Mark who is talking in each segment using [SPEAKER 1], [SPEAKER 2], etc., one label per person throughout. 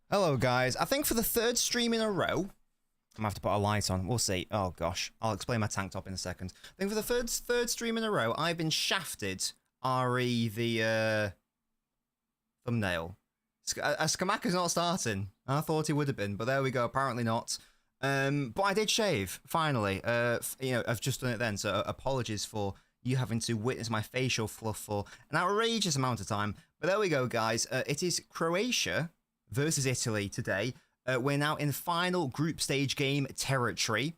[SPEAKER 1] Hello guys, I think for the third stream in a row, I'm gonna have to put a light on, we'll see. Oh gosh, I'll explain my tank top in a second. I think for the third stream in a row, I've been shafted, re the thumbnail. Skamaka's not starting. I thought he would have been, but there we go, apparently not. But I did shave, finally. I've just done it then, so apologies for you having to witness my facial fluff for an outrageous amount of time. But there we go, guys. It is Croatia versus Italy today. We're now in final group stage game territory.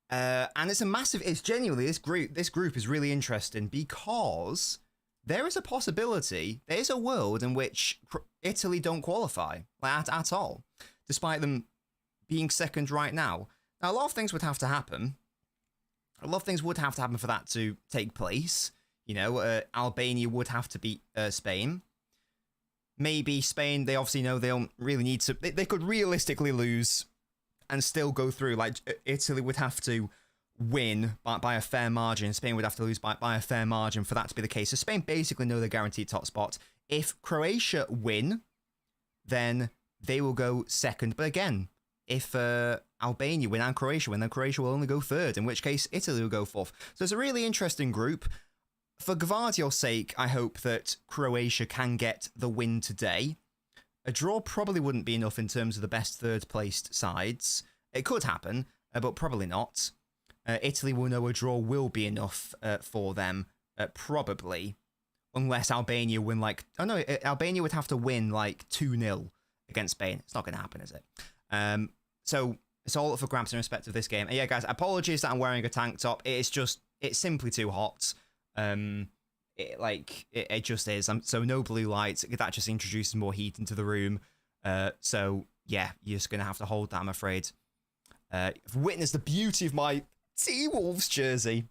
[SPEAKER 1] And it's a massive, it's genuinely, this group is really interesting because there is a possibility, there's a world in which Italy don't qualify at all, despite them being second right now. Now, a lot of things would have to happen. A lot of things would have to happen for that to take place. You know, Albania would have to beat Spain. Maybe Spain, they obviously know they don't really need to... They could realistically lose and still go through. Like, Italy would have to win by a fair margin. Spain would have to lose by a fair margin for that to be the case. So Spain basically know they're guaranteed top spot. If Croatia win, then they will go second. But again, if Albania win and Croatia win, then Croatia will only go third, in which case Italy will go fourth. So it's a really interesting group. For Gvardio's sake, I hope that Croatia can get the win today. A draw probably wouldn't be enough in terms of the best third-placed sides. It could happen, but probably not. Italy will know a draw will be enough for them, probably. Unless Albania win like... Oh no, Albania would have to win like 2-0 against Spain. It's not going to happen, is it? So it's all up for grabs in respect of this game. And yeah, guys, apologies that I'm wearing a tank top. It's simply too hot. It just is. So no blue lights. That just introduces more heat into the room. So yeah, you're just gonna have to hold that, I'm afraid. Witness the beauty of my T-Wolves jersey.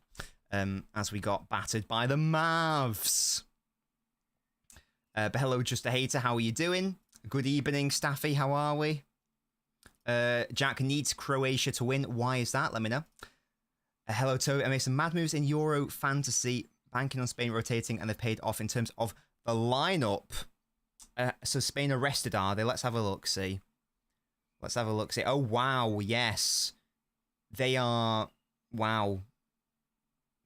[SPEAKER 1] As we got battered by the Mavs. But hello, Just a Hater. How are you doing? Good evening, Staffy. How are we? Jack needs Croatia to win. Why is that? Let me know. Hello, Toby. I made some mad moves in Euro Fantasy, banking on Spain rotating, and they've paid off in terms of the lineup. So Spain are rested, are they? Let's have a look, see. Let's have a look, see. Oh, wow, yes. They are... Wow.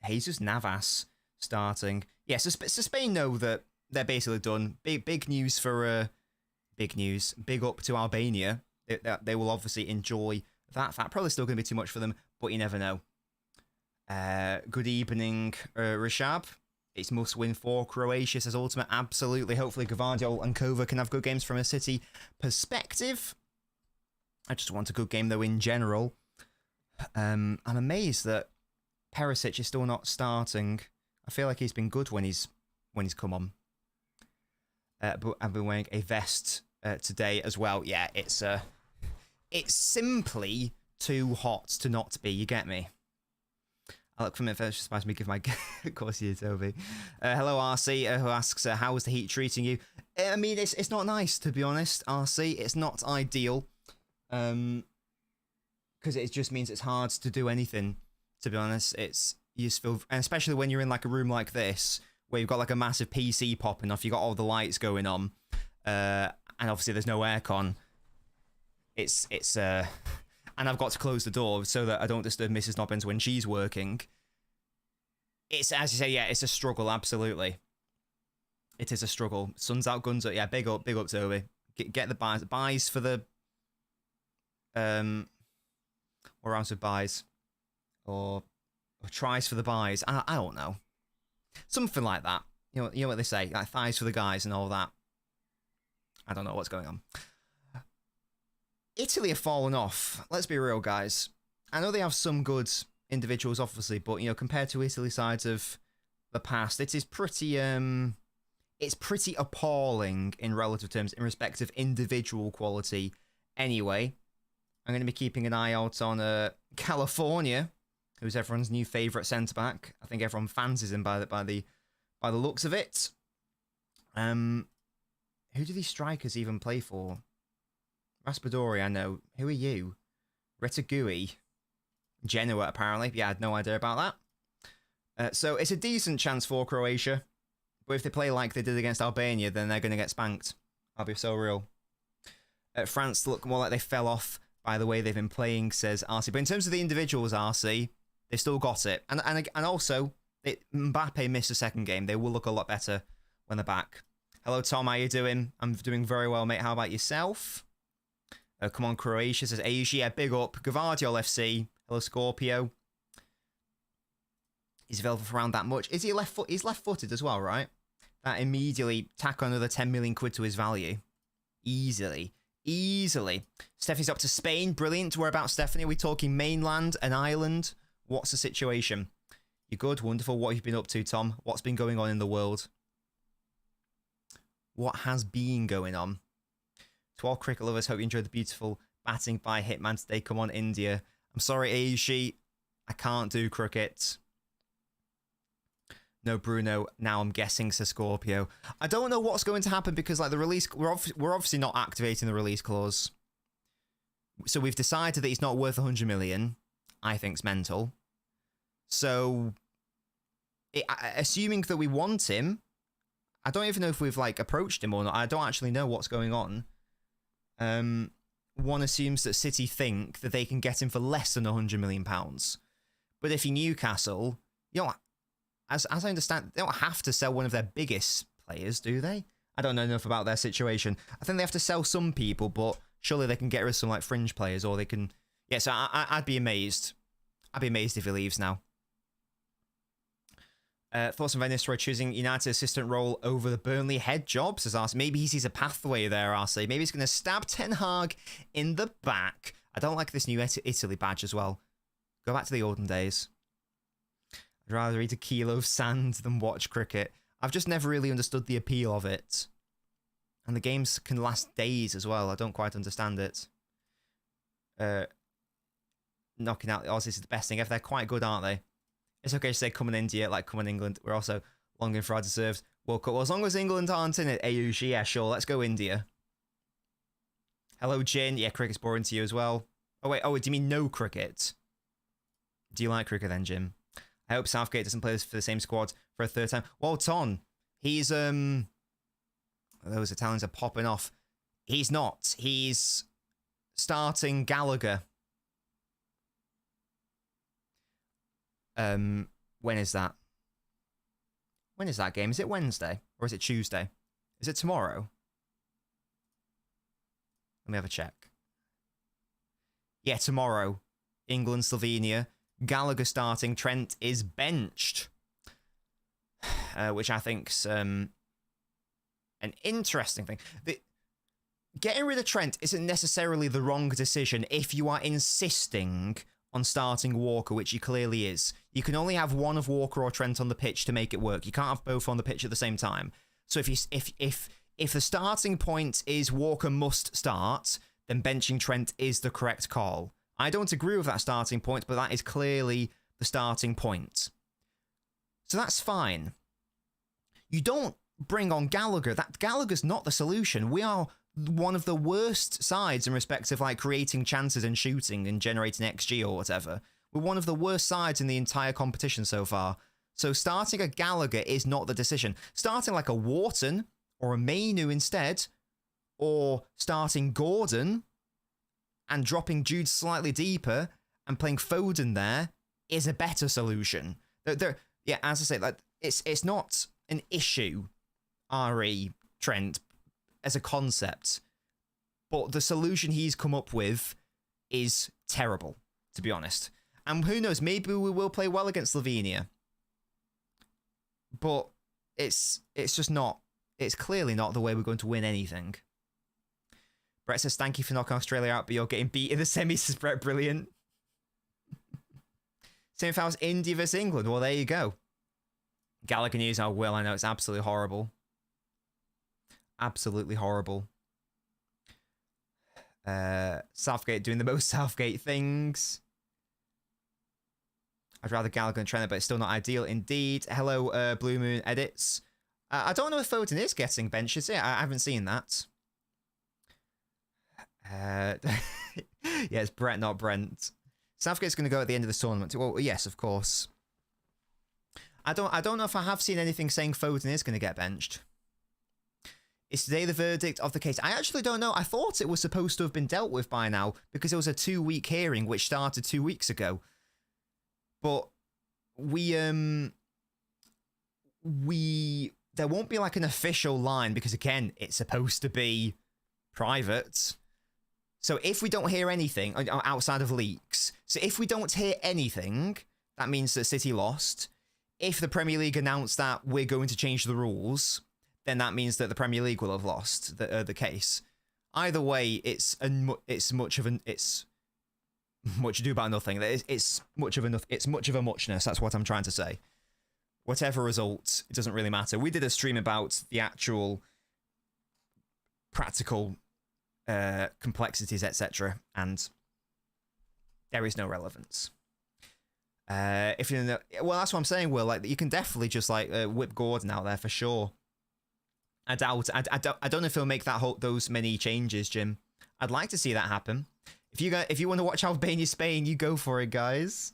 [SPEAKER 1] Jesus Navas starting. Yeah, so Spain know that they're basically done. Big news for... Big news. Big up to Albania. They will obviously enjoy that fact. Probably still going to be too much for them, but you never know. Good evening, Rishab. It's must win for Croatia, says Ultimate. Absolutely. Hopefully Gvardio and Kova can have good games from a City perspective. I just want a good game, though, in general. I'm amazed that Perisic is still not starting. I feel like he's been good when he's come on. But I've been wearing a vest today as well. Yeah, it's simply too hot to not be. You get me? I look from it first, just me give my of course you do, Toby. Hello, RC, who asks, how is the heat treating you? I mean, it's not nice, to be honest, RC. It's not ideal. Because it just means it's hard to do anything, to be honest. It's useful, and especially when you're in like a room like this, where you've got like a massive PC popping off, you've got all the lights going on, and obviously there's no aircon. And I've got to close the door so that I don't disturb Mrs. Nobbins when she's working. It's, as you say, yeah, it's a struggle, absolutely. It is a struggle. Sun's out, guns up. Yeah, big up, Toby. Get the buys. Buys for the... Or else with buys. Or tries for the buys. I don't know. Something like that. You know what they say? Like thighs for the guys and all that. I don't know what's going on. Italy have fallen off. Let's be real, guys. I know they have some good individuals, obviously, but compared to Italy sides of the past, it is pretty it's pretty appalling in relative terms in respect of individual quality. Anyway, I'm going to be keeping an eye out on California, who's everyone's new favourite centre back. I think everyone fancies him by the looks of it. Who do these strikers even play for? Raspadori, I know. Who are you? Retegui. Genoa, apparently. Yeah, I had no idea about that. So it's a decent chance for Croatia. But if they play like they did against Albania, then they're going to get spanked. I'll be so real. France look more like they fell off by the way they've been playing, says RC. But in terms of the individuals, RC, they've still got it. And also, Mbappe missed a second game. They will look a lot better when they're back. Hello, Tom. How you doing? I'm doing very well, mate. How about yourself? Come on, Croatia, says Asia. Yeah, big up. Gavardiol FC. Hello, Scorpio. He's available for around that much. Is he He's left-footed as well, right? That immediately tack on another 10 million quid to his value. Easily. Stephanie's up to Spain. Brilliant. Whereabouts, Stephanie? Are we talking mainland, an island? What's the situation? You're good, wonderful. What have you been up to, Tom? What's been going on in the world? What has been going on? To all cricket lovers, hope you enjoyed the beautiful batting by Hitman today. Come on, India. I'm sorry, Ayushi. I can't do cricket. No, Bruno. Now I'm guessing, says Scorpio. I don't know what's going to happen because, like, the release... We're obviously not activating the release clause. So we've decided that he's not worth 100 million. I think's mental. So, assuming that we want him, I don't even know if we've, like, approached him or not. I don't actually know what's going on. One assumes that City think that they can get him for less than £100 million. But if you're Newcastle, you know, as I understand, they don't have to sell one of their biggest players, do they? I don't know enough about their situation. I think they have to sell some people, but surely they can get rid of some, like, fringe players, or they can... Yeah, so I'd be amazed. I'd be amazed if he leaves now. Thoughts on Venice for choosing United assistant role over the Burnley head job, says Arce. Maybe he sees a pathway there, Arce. Maybe he's going to stab Ten Hag in the back. I don't like this new Italy badge as well. Go back to the olden days. I'd rather eat a kilo of sand than watch cricket. I've just never really understood the appeal of it. And the games can last days as well. I don't quite understand it. Knocking out the Aussies is the best thing ever. They're quite good, aren't they? It's okay to say come on India, like come on England. We're also longing for our deserved World Cup. Well, as long as England aren't in it, Ayushi, yeah, sure. Let's go India. Hello, Jin. Yeah, cricket's boring to you as well. Oh, wait. Oh, do you mean no cricket? Do you like cricket then, Jim? I hope Southgate doesn't play for the same squad for a third time. Well, Ton, he's, those Italians are popping off. He's not. He's starting Gallagher. When is that? When is that game? Is it Wednesday? Or is it Tuesday? Is it tomorrow? Let me have a check. Yeah, tomorrow. England, Slovenia. Gallagher starting. Trent is benched. Which I think's an interesting thing. Getting rid of Trent isn't necessarily the wrong decision if you are insisting on starting Walker, which he clearly is. You can only have one of Walker or Trent on the pitch to make it work. You can't have both on the pitch at the same time. So if the starting point is Walker must start, then benching Trent is the correct call. I don't agree with that starting point, but that is clearly the starting point. So that's fine. You don't bring on Gallagher. Gallagher's not the solution. We are one of the worst sides in respect of like creating chances and shooting and generating XG or whatever. We're one of the worst sides in the entire competition so far. So starting a Gallagher is not the decision. Starting like a Wharton or a Mainu instead, or starting Gordon and dropping Jude slightly deeper and playing Foden there is a better solution. Yeah, as I say, like it's not an issue, RE Trent, as a concept, but the solution he's come up with is terrible, to be honest. And who knows, maybe we will play well against Slovenia, but it's just not. It's clearly not the way we're going to win anything. Brett says, thank you for knocking Australia out, but you're getting beat in the semis, says Brett. Brilliant. Same if I was India versus England. Well, there you go. Gallagher news, I will. I know, it's absolutely horrible. Absolutely horrible. Southgate doing the most Southgate things. I'd rather Gallagher than Trent, but it's still not ideal indeed. Hello, Blue Moon Edits. I don't know if Foden is getting benched, is it? I haven't seen that. Yeah, it's Brett, not Brent. Southgate's going to go at the end of the tournament. Well, yes, of course. I don't know if I have seen anything saying Foden is going to get benched. Is today the verdict of the case? I actually don't know. I thought it was supposed to have been dealt with by now because it was a 2-week hearing which started 2 weeks ago. But there won't be like an official line because again, it's supposed to be private. So if we don't hear anything outside of leaks, so if we don't hear anything, that means that City lost. If the Premier League announced that we're going to change the rules, then that means that the Premier League will have lost the case. Either way, it's much ado about nothing. It's much of a muchness. That's what I'm trying to say. Whatever result, it doesn't really matter. We did a stream about the actual practical complexities, etc., and there is no relevance. If you know, well, that's what I'm saying, Will. Like, you can definitely just like whip Gordon out there for sure. I don't know if he'll make those many changes, Jim. I'd like to see that happen. If you want to watch Albania Spain, you go for it, guys.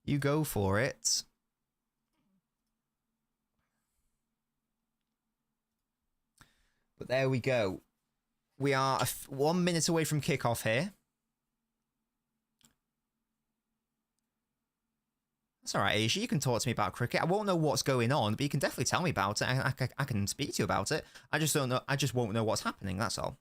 [SPEAKER 1] You go for it. But there we go. We are 1 minute away from kickoff here. That's all right, Asia. You can talk to me about cricket. I won't know what's going on, but you can definitely tell me about it. I can speak to you about it. I just don't know. I just won't know what's happening. That's all.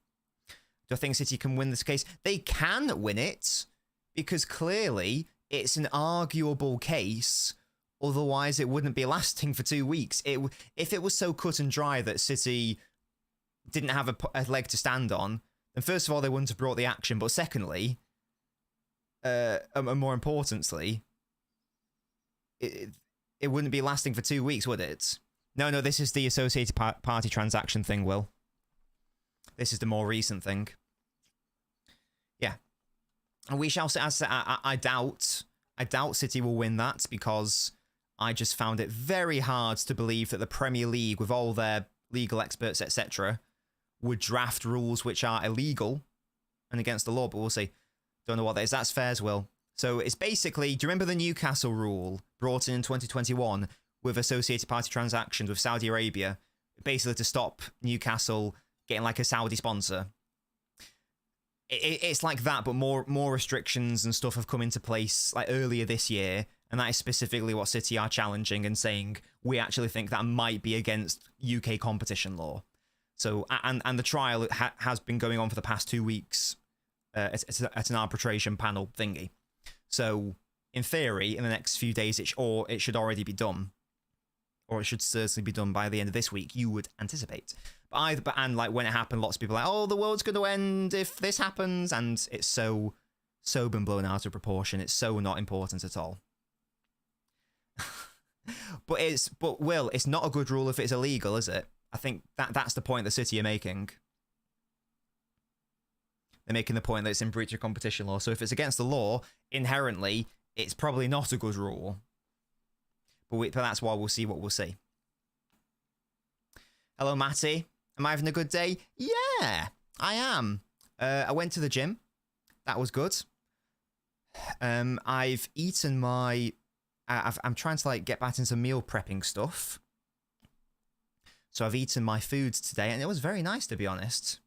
[SPEAKER 1] Do I think City can win this case? They can win it because clearly it's an arguable case. Otherwise, it wouldn't be lasting for 2 weeks. If it was so cut and dry that City didn't have a leg to stand on, then first of all, they wouldn't have brought the action. But secondly, and more importantly, it wouldn't be lasting for 2 weeks, would it? No, this is the associated party transaction thing, Will. This is the more recent thing. Yeah. And we shall see. I doubt City will win that because I just found it very hard to believe that the Premier League, with all their legal experts, etc., would draft rules which are illegal and against the law, but we'll see. Don't know what that is. That's fair as well. So it's basically, do you remember the Newcastle rule brought in 2021 with associated party transactions with Saudi Arabia, basically to stop Newcastle getting like a Saudi sponsor? It's like that, but more restrictions and stuff have come into place like earlier this year, and that is specifically what City are challenging and saying we actually think that might be against UK competition law. So and the trial has been going on for the past 2 weeks at an arbitration panel thingy. So in theory, in the next few days, it should already be done, or it should certainly be done by the end of this week. You would anticipate. And like when it happened, lots of people are like, oh, the world's going to end if this happens, and it's so been blown out of proportion. It's so not important at all. But Will, it's not a good rule if it's illegal, is it? I think that's the point the City are making. They're making the point that it's in breach of competition law. So if it's against the law, inherently, it's probably not a good rule. But that's why we'll see what we'll see. Hello, Matty. Am I having a good day? Yeah, I am. I went to the gym. That was good. I've eaten my... I'm trying to like get back into meal prepping stuff. So I've eaten my foods today, and it was very nice, to be honest.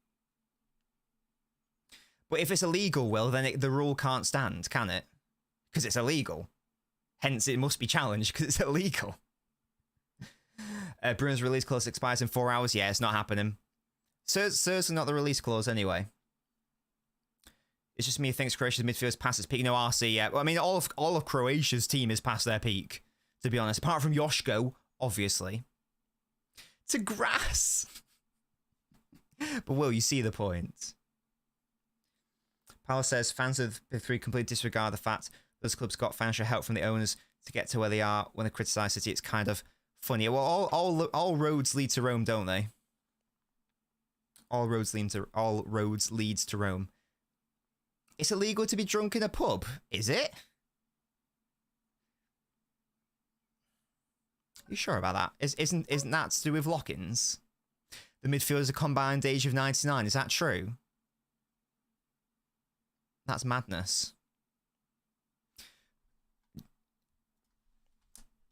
[SPEAKER 1] But if it's illegal, Will, then the rule can't stand, can it? Because it's illegal. Hence, it must be challenged because it's illegal. Bruno's release clause expires in 4 hours. Yeah, it's not happening. Certainly not the release clause, anyway. It's just me who thinks Croatia's midfield's past its peak. No, RC, yeah. Well, I mean, all of Croatia's team is past their peak, to be honest. Apart from Joško, obviously. To grass! But, Will, you see the point. Paolo says, fans of the three completely disregard the fact those clubs got financial help from the owners to get to where they are when they criticise City. It's kind of funny. Well, all roads lead to Rome, don't they? All roads lead to Rome. It's illegal to be drunk in a pub, is it? You sure about that? Isn't that to do with lock-ins? The midfielders a combined age of 99. Is that true? That's madness.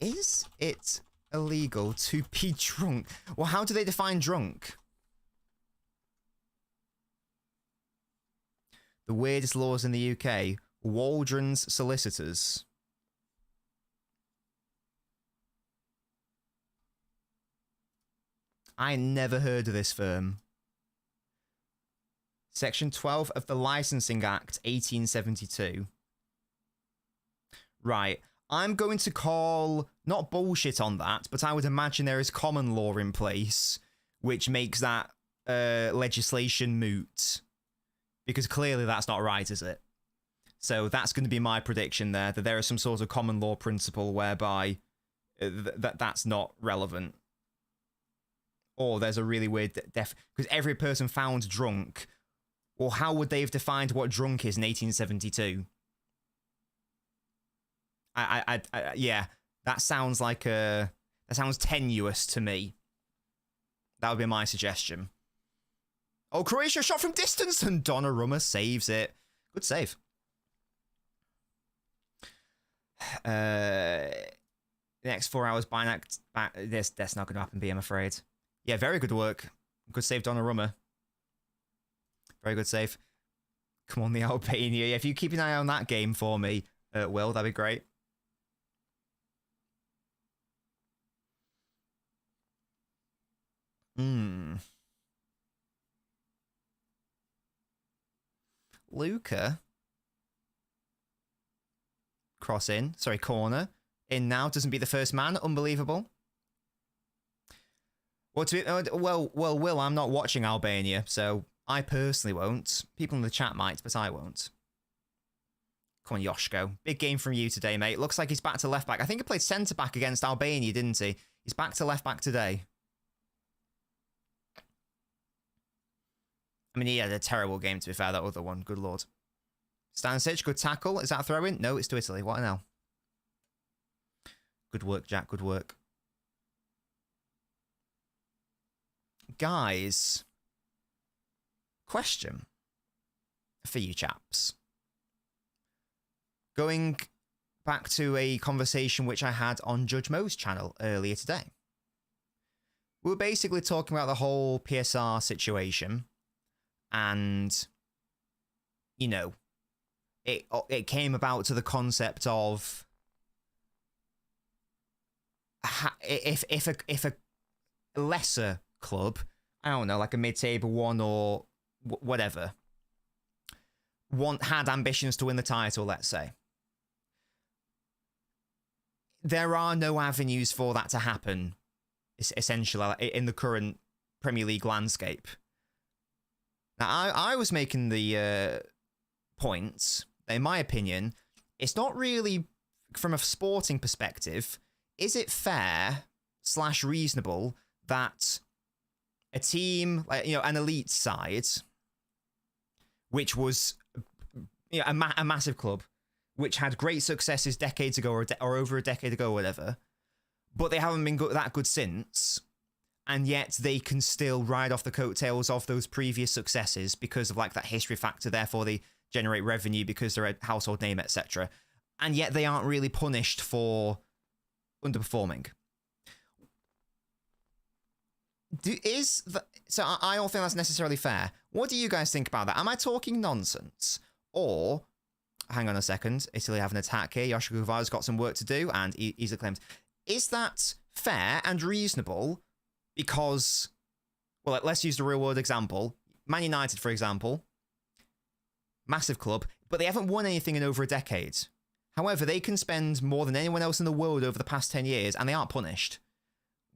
[SPEAKER 1] Is it illegal to be drunk. Well, how do they define drunk? The weirdest laws in the UK. Waldron's Solicitors. I never heard of this firm. Section 12 of the Licensing Act, 1872. Right. I'm going to call, not bullshit on that, but I would imagine there is common law in place, which makes that legislation moot. Because clearly that's not right, is it? So that's going to be my prediction there, that there is some sort of common law principle whereby that's not relevant. Or there's a really weird because every person found drunk. Well, how would they have defined what drunk is in 1872? Yeah, that sounds like that sounds tenuous to me. That would be my suggestion. Oh, Croatia shot from distance and Donnarumma saves it. Good save. Next 4 hours back. That's not going to happen, B, I'm afraid. Yeah, very good work. Good save, Donnarumma. Very good save. Come on, the Albania. If you keep an eye on that game for me, Will, that'd be great. Luca. Cross in. Sorry, corner. In now. Doesn't beat the first man. Unbelievable. Well, Will, I'm not watching Albania, so I personally won't. People in the chat might, but I won't. Come on, Yoshko. Big game from you today, mate. Looks like he's back to left-back. I think he played centre-back against Albania, didn't he? He's back to left-back today. I mean, he had a terrible game, to be fair, that other one. Good lord. Stanisic, good tackle. Is that a throw-in? No, it's to Italy. What now? Good work, Jack. Good work. Guys, question for you chaps. Going back to a conversation which I had on Judge Mo's channel earlier today. We were basically talking about the whole PSR situation, and, you know, it came about to the concept of if a lesser club, I don't know, like a mid-table one or whatever, had ambitions to win the title, let's say. There are no avenues for that to happen, essentially, in the current Premier League landscape. Now, I was making the point that, in my opinion, it's not really, from a sporting perspective, is it fair / reasonable that a team, like, you know, an elite side, which was, you know, a massive club, which had great successes decades ago or over a decade ago or whatever, but they haven't been that good since, and yet they can still ride off the coattails of those previous successes because of, like, that history factor, therefore they generate revenue because they're a household name, etc. And yet they aren't really punished for underperforming. So I don't think that's necessarily fair. What do you guys think about that? Am I talking nonsense? Or, hang on a second, Italy have an attack here. Yoshiko Guevara's got some work to do, and easily claims. Is that fair and reasonable? Because, well, let's use the real world example. Man United, for example, massive club, but they haven't won anything in over a decade. However, they can spend more than anyone else in the world over the past 10 years, and they aren't punished.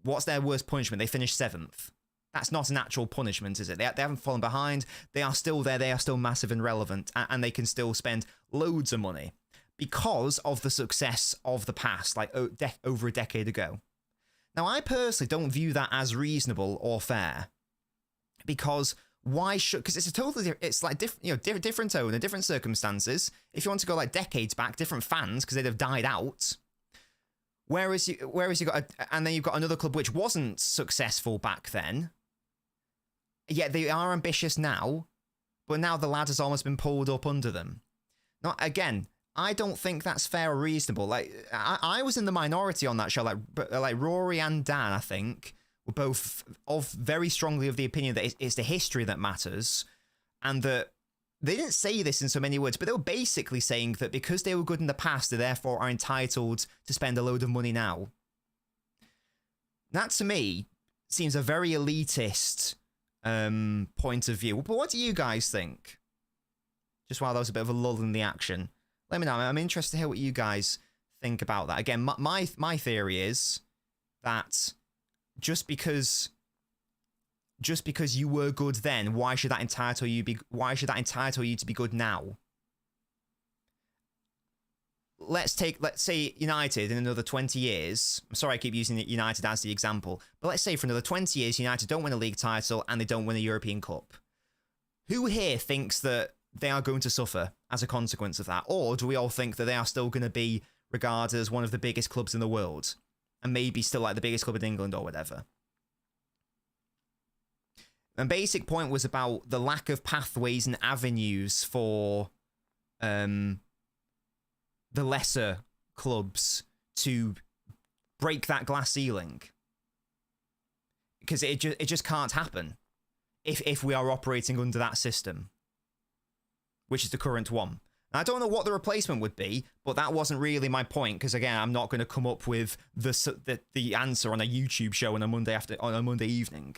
[SPEAKER 1] What's their worst punishment? They finished 7th. That's not an actual punishment, is it? They haven't fallen behind. They are still there. They are still massive and relevant, and they can still spend loads of money because of the success of the past, like over a decade ago. Now, I personally don't view that as reasonable or fair, because why should? Because it's a totally, it's like different owner, different circumstances. If you want to go like decades back, different fans because they'd have died out. Whereas you got, and then you've got another club which wasn't successful back then. Yet they are ambitious now, but now the ladder's almost been pulled up under them. Not again. I don't think that's fair or reasonable. Like, I was in the minority on that show. Like Rory and Dan, I think, were both very strongly of the opinion that it's the history that matters, and that they didn't say this in so many words, but they were basically saying that because they were good in the past, they therefore are entitled to spend a load of money now. That, to me, seems a very elitist point of view. But what do you guys think? Just while there was a bit of a lull in the action. Let me know. I'm interested to hear what you guys think about that. Again, my theory is that just because you were good then, why should that entitle you to be good now? Let's say United in another 20 years. I'm sorry I keep using United as the example, but let's say for another 20 years United don't win a league title and they don't win a European Cup. Who here thinks that they are going to suffer as a consequence of that? Or do we all think that they are still going to be regarded as one of the biggest clubs in the world? And maybe still like the biggest club in England or whatever? And basic point was about the lack of pathways and avenues for the lesser clubs to break that glass ceiling. Because it just can't happen if we are operating under that system, which is the current one. And I don't know what the replacement would be, but that wasn't really my point, because again, I'm not going to come up with the answer on a YouTube show on a Monday evening.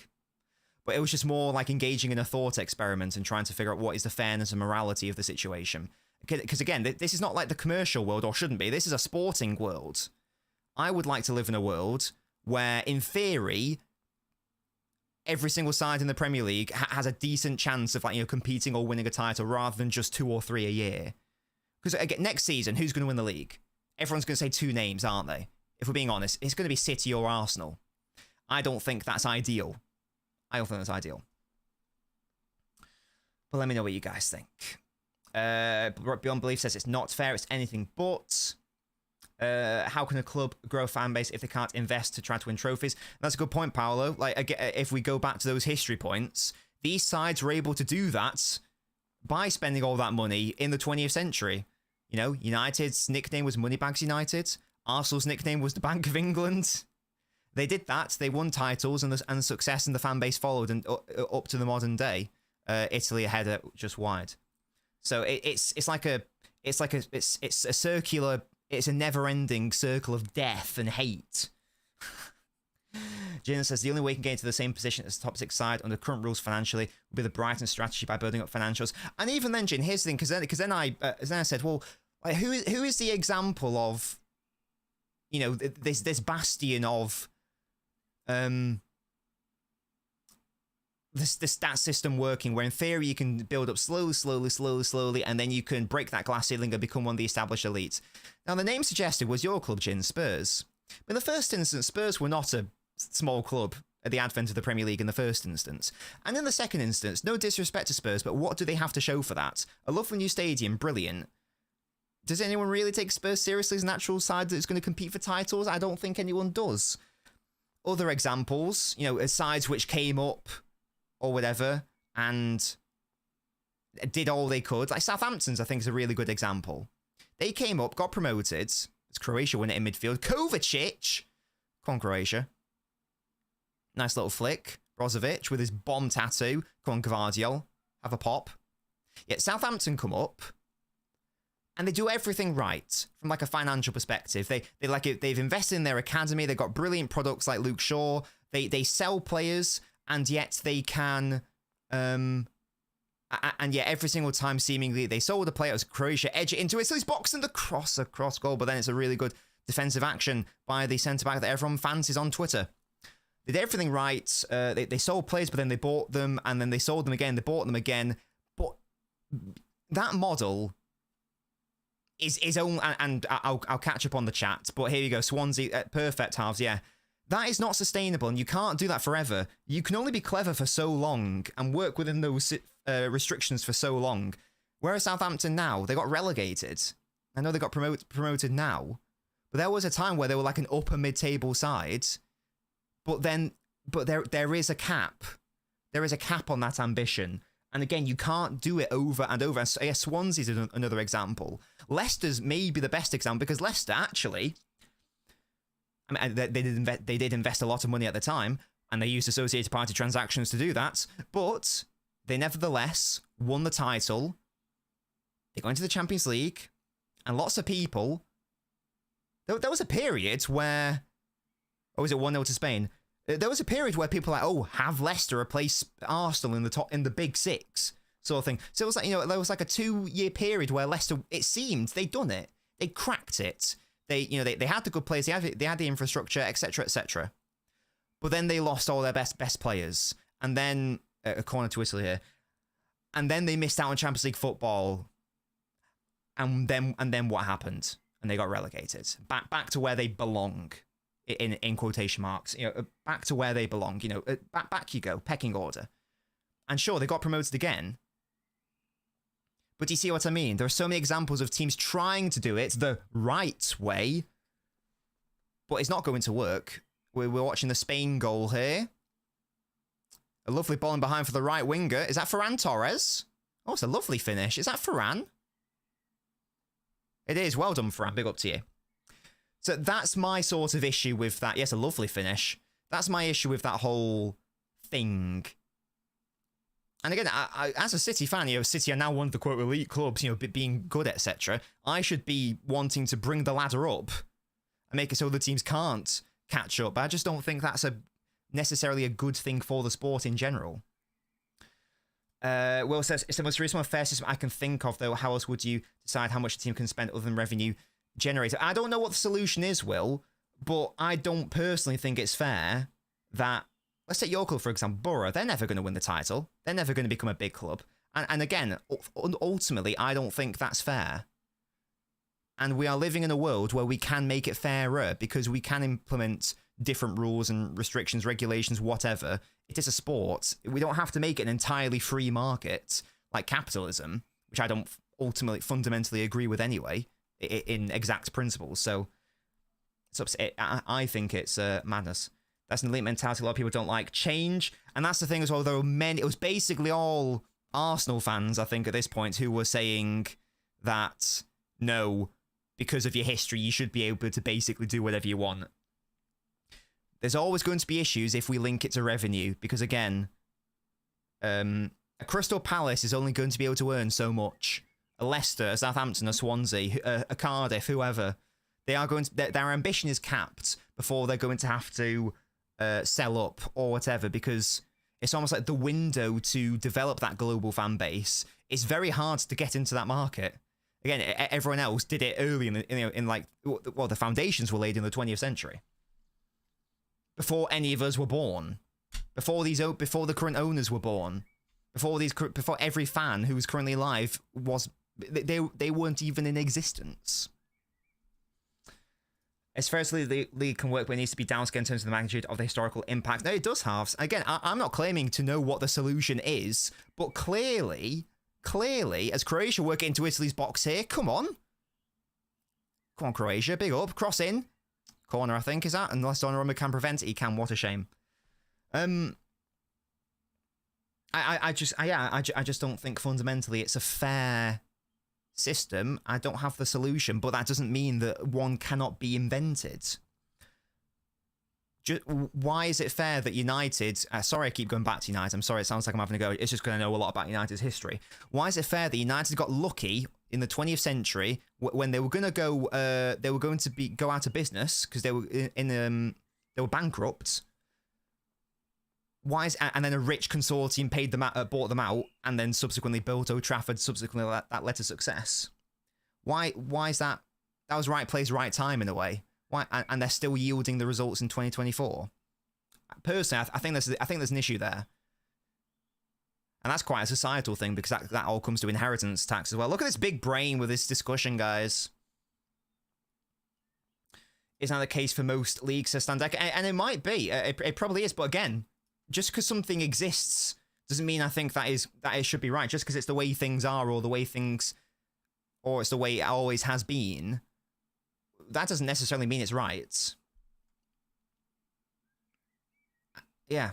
[SPEAKER 1] But it was just more like engaging in a thought experiment and trying to figure out what is the fairness and morality of the situation. Because again, this is not like the commercial world, or shouldn't be. This is a sporting world. I would like to live in a world where, in theory, every single side in the Premier League has a decent chance of competing or winning a title, rather than just 2 or 3 a year. Because again, next season, who's going to win the league? Everyone's going to say 2 names, aren't they? If we're being honest, it's going to be City or Arsenal. I don't think that's ideal. But let me know what you guys think. Beyond Belief says it's not fair, it's anything but. How can a club grow a fan base if they can't invest to try to win trophies? And that's a good point, Paolo. Like, again, if we go back to those history points, these sides were able to do that by spending all that money in the 20th century. You know, United's nickname was Moneybags United. Arsenal's nickname was the Bank of England. They did that. They won titles, and success, and the fan base followed, and up to the modern day. Italy ahead, just wide. So it's a circular. It's a never-ending circle of death and hate. Jin says the only way you can get into the same position as the top 6 side under current rules financially would be the Brighton strategy by building up financials. And even then, Jin, here's the thing, because then I said, well, like, who is the example of, this bastion of the stat system working, where in theory you can build up slowly, and then you can break that glass ceiling and become one of the established elites. Now, the name suggested was your club, Jin, Spurs. But in the first instance, Spurs were not a small club at the advent of the Premier League in the first instance. And in the second instance, no disrespect to Spurs, but what do they have to show for that? A lovely new stadium, brilliant. Does anyone really take Spurs seriously as an actual side that's going to compete for titles? I don't think anyone does. Other examples, sides which came up or whatever and did all they could. Like Southampton's, I think, is a really good example. They came up, got promoted. It's Croatia win it in midfield. Kovacic! Come on, Croatia. Nice little flick. Brozovic with his bomb tattoo. Come on, Gvardiol. Have a pop. Yet Southampton come up and they do everything right from like a financial perspective. They've invested in their academy. They've got brilliant products like Luke Shaw. They sell players, and yet they can, and yet every single time seemingly they sold a player, as Croatia edge it into it. So he's boxing the cross goal, but then it's a really good defensive action by the centre back that everyone fancies on Twitter. They did everything right. They sold players, but then they bought them, and then they sold them again. They bought them again. But that model is only, and I'll catch up on the chat, but here you go. Swansea, perfect halves, yeah. That is not sustainable, and you can't do that forever. You can only be clever for so long and work within those restrictions for so long. Whereas Southampton now, they got relegated. I know they got promoted now, but there was a time where they were like an upper mid-table side. But there is a cap. There is a cap on that ambition. And again, you can't do it over and over. And yeah, Swansea's another example. Leicester's maybe the best example because Leicester actually, I mean, they did invest a lot of money at the time, and they used associated party transactions to do that. But they nevertheless won the title. They got into the Champions League, and lots of people. There was a period where, or was it 1-0 to Spain? There was a period where people were like, oh, have Leicester replace Arsenal in the big six sort of thing. So it was like, there was like a 2-year period where Leicester, it seemed they'd done it. They cracked it. They had the good players, they had the infrastructure, etc., etc. But then they lost all their best players. And then, a corner to Italy here. And then they missed out on Champions League football. And then what happened? And they got relegated. Back to where they belong. In quotation marks, back to where they belong, back you go, pecking order. And sure, they got promoted again. But do you see what I mean? There are so many examples of teams trying to do it the right way, but it's not going to work. We're watching the Spain goal here. A lovely ball in behind for the right winger. Is that Ferran Torres? Oh, it's a lovely finish. Is that Ferran? It is. Well done, Ferran. Big up to you. So that's my sort of issue with that. Yes, a lovely finish. That's my issue with that whole thing. And again, I as a City fan, City are now one of the quote elite clubs, being good, etc. I should be wanting to bring the ladder up and make it so the teams can't catch up. But I just don't think that's necessarily a good thing for the sport in general. Will says, it's the most reasonable and fair system I can think of, though. How else would you decide how much a team can spend other than revenue generated? I don't know what the solution is, Will, but I don't personally think it's fair that, let's take your club, for example, Borough. They're never going to win the title. They're never going to become a big club. And again, ultimately, I don't think that's fair. And we are living in a world where we can make it fairer because we can implement different rules and restrictions, regulations, whatever. It is a sport. We don't have to make it an entirely free market like capitalism, which I don't fundamentally agree with anyway, in exact principles. So I think it's madness. That's an elite mentality. A lot of people don't like change. And that's the thing as well. There were many, it was basically all Arsenal fans, I think, at this point, who were saying that, no, because of your history, you should be able to basically do whatever you want. There's always going to be issues if we link it to revenue, because again, a Crystal Palace is only going to be able to earn so much. A Leicester, a Southampton, a Swansea, a Cardiff, whoever, they are going to, their ambition is capped before they're going to have to sell up or whatever, because it's almost like the window to develop that global fan base. It's very hard to get into that market. Again, everyone else did it early the foundations were laid in the 20th century. Before any of us were born, before the current owners were born, before every fan who was currently alive was, they weren't even in existence. As fair as the league can work, but it needs to be downscaled in terms of the magnitude of the historical impact. No, it does have. Again, I'm not claiming to know what the solution is, but clearly, as Croatia work into Italy's box here, come on, Croatia, big up, cross in. Corner, I think, is that? Unless Donnarumma can prevent it, he can. What a shame. I just don't think fundamentally it's a fair system. I don't have the solution, but that doesn't mean that one cannot be invented. Why is it fair that United... sorry I keep going back to United. I'm sorry, it sounds like I'm having a go. It's just because I know a lot about United's history. Why is it fair that United got lucky in the 20th century when they were going to go... go out of business because they were they were bankrupt. And then a rich consortium bought them out, and then subsequently built Old Trafford. Subsequently, that led to success. Why is that? That was right place, right time in a way. Why? And they're still yielding the results in 2024. Personally, I think there's an issue there, and that's quite a societal thing because that all comes to inheritance tax as well. Look at this big brain with this discussion, guys. Isn't that the case for most leagues, says Standek? And it might be. It probably is. But again, just because something exists doesn't mean I think that it should be right. Just because it's the way things are, or it's the way it always has been, that doesn't necessarily mean it's right. Yeah.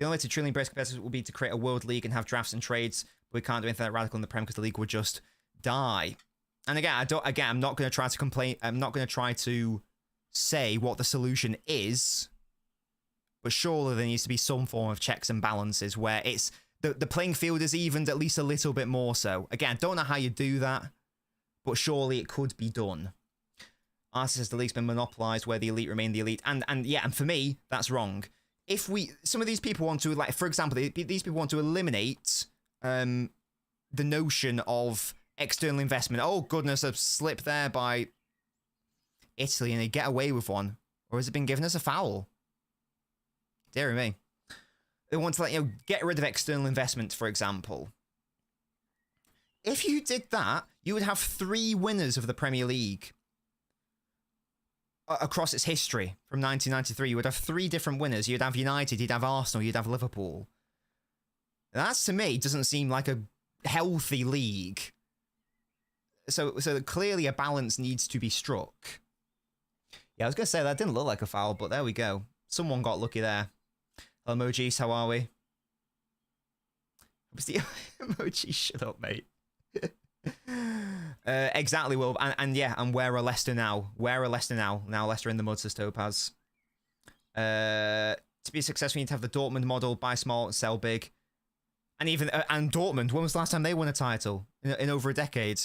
[SPEAKER 1] The only way to truly embrace competitors will be to create a world league and have drafts and trades. But we can't do anything that radical in the Prem because the league would just die. And again, I'm not going to try to complain. I'm not going to try to say what the solution is. But surely there needs to be some form of checks and balances where it's the playing field is evened at least a little bit more so. Again, don't know how you do that, but surely it could be done. Artist says the league's been monopolized where the elite remain the elite. And for me, that's wrong. If some of these people want to, like, for example, these people want to eliminate the notion of external investment. Oh, goodness, a slip there by Italy and they get away with one. Or has it been given as a foul? Dear me. They want to, get rid of external investment, for example. If you did that, you would have 3 winners of the Premier League across its history from 1993. You would have 3 different winners. You'd have United, you'd have Arsenal, you'd have Liverpool. That, to me, doesn't seem like a healthy league. So clearly a balance needs to be struck. Yeah, I was going to say that didn't look like a foul, but there we go. Someone got lucky there. Hello, emojis, how are we? Was the emoji? Shut up, mate. Exactly, Will. And where are Leicester now? Where are Leicester now? Now Leicester in the mud, says Topaz. To be successful, you need to have the Dortmund model, buy small, sell big. And even and Dortmund, when was the last time they won a title? In over a decade.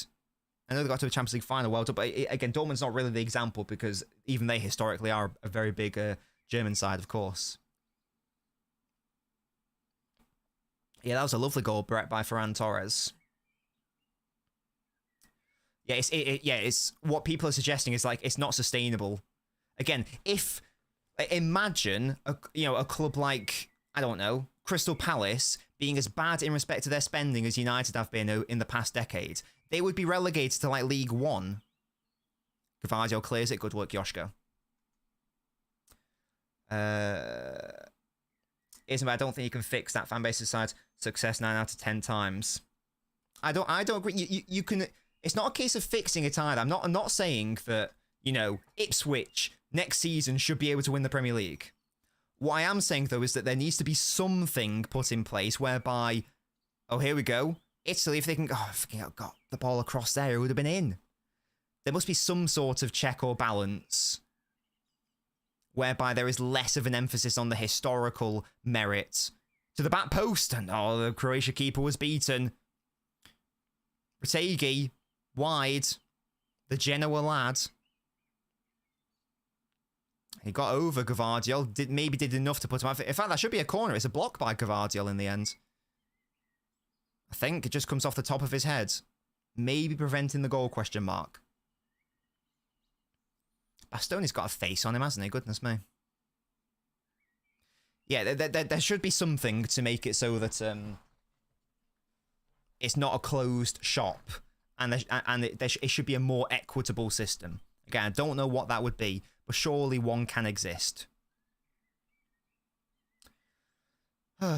[SPEAKER 1] I know they got to a Champions League final, well done, but again, Dortmund's not really the example because even they historically are a very big German side, of course. Yeah, that was a lovely goal, Brett, by Ferran Torres. Yeah, it's what people are suggesting is like it's not sustainable. Again, imagine a club like, I don't know, Crystal Palace being as bad in respect to their spending as United have been in the past decade. They would be relegated to like League One. Gvardiol clears it. Good work, Yoshko. I don't think you can fix that fan base's side success 9 out of 10 times. I don't agree. You can. It's not a case of fixing it either. I'm not saying that Ipswich next season should be able to win the Premier League. What I am saying though is that there needs to be something put in place whereby, oh, here we go, Italy, if they can got the ball across there, it would have been in. There must be some sort of check or balance whereby there is less of an emphasis on the historical merit. To the back post, and the Croatia keeper was beaten. Retegi, wide. The Genoa lad. He got over Gvardiol, maybe did enough to put him out. In fact, that should be a corner. It's a block by Gvardiol in the end. I think it just comes off the top of his head. Maybe preventing the goal, question mark. Bastoni's got a face on him, hasn't he? Goodness me. Yeah, there should be something to make it so that it's not a closed shop. And it should be a more equitable system. Again, I don't know what that would be, but surely one can exist. Could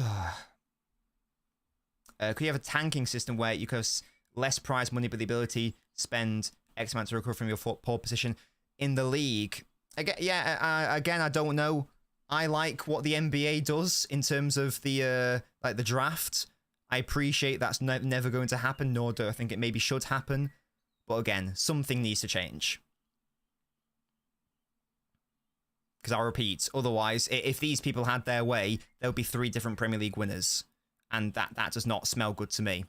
[SPEAKER 1] you have a tanking system where you cost less prize money, but the ability to spend X amount to recover from your poor position in the league? Again, I don't know. I like what the NBA does in terms of the the draft. I appreciate that's never going to happen, nor do I think it maybe should happen. But again, something needs to change. Because I'll repeat, otherwise, if these people had their way, there would be 3 different Premier League winners. And that does not smell good to me.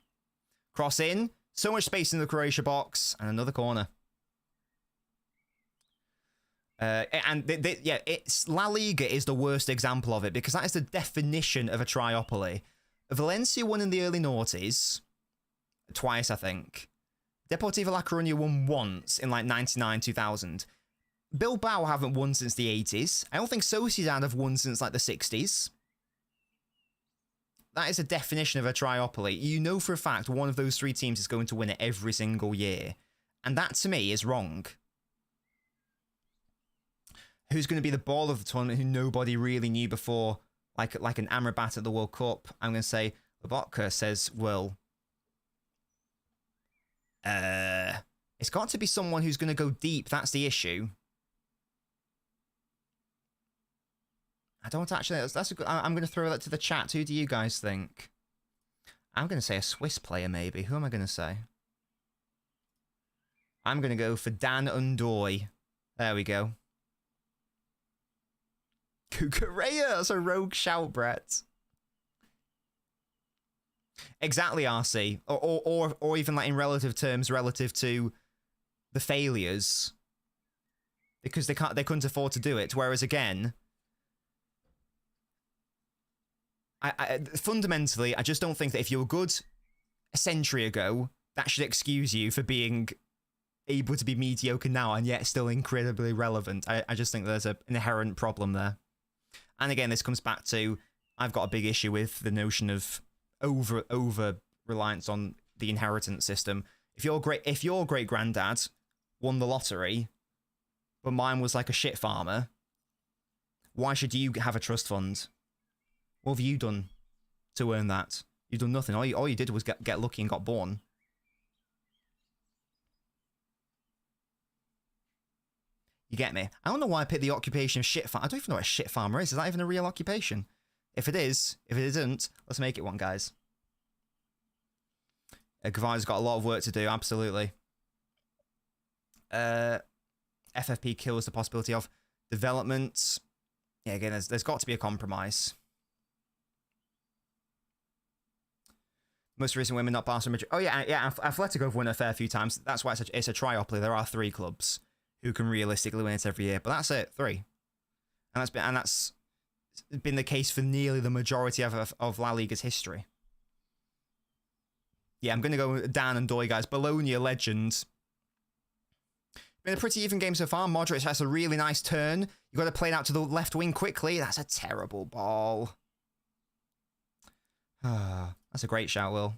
[SPEAKER 1] Cross in. So much space in the Croatia box. And another corner. It's La Liga is the worst example of it. Because that is the definition of a triopoly. Valencia won in the early noughties. Twice, I think. Deportivo La Coruña won once in like 99, 2000. Bilbao haven't won since the 80s. I don't think Sociedad have won since like the 60s. That is a definition of a triopoly. You know for a fact one of those 3 teams is going to win it every single year. And that, to me, is wrong. Who's going to be the ball of the tournament who nobody really knew before? Like an Amrabat at the World Cup. I'm going to say Lobotka, says Will. It's got to be someone who's going to go deep. That's the issue. I don't actually. That's a good. I'm going to throw that to the chat. Who do you guys think? I'm going to say a Swiss player, maybe. Who am I going to say? I'm going to go for Dan Undoy. There we go. Kukureya! That's a rogue shout, Brett. Exactly, RC. Or even like in relative terms, relative to the failures. Because they couldn't afford to do it. Whereas again, fundamentally, I just don't think that if you were good a century ago, that should excuse you for being able to be mediocre now and yet still incredibly relevant. I just think there's an inherent problem there. And again, this comes back to, I've got a big issue with the notion of over reliance on the inheritance system. If your great granddad won the lottery, but mine was like a shit farmer, why should you have a trust fund? What have you done to earn that? You've done nothing. All you did was get lucky and got born. You get me? I don't know why I picked the occupation of shit farmer. I don't even know what a shit farmer is. Is that even a real occupation? If it isn't, let's make it one, guys. Gavard's got a lot of work to do, absolutely. FFP kills the possibility of development. Yeah, again, there's got to be a compromise. Most recent women, not Barcelona. Oh yeah, Atletico have won a fair few times. That's why it's a triopoly. There are 3 clubs who can realistically win it every year, but that's it, 3. And that's been the case for nearly the majority of La Liga's history. Yeah, I'm going to go with Dan and Doy, guys. Bologna legend. Been a pretty even game so far. Modric has a really nice turn. You've got to play it out to the left wing quickly. That's a terrible ball. That's a great shout, Will.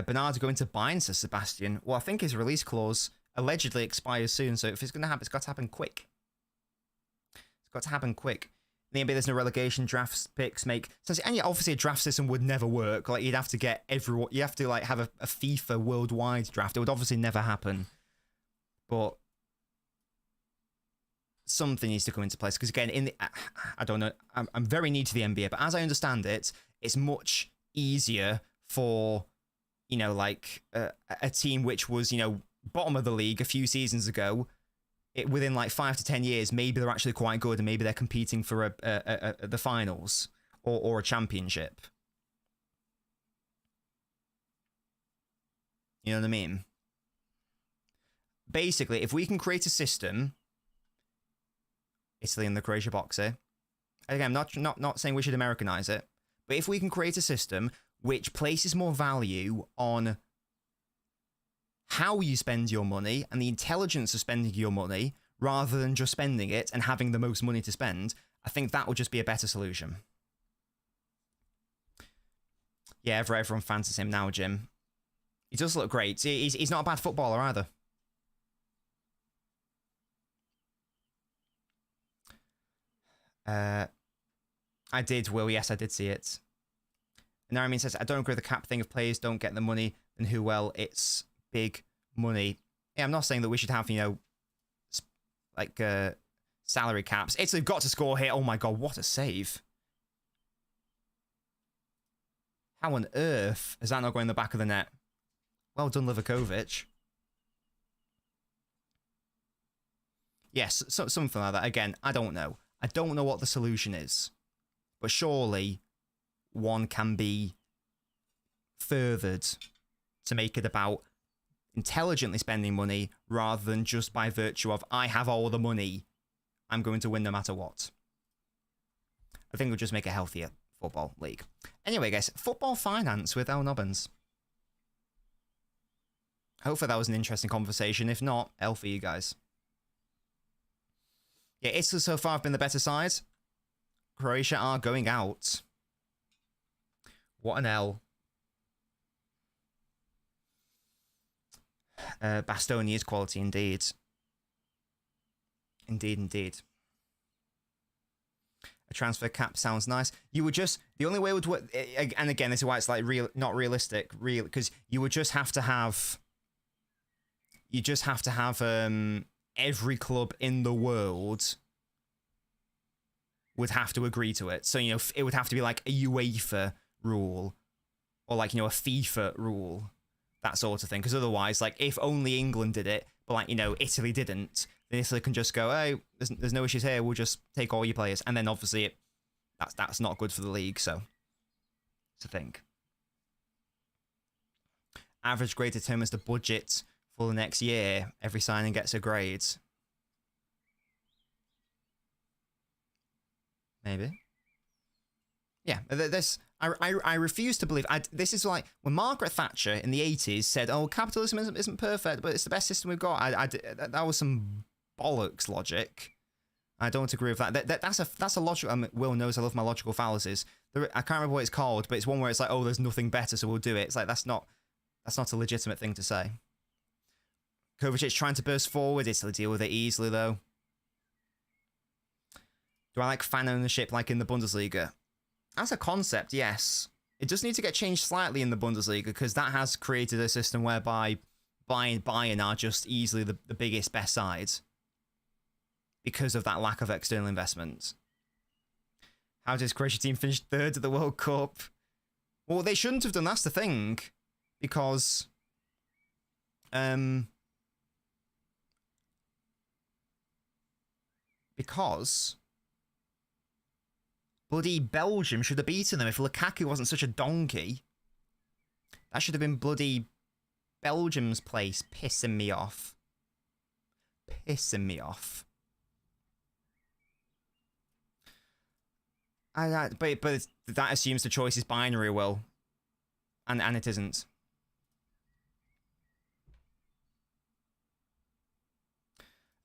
[SPEAKER 1] Bernard's going to bind, says Sebastian. Well, I think his release clause allegedly expires soon, so if it's going to happen, it's got to happen quick. It's got to happen quick. Maybe there's no relegation drafts picks make sense. And yeah, obviously a draft system would never work. Like, you'd have to get everyone, you have to like have a FIFA worldwide draft. It would obviously never happen. But something needs to come into place. Because again, I don't know, I'm very new to the NBA, but as I understand it, it's much easier for, you know, like a team which was, you know, bottom of the league a few seasons ago. Within like 5 to 10 years, maybe they're actually quite good and maybe they're competing for the finals or a championship. You know what I mean? Basically, if we can create a system, Italy and the Croatia boxer. Again, I'm not saying we should Americanize it, but if we can create a system which places more value on how you spend your money and the intelligence of spending your money rather than just spending it and having the most money to spend, I think that would just be a better solution. Yeah, everyone fancies him now, Jim. He does look great. He's not a bad footballer either. I did, Will. Yes, I did see it. Naramin says, I don't agree with the cap thing. If players don't get the money, then who? Well, it's big money. Yeah, I'm not saying that we should have, you know, like salary caps. Italy have got to score here. Oh my god, what a save. How on earth is that not going in the back of the net? Well done, Livakovic. Yes, something like that. Again, I don't know. I don't know what the solution is. But surely one can be furthered to make it about intelligently spending money rather than just by virtue of, I have all the money, I'm going to win no matter what. I think it would just make a healthier football league. Anyway, guys, football finance with LNobbins. Hopefully that was an interesting conversation. If not, L for you guys. Yeah, Italy so far have been the better side. Croatia are going out. What an L. Bastoni is quality indeed. Indeed. A transfer cap sounds nice. You would just, the only way it would work, and again, this is why it's like not realistic, because you would just have to have, every club in the world would have to agree to it. So, you know, it would have to be like a UEFA rule or like, you know, a FIFA rule, that sort of thing. Because otherwise, like, if only England did it, but like, you know, Italy didn't, then Italy can just go, hey, there's no issues here. We'll just take all your players. And then obviously that's not good for the league. So to think. Average grade determines the budget for the next year. Every signing gets a grade. Maybe. Yeah, this I refuse to believe. This is like when Margaret Thatcher in the 80s said, "Oh, capitalism isn't perfect, but it's the best system we've got." That was some bollocks logic. I don't agree with that. That's a logical. I mean, Will knows I love my logical fallacies. I can't remember what it's called, but it's one where it's like, "Oh, there's nothing better, so we'll do it." It's like that's not a legitimate thing to say. Kovacic's trying to burst forward. Italy deal with it easily though. Do I like fan ownership like in the Bundesliga? As a concept, yes. It does need to get changed slightly in the Bundesliga because that has created a system whereby Bayern are just easily the biggest, best sides because of that lack of external investment. How does Croatia team finish third at the World Cup? Well, they shouldn't have done. That's the thing. Because... bloody Belgium should have beaten them if Lukaku wasn't such a donkey. That should have been bloody Belgium's place. Pissing me off. Pissing me off. But that assumes the choice is binary, Will. And it isn't.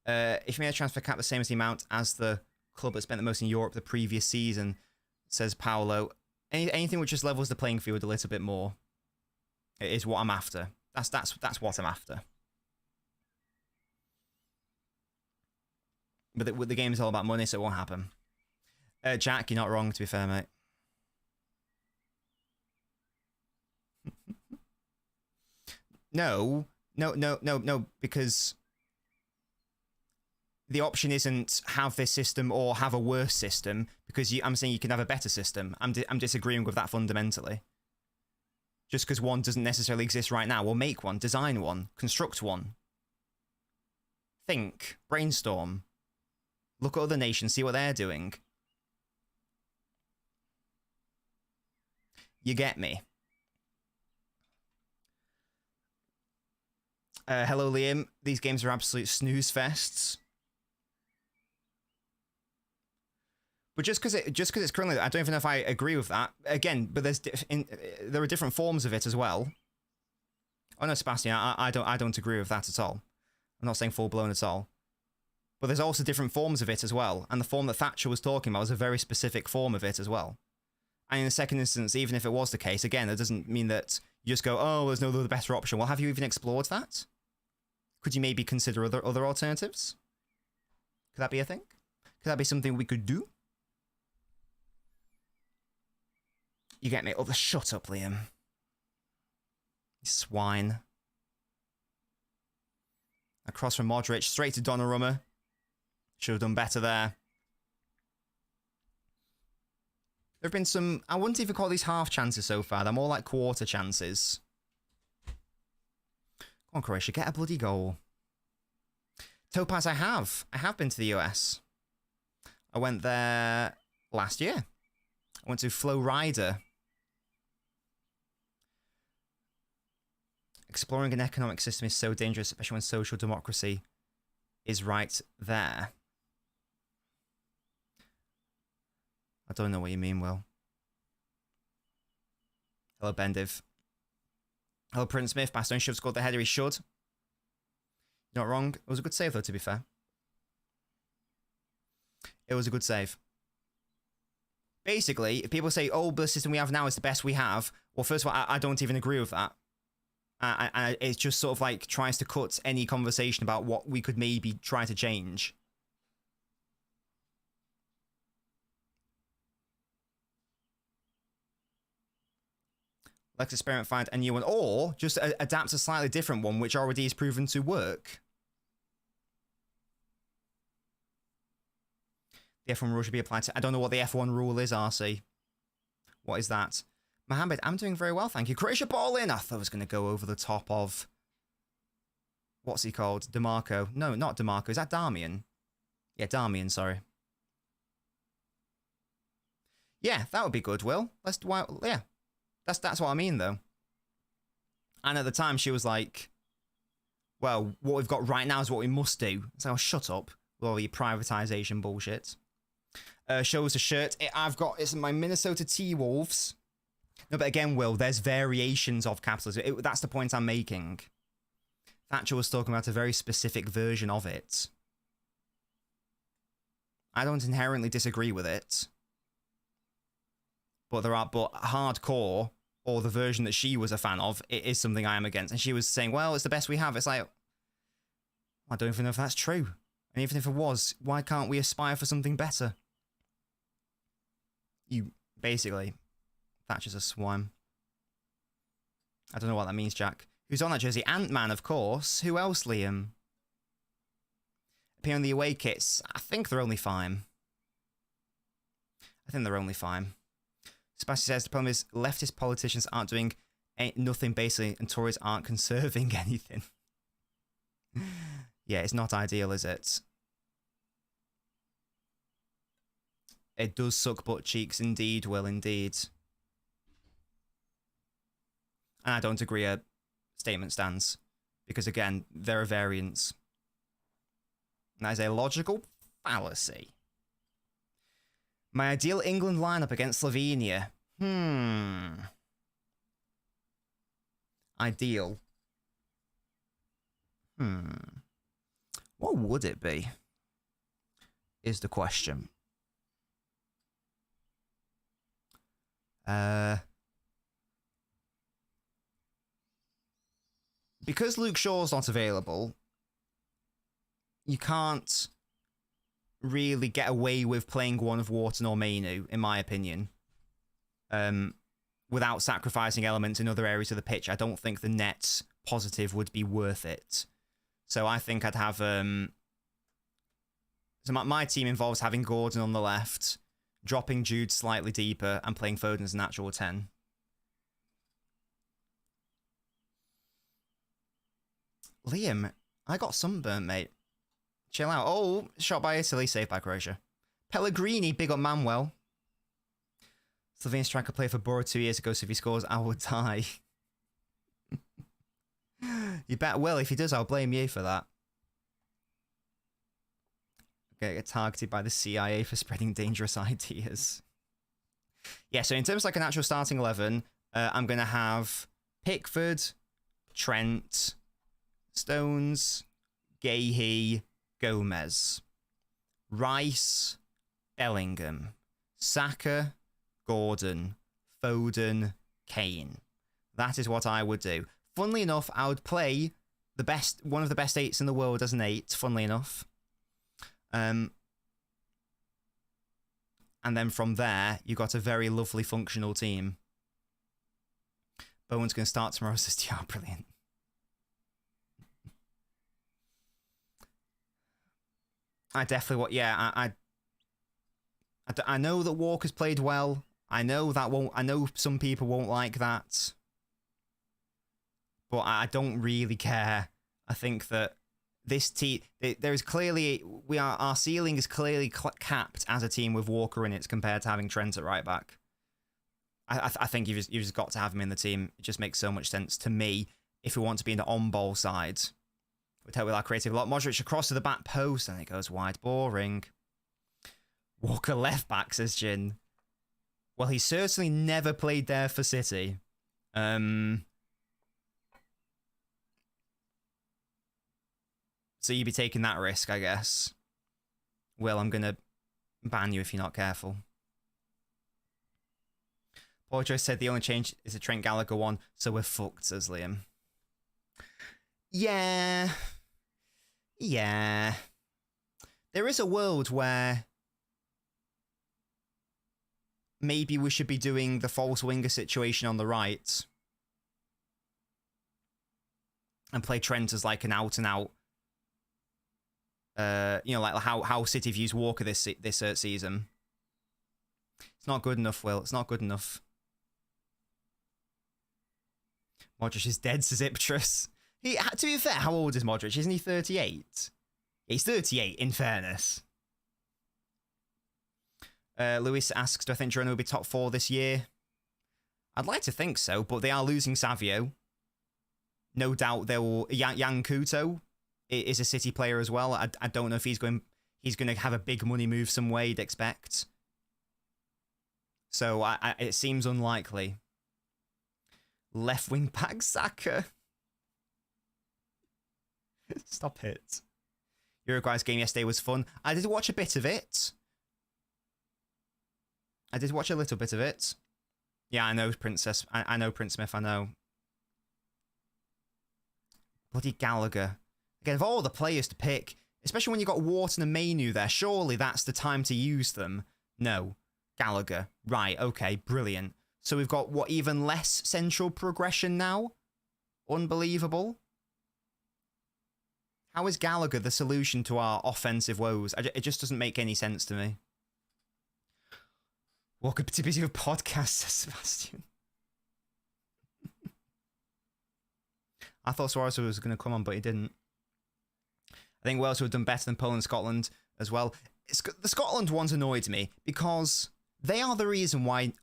[SPEAKER 1] If you made a transfer cap the same as the amount as the club that spent the most in Europe the previous season, says Paolo. Anything which just levels the playing field a little bit more is what I'm after. That's what I'm after. But the game is all about money, so it won't happen. Jack, you're not wrong, to be fair, mate. No, because the option isn't have this system or have a worse system, because I'm saying you can have a better system. I'm disagreeing with that fundamentally. Just because one doesn't necessarily exist right now, we'll make one, design one, construct one. Think, brainstorm. Look at other nations, see what they're doing. You get me. Hello, Liam. These games are absolute snooze fests. But just because it's currently, I don't even know if I agree with that. Again, but there are different forms of it as well. Oh no, Sebastian, I don't agree with that at all. I'm not saying full blown at all. But there's also different forms of it as well, and the form that Thatcher was talking about was a very specific form of it as well. And in the second instance, even if it was the case, again, that doesn't mean that you just go, oh, there's no other better option. Well, have you even explored that? Could you maybe consider other alternatives? Could that be a thing? Could that be something we could do? You get me? Oh, shut up, Liam. You swine. Across from Modric, straight to Donnarumma. Should have done better there. There have been some, I wouldn't even call these half chances so far. They're more like quarter chances. Come on, Croatia, get a bloody goal. Topaz, I have been to the US. I went there last year. I went to Flow Rider. Exploring an economic system is so dangerous, especially when social democracy is right there. I don't know what you mean, Will. Hello, Bendiv. Hello, Prince Smith. Baston should have scored the header. He should. You're not wrong. It was a good save, though, to be fair. It was a good save. Basically, if people say, oh, the system we have now is the best we have, well, first of all, I don't even agree with that. And it just sort of like tries to cut any conversation about what we could maybe try to change. Let's experiment, find a new one, or just adapt a slightly different one, which already is proven to work. The F1 rule should be applied to... I don't know what the F1 rule is, RC. What is that? Mohammed, I'm doing very well, thank you. Croatia ball in. I thought I was going to go over the top of... What's he called? DeMarco. No, not DeMarco. Is that Darmian? Yeah, Darmian, sorry. Yeah, that would be good, Will. Let's... Well, yeah. That's what I mean, though. And at the time, she was like... Well, what we've got right now is what we must do. So, shut up with all your privatization bullshit. Show us a shirt. It's my Minnesota T-Wolves. No, but again, Will, there's variations of capitalism. That's the point I'm making. Thatcher was talking about a very specific version of it. I don't inherently disagree with it. But hardcore, or the version that she was a fan of, it is something I am against. And she was saying, well, it's the best we have. It's like, I don't even know if that's true. And even if it was, why can't we aspire for something better? Basically, Thatcher's a swine. I don't know what that means, Jack. Who's on that jersey? Ant-Man, of course. Who else, Liam? Appear on the away kits. I think they're only fine. Sebastian says the problem is leftist politicians aren't doing nothing, basically, and Tories aren't conserving anything. Yeah, it's not ideal, is it? It does suck butt cheeks, indeed, Will, indeed. And I don't agree a statement stands. Because, again, there are variants. And that is a logical fallacy. My ideal England lineup against Slovenia. Ideal. What would it be? Is the question. Because Luke Shaw's not available, you can't really get away with playing one of Wharton or Mainu, in my opinion, without sacrificing elements in other areas of the pitch. I don't think the net positive would be worth it. So I think I'd have... So my team involves having Gordon on the left, dropping Jude slightly deeper, and playing Foden as a natural 10. Liam, I got sunburnt, mate. Chill out. Oh, shot by Italy, saved by Croatia. Pellegrini, big up Manuel. Slovenian striker played for Borough 2 years ago, so if he scores, I will die. You bet will. If he does, I'll blame you for that. Gonna get targeted by the CIA for spreading dangerous ideas. Yeah, so in terms of like an actual starting 11, I'm going to have Pickford, Trent, Stones, Gahey, Gomez, Rice, Bellingham, Saka, Gordon, Foden, Kane. That is what I would do. Funnily enough, I would play one of the best 8s in the world as an 8, funnily enough. And then from there, you got a very lovely functional team. Bowen's going to start tomorrow, says TR, brilliant. I definitely want, yeah, I know that Walker's played well. I know some people won't like that. But I don't really care. I think that this team, there is clearly, our ceiling is clearly capped as a team with Walker in it compared to having Trent at right back. I think you've just got to have him in the team. It just makes so much sense to me if we want to be in the on-ball side. With our creative lot. Modric across to the back post and it goes wide. Boring. Walker left back, says Jin. Well, he certainly never played there for City. So you'd be taking that risk, I guess. Well, I'm going to ban you if you're not careful. Porjo said the only change is a Trent Gallagher one, so we're fucked, says Liam. Yeah. Yeah. There is a world where maybe we should be doing the false winger situation on the right and play Trent as like an out-and-out you know, like how City views Walker this season. It's not good enough, Will. It's not good enough. Modric is dead, says Iptrus. To be fair, how old is Modric? Isn't he 38? He's 38, in fairness. Lewis asks, do I think Girona will be top 4 this year? I'd like to think so, but they are losing Savio. No doubt they will. Yan Couto is a City player as well. I don't know if he's going to have a big money move some way, you'd expect. So it seems unlikely. Left wing back Saka. Stop it. Uruguay's game yesterday was fun. I did watch a bit of it. I did watch a little bit of it. Yeah, I know, Princess. I know, Prince Smith, I know. Bloody Gallagher. Again, of all the players to pick, especially when you've got Wharton and Mainu there, surely that's the time to use them. No. Gallagher. Right, okay, brilliant. So we've got, what, even less central progression now? Unbelievable. How is Gallagher the solution to our offensive woes? It just doesn't make any sense to me. Welcome to be a podcast, says Sebastian. I thought Suarez was going to come on, but he didn't. I think Wales would have done better than Poland and Scotland as well. The Scotland ones annoyed me because they are the reason why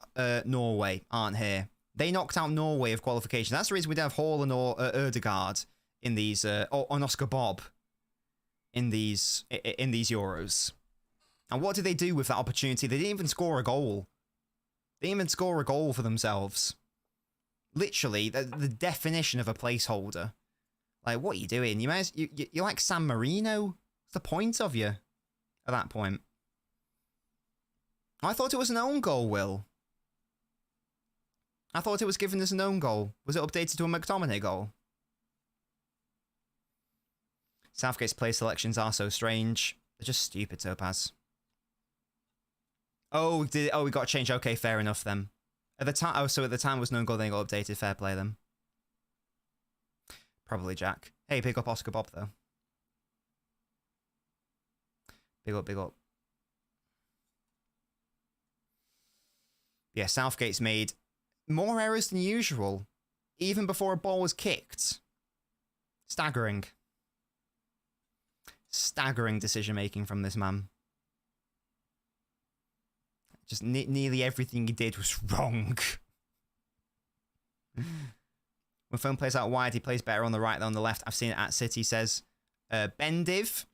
[SPEAKER 1] Norway aren't here. They knocked out Norway of qualification. That's the reason we don't have Haaland or Ødegaard in these, or Oscar Bob in these Euros. And what did they do with that opportunity? They didn't even score a goal. They didn't even score a goal for themselves. Literally, the definition of a placeholder. Like, what are you doing? You're like San Marino. What's the point of you at that point? I thought it was an own goal, Will. I thought it was given as an own goal. Was it updated to a McTominay goal? Southgate's play selections are so strange. They're just stupid, Topaz. Oh, we got changed. Okay, fair enough then. At the time, so at the time was no goal, then it got updated. Fair play then. Probably Jack. Hey, big up Oscar Bob though. Big up, big up. Yeah, Southgate's made more errors than usual, even before a ball was kicked. Staggering. Staggering decision making from this man. Just nearly everything he did was wrong. When Phone plays out wide, he plays better on the right than on the left. I've seen it at City, says Bendiv.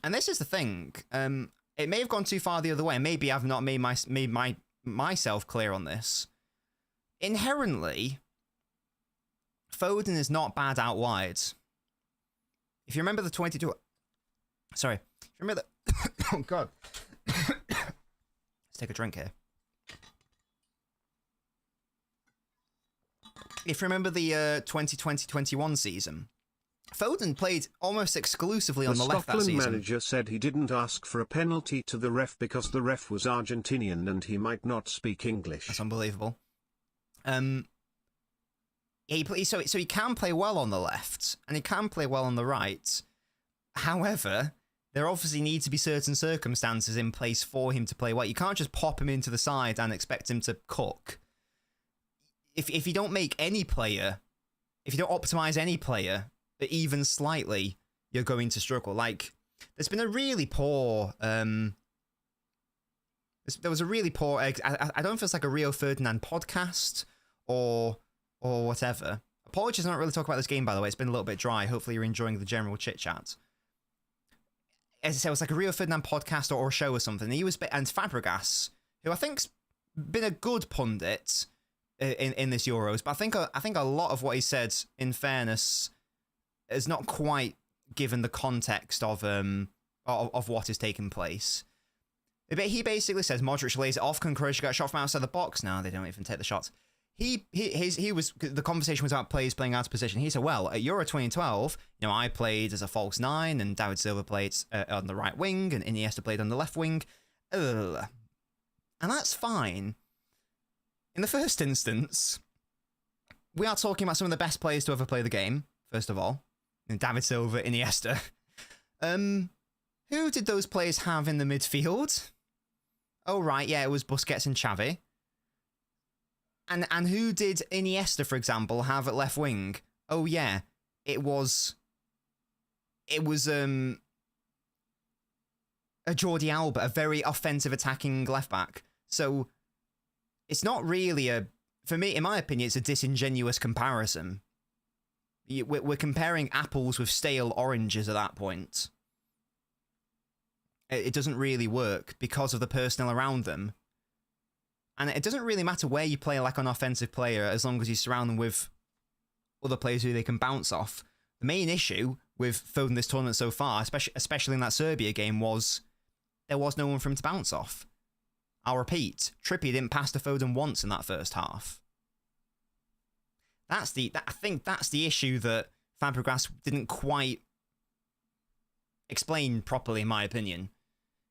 [SPEAKER 1] And this is the thing. It may have gone too far the other way. Maybe I've not made myself clear on this. Inherently, Foden is not bad out wide. If you remember the 22... Sorry. If you remember the... Oh, God. Take a drink here. If you remember the 2020-21 season, Foden played almost exclusively on the left that season.
[SPEAKER 2] The Scotland manager said he didn't ask for a penalty to the ref because the ref was Argentinian and he might not speak English.
[SPEAKER 1] That's unbelievable. So he can play well on the left and he can play well on the right. However, there obviously need to be certain circumstances in place for him to play well. You can't just pop him into the side and expect him to cook. If you don't make any player, if you don't optimize any player, even slightly, you're going to struggle. Like, there's been a really poor... there was a really poor... I don't know if it's like a Rio Ferdinand podcast or whatever. Apologies I don't really talk about this game, by the way. It's been a little bit dry. Hopefully you're enjoying the general chit-chat. As I said, it was like a Rio Ferdinand podcast or a show or something. He was, and Fabregas, who I think's been a good pundit in this Euros, but I think a lot of what he said, in fairness, is not quite given the context of what is taking place. He basically says Modric lays it off. Can Croatia get a shot from outside the box? No, they don't even take the shots. The conversation was about players playing out of position. He said, well, at Euro 2012, I played as a false nine and David Silva played on the right wing and Iniesta played on the left wing. And that's fine. In the first instance, we are talking about some of the best players to ever play the game, first of all. David Silva, Iniesta. Who did those players have in the midfield? Oh, right, yeah, it was Busquets and Xavi. And who did Iniesta, for example, have at left wing? Oh, yeah, it was a Jordi Alba, a very offensive attacking left back. So it's not really for me, in my opinion, it's a disingenuous comparison. We're comparing apples with stale oranges at that point. It doesn't really work because of the personnel around them. And it doesn't really matter where you play like an offensive player as long as you surround them with other players who they can bounce off. The main issue with Foden this tournament so far, especially in that Serbia game, was there was no one for him to bounce off. I'll repeat, Trippier didn't pass to Foden once in that first half. I think that's the issue that Fabregas didn't quite explain properly, in my opinion.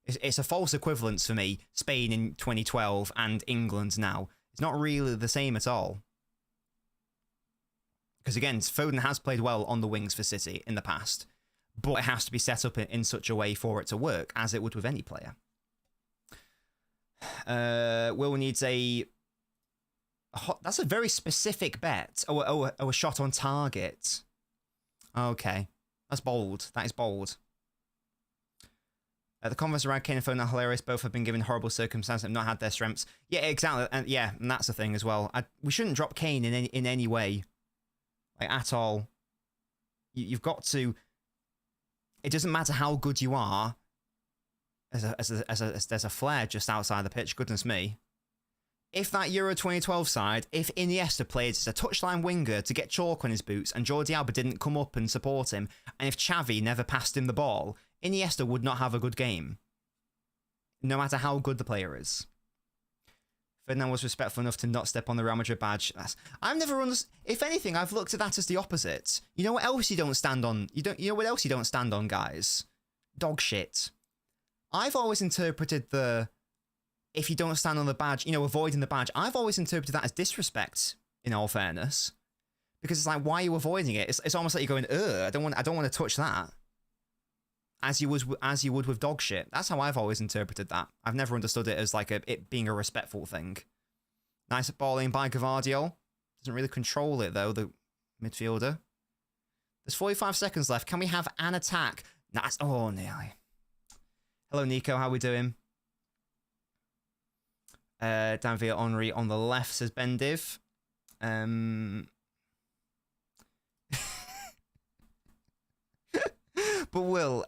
[SPEAKER 1] It's a false equivalence for me, Spain in 2012 and England now. It's not really the same at all. Because again, Foden has played well on the wings for City in the past, but it has to be set up in such a way for it to work, as it would with any player. Will needs that's a very specific bet. A shot on target. Okay. That's bold. That is bold. The comments around Kane and Foden are hilarious. Both have been given horrible circumstances and have not had their strengths. Yeah, exactly. And yeah, and that's the thing as well. We shouldn't drop Kane in any way. Like, at all. You've got to... It doesn't matter how good you are. There's a flare just outside the pitch. Goodness me. If that Euro 2012 side, if Iniesta played as a touchline winger to get chalk on his boots and Jordi Alba didn't come up and support him, and if Xavi never passed him the ball, Iniesta would not have a good game. No matter how good the player is. Ferdinand was respectful enough to not step on the Real Madrid badge. I've never understood. If anything, I've looked at that as the opposite. You know what else you don't stand on? You know what else you don't stand on, guys? Dog shit. I've always interpreted if you don't stand on the badge, avoiding the badge, I've always interpreted that as disrespect, in all fairness. Because it's like, why are you avoiding it? It's almost like you're going, I don't want to touch that. As you would with dog shit. That's how I've always interpreted that. I've never understood it as like it being a respectful thing. Nice ball in by Gvardiol. Doesn't really control it though, the midfielder. There's 45 seconds left. Can we have an attack? Nice. Oh, nearly. Hello, Nico. How we doing? Danville Henry on the left, says Bendiv. But Will,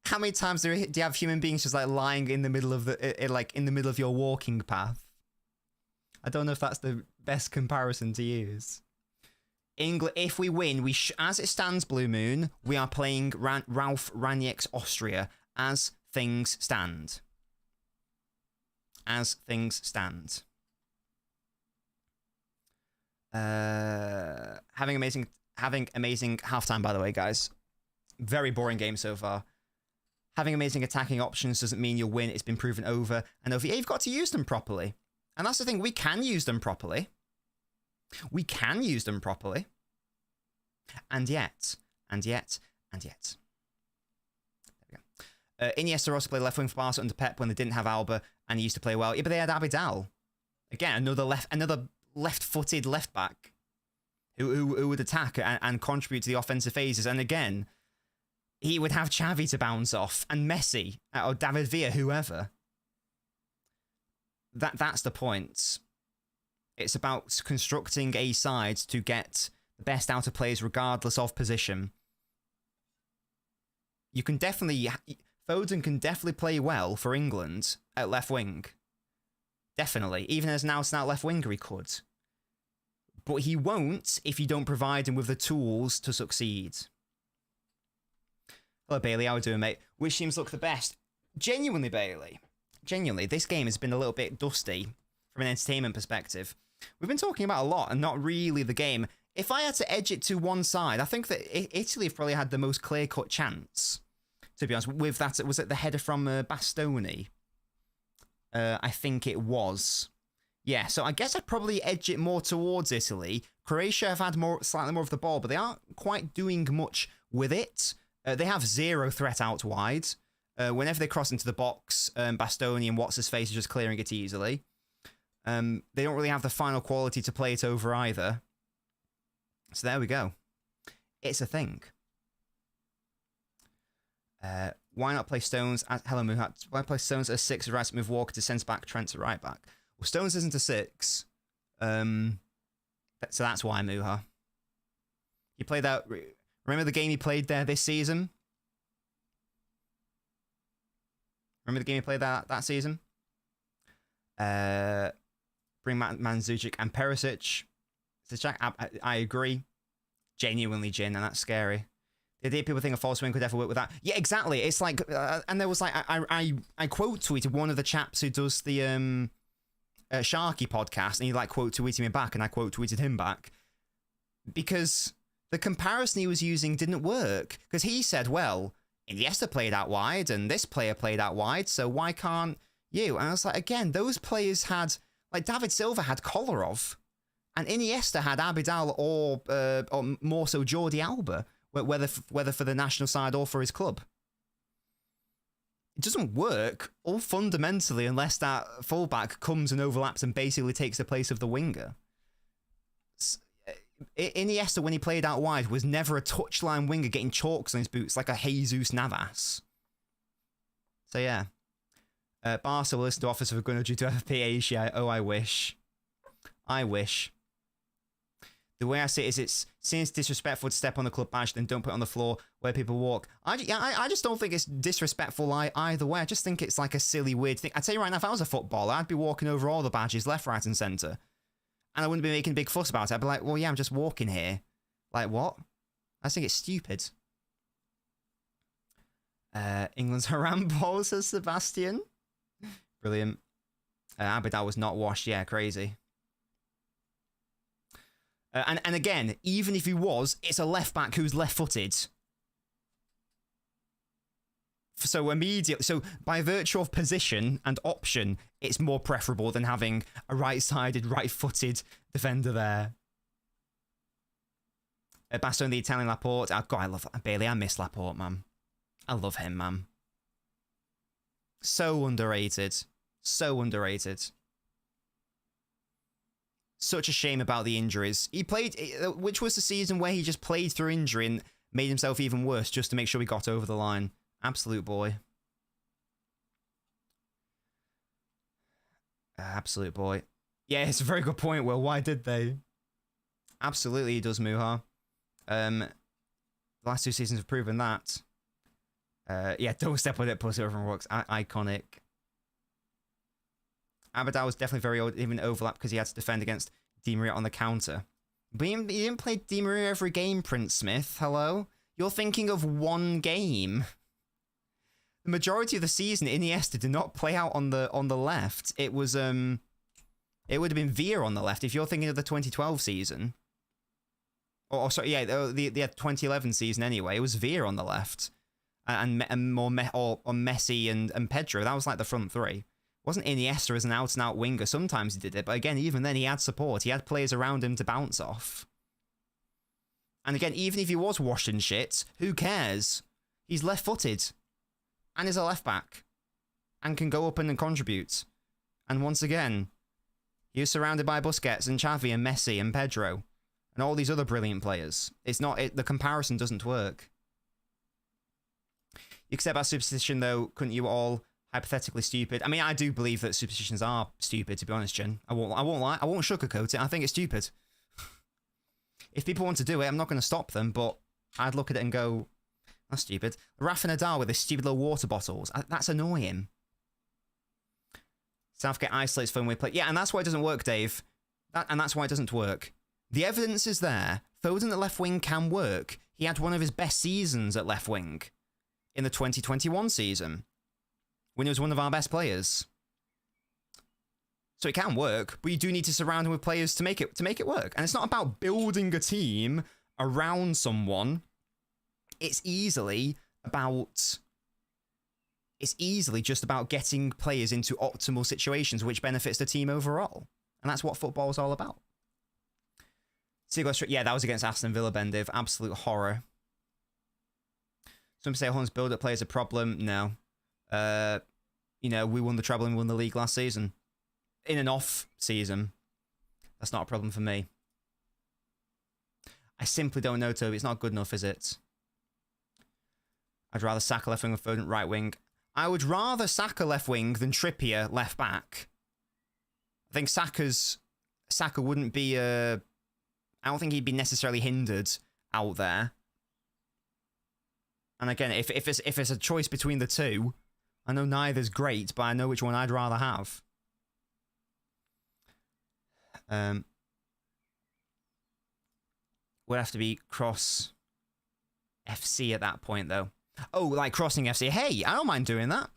[SPEAKER 1] how many times do you have human beings just like lying in the middle of in the middle of your walking path? I don't know if that's the best comparison to use. England, if we win, as it stands, Blue Moon, we are playing Ralf Rangnick's Austria as things stand. As things stand. Having amazing halftime, by the way, guys. Very boring game so far. Having amazing attacking options doesn't mean you'll win. It's been proven over and over. Yeah, you've got to use them properly. And that's the thing. We can use them properly. We can use them properly. And yet. There we go. Iniesta also played left wing for Barca under Pep when they didn't have Alba, and he used to play well. Yeah, but they had Abidal. Again, another left-footed left back who would attack and contribute to the offensive phases. And again, he would have Xavi to bounce off and Messi or David Villa, whoever. That's the point. It's about constructing a side to get the best out of players regardless of position. You can definitely... Foden can definitely play well for England at left wing. Definitely. Even as an out-and-out left winger, he could. But he won't if you don't provide him with the tools to succeed. Hello, Bailey. How are we doing, mate? Which teams look the best? Genuinely, Bailey. Genuinely, this game has been a little bit dusty from an entertainment perspective. We've been talking about a lot and not really the game. If I had to edge it to one side, I think that Italy have probably had the most clear-cut chance. To be honest, with that, was it the header from Bastoni? I think it was. Yeah, so I guess I'd probably edge it more towards Italy. Croatia have had slightly more of the ball, but they aren't quite doing much with it. They have zero threat out wide. Whenever they cross into the box, Bastoni and what's-his-face are just clearing it easily. They don't really have the final quality to play it over either. So there we go. It's a thing. Why not play Stones? Hello, Muhat. Why play Stones as 6 right to move Walker to centre back, Trent to right back? Well, Stones isn't a 6. So that's why, Muha. He played that. Remember the game he played there this season? Remember the game he played that season? Bring Mandzukic and Perisic. I agree. Genuinely, Jin, and that's scary. The idea people think a false wing could ever work with that. Yeah, exactly. It's like, and there was like, I quote tweeted one of the chaps who does the Sharky podcast, and he like quote tweeted me back, and I quote tweeted him back because the comparison he was using didn't work. Because he said, well, Iniesta played out wide, and this player played out wide, so why can't you? And I was like, again, those players had, like, David Silva had Kolarov, and Iniesta had Abidal or more so Jordi Alba, whether for the national side or for his club. It doesn't work, all fundamentally, unless that fullback comes and overlaps and basically takes the place of the winger. Iniesta, when he played out wide, was never a touchline winger getting chalks on his boots like a Jesus Navas. So yeah. Barca will listen to offers of a gunner due to FP Asia. Oh, I wish. I wish. The way I see it is it's since disrespectful to step on the club badge, then don't put it on the floor where people walk. I just don't think it's disrespectful either way. I just think it's like a silly, weird thing. I'd tell you right now, if I was a footballer, I'd be walking over all the badges, left, right, and centre. And I wouldn't be making a big fuss about it. I'd be like, well, yeah, I'm just walking here. Like, what? I think it's stupid. England's Haram says Sebastian. Brilliant. Abidal was not washed. Yeah, crazy. And again, even if he was, it's a left back who's left-footed. So immediately, so by virtue of position and option, it's more preferable than having a right-sided, right-footed defender there. Baston, the Italian Laporte. Oh, God, I love Bailey. I miss Laporte, man. I love him, man. So underrated. So underrated. Such a shame about the injuries. He played, which was the season where he just played through injury and made himself even worse just to make sure he got over the line. Absolute boy. Absolute boy. Yeah, it's a very good point, Will. Why did they? Absolutely, he does, Muha. The last 2 seasons have proven that. Yeah, don't step on it, pussy over and rocks. Iconic. Abidal was definitely very old, even overlap because he had to defend against Di Maria on the counter. But he didn't play Di Maria every game, Prince Smith. Hello? You're thinking of one game. The majority of the season, Iniesta did not play out on the left. It was it would have been Villa on the left if you're thinking of the 2012 season. Or sorry, yeah, the 2011 season anyway. It was Villa on the left, and more Messi and Pedro. That was like the front three. Wasn't Iniesta as an out-and-out winger. Sometimes he did it, but again, even then he had support. He had players around him to bounce off. And again, even if he was washed in shit, who cares? He's left-footed. And is a left-back. And can go up and contribute. And once again, he was surrounded by Busquets and Xavi and Messi and Pedro. And all these other brilliant players. The comparison doesn't work. You accept our superstition, though, couldn't you all? Hypothetically stupid. I mean, I do believe that superstitions are stupid, to be honest, Jen. I won't lie. I won't sugarcoat it. I think it's stupid. If people want to do it, I'm not going to stop them, but I'd look at it and go, that's stupid. Rafa Nadal with his stupid little water bottles. That's annoying. Southgate isolates when we play. Yeah, and that's why it doesn't work, Dave. And that's why it doesn't work. The evidence is there. Foden at left wing can work. He had one of his best seasons at left wing in the 2021 season, when he was one of our best players. So it can work, but you do need to surround him with players to make it work. And it's not about building a team around someone. It's easily just about getting players into optimal situations, which benefits the team overall. And that's what football is all about. Yeah, that was against Aston Villa, Bendiv. Absolute horror. Some say Holland's build-up play is a problem. No. You know, we won the treble and won the league last season. In an off season. That's not a problem for me. I simply don't know, Toby. It's not good enough, is it? I'd rather Saka left wing than Foden right wing. I would rather Saka left wing than Trippier left back. I think Saka wouldn't be I don't think he'd be necessarily hindered out there. And again, if it's a choice between the two, I know neither's great, but I know which one I'd rather have. Would have to be cross FC at that point, though. Oh, like crossing FC. Hey, I don't mind doing that.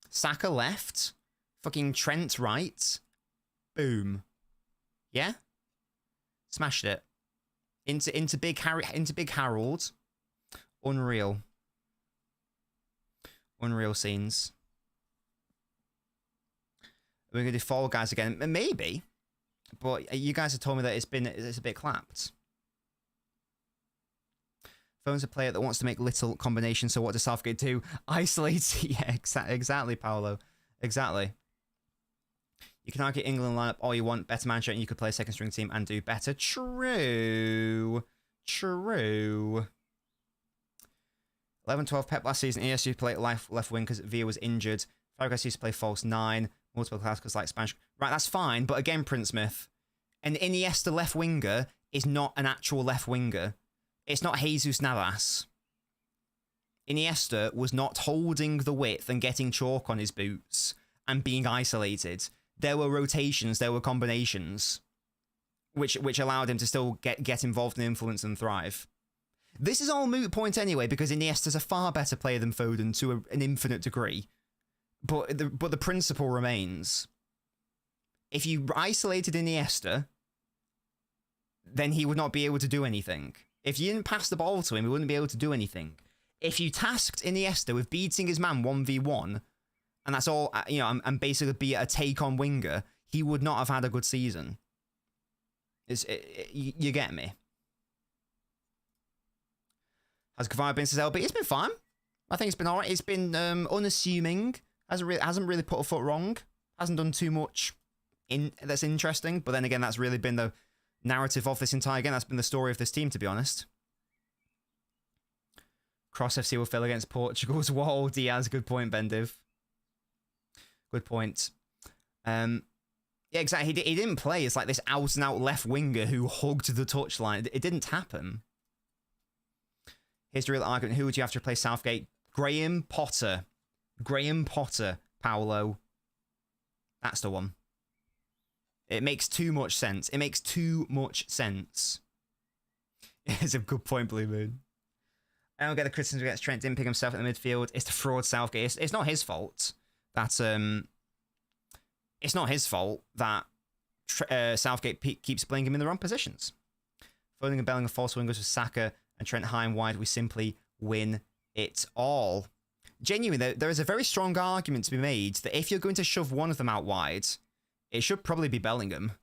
[SPEAKER 1] Saka left. Fucking Trent right. Boom. Yeah? Smashed it. Into Big Harold. Unreal. Unreal scenes. We're going to do Fall Guys again. Maybe. But you guys have told me that it's a bit clapped. Phone's a player that wants to make little combinations, so what does Southgate do? Isolate. Yeah, exactly, Paolo. Exactly. You can argue England lineup all you want. Better manager, and you could play a second string team and do better. True. True. 11-12 Pep last season. ES used to play left wing because Villa was injured. Fabregas used to play false 9. Multiple classics like Spanish. Right, that's fine. But again, Prince Smith, an Iniesta left winger is not an actual left winger. It's not Jesus Navas. Iniesta was not holding the width and getting chalk on his boots and being isolated. There were rotations, there were combinations, which allowed him to still get involved and influence and thrive. This is all moot point anyway, because Iniesta's a far better player than Foden to an infinite degree. But the principle remains. If you isolated Iniesta, then he would not be able to do anything. If you didn't pass the ball to him, he wouldn't be able to do anything. If you tasked Iniesta with beating his man 1v1, and that's all, you know, and basically be a take-on winger, he would not have had a good season. You get me? Has Guevara been since LB? It's been fine. I think it's been alright. It's been unassuming. Hasn't really put a foot wrong. Hasn't done too much that's interesting. But then again, that's really been the narrative of this entire game. That's been the story of this team, to be honest. Cross FC will fail against Portugal's wall. Diaz, good point, Bendiv. Good point. Yeah, exactly. He didn't play as like this out-and-out left winger who hugged the touchline. It didn't happen. Here's the real argument. Who would you have to replace Southgate? Graham Potter. Graham Potter, Paolo. That's the one. It makes too much sense. It makes too much sense. It's a good point, Blue Moon. I don't get the criticism against Trent. Didn't pick himself in the midfield. It's the fraud Southgate. It's not his fault. It's not his fault that Southgate keeps playing him in the wrong positions. Foden and Bellingham false wingers with Saka and Trent high and wide. We simply win it all. Genuinely, there is a very strong argument to be made that if you're going to shove one of them out wide, it should probably be Bellingham.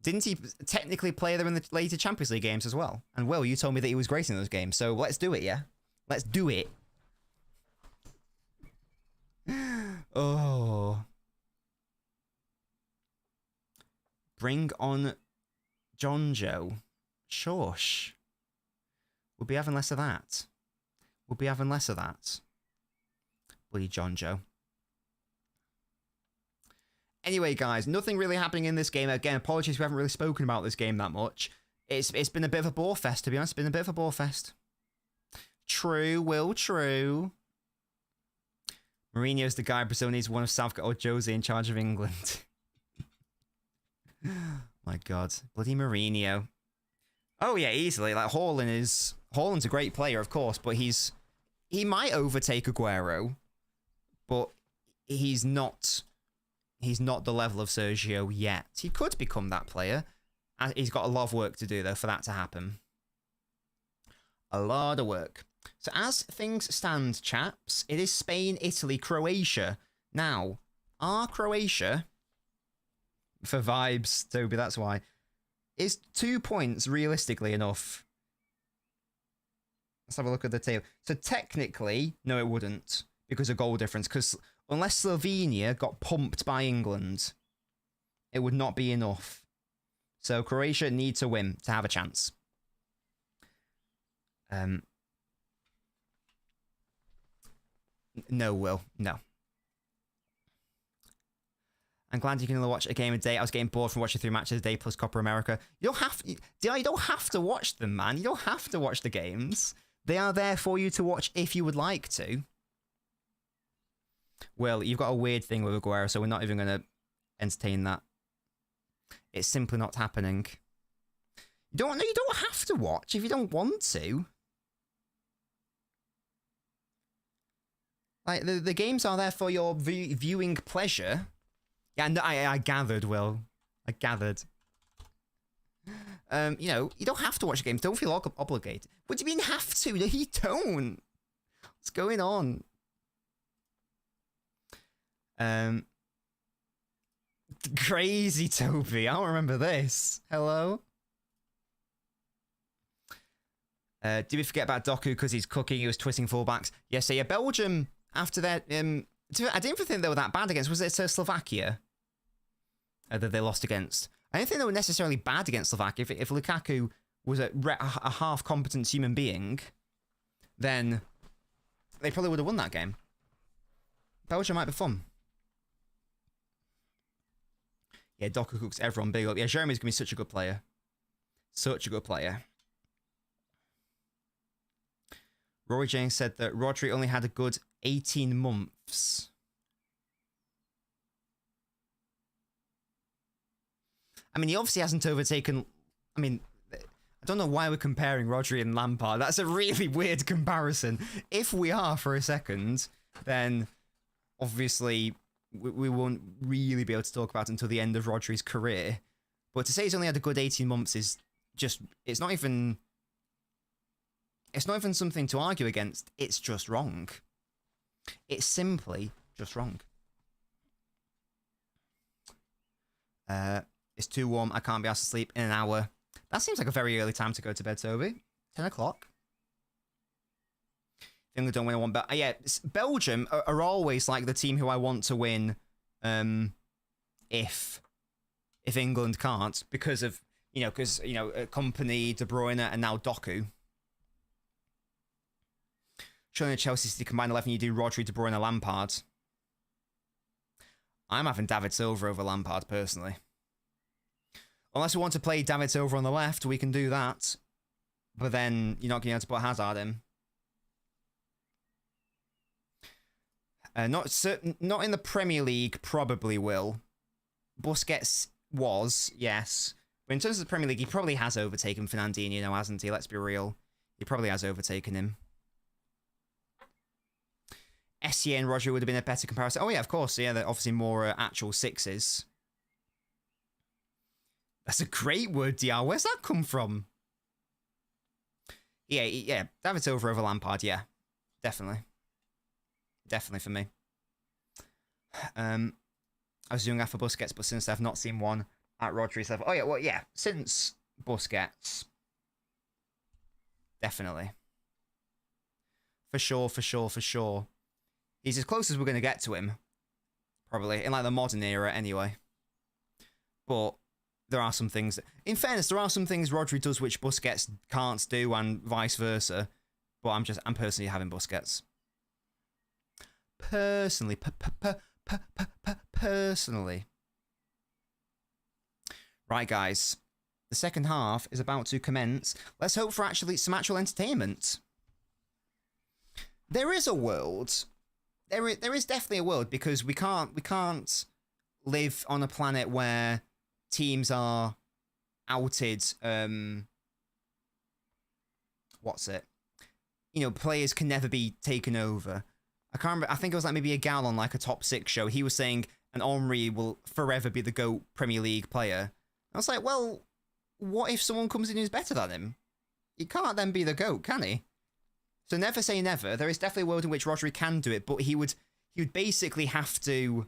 [SPEAKER 1] Didn't he technically play there in the later Champions League games as well? And Will, you told me that he was great in those games, so let's do it, yeah? Let's do it. Oh. Bring on Jonjo. Shush. We'll be having less of that. We'll be having less of that. Bloody Jonjo. Anyway, guys, nothing really happening in this game. Again, apologies we haven't really spoken about this game that much. It's been a bit of a bore fest, to be honest. It's been a bit of a bore fest. True, Will, true. Mourinho's the guy Brazil needs one of Southgate or Jose in charge of England. My God. Bloody Mourinho. Oh, yeah, easily. Like, Haaland's a great player, of course, but he might overtake Aguero, but he's not the level of Sergio yet. He could become that player. He's got a lot of work to do, though, for that to happen. A lot of work. So as things stand, chaps, it is Spain, Italy, Croatia. Now, are Croatia, for vibes, Toby, that's why, is 2 points realistically enough? Let's have a look at the table. So technically, no, it wouldn't because of goal difference. Because unless Slovenia got pumped by England, it would not be enough. So Croatia need to win to have a chance. No, Will. No. I'm glad you can only watch a game a day. I was getting bored from watching 3 matches a day plus Copa America. You don't have to watch them, man. You don't have to watch the games. They are there for you to watch if you would like to. Well, you've got a weird thing with Aguero, so we're not even going to entertain that. It's simply not happening. You don't have to watch if you don't want to. Like the games are there for your viewing pleasure. Yeah, no, I gathered, Will. I gathered. You know, you don't have to watch the games. Don't feel obligated. What do you mean have to? No, you don't. What's going on? Crazy Toby. I don't remember this. Hello? Did we forget about Doku because he's cooking? He was twisting fullbacks. Yes, so yeah, Belgium, after that... I didn't think they were that bad against. Was it Slovakia that they lost against? I didn't think they were necessarily bad against Slovakia. If Lukaku was a half-competent human being, then they probably would have won that game. Belgium might be fun. Yeah, Doku cooks everyone big up. Yeah, Jeremy's going to be such a good player. Such a good player. Rory James said that Rodri only had a good 18 months. I mean, he obviously hasn't overtaken... I mean, I don't know why we're comparing Rodri and Lampard. That's a really weird comparison. If we are for a second, then obviously we won't really be able to talk about it until the end of Rodri's career. But to say he's only had a good 18 months is just... It's not even something to argue against. It's just wrong. It's simply just wrong. It's too warm. I can't be asked to sleep in an hour. That seems like a very early time to go to bed, Toby. 10 o'clock. England don't win, I want... But yeah, Belgium are always like the team who I want to win if England can't. Because of, Kompany, De Bruyne, and now Doku. Showing Chelsea City combined 11, you do Rodri, De Bruyne, Lampard. I'm having David Silva over Lampard, personally. Unless we want to play David Silva on the left, we can do that. But then you're not going to be able to put Hazard in. Not in the Premier League, probably will. Busquets was, yes. But in terms of the Premier League, he probably has overtaken Fernandinho now, hasn't he? Let's be real. He probably has overtaken him. Essien and Rodri would have been a better comparison. Oh, yeah, of course. Yeah, they're obviously more actual sixes. That's a great word, DR. Where's that come from? Yeah. David Silva over Lampard, yeah. Definitely. Definitely for me. I was doing after Busquets, but since I've not seen one at Rodri's level. Oh, yeah, well, yeah. Since Busquets. Definitely. For sure. He's as close as we're going to get to him. Probably. In, like, the modern era, anyway. But there are some things... In fairness, there are some things Rodri does which Busquets can't do, and vice versa. But I'm personally having Busquets. Personally. Personally. Right, guys. The second half is about to commence. Let's hope for some actual entertainment. There is a world... There is definitely a world, because we can't live on a planet where teams are outed. What's it? Players can never be taken over. I can't remember. I think it was like maybe a gal on like a top 6 show. He was saying an Henry will forever be the GOAT Premier League player. I was like, well, what if someone comes in who's better than him? He can't then be the GOAT, can he? So never say never. There is definitely a world in which Rodri can do it, but he would basically have to...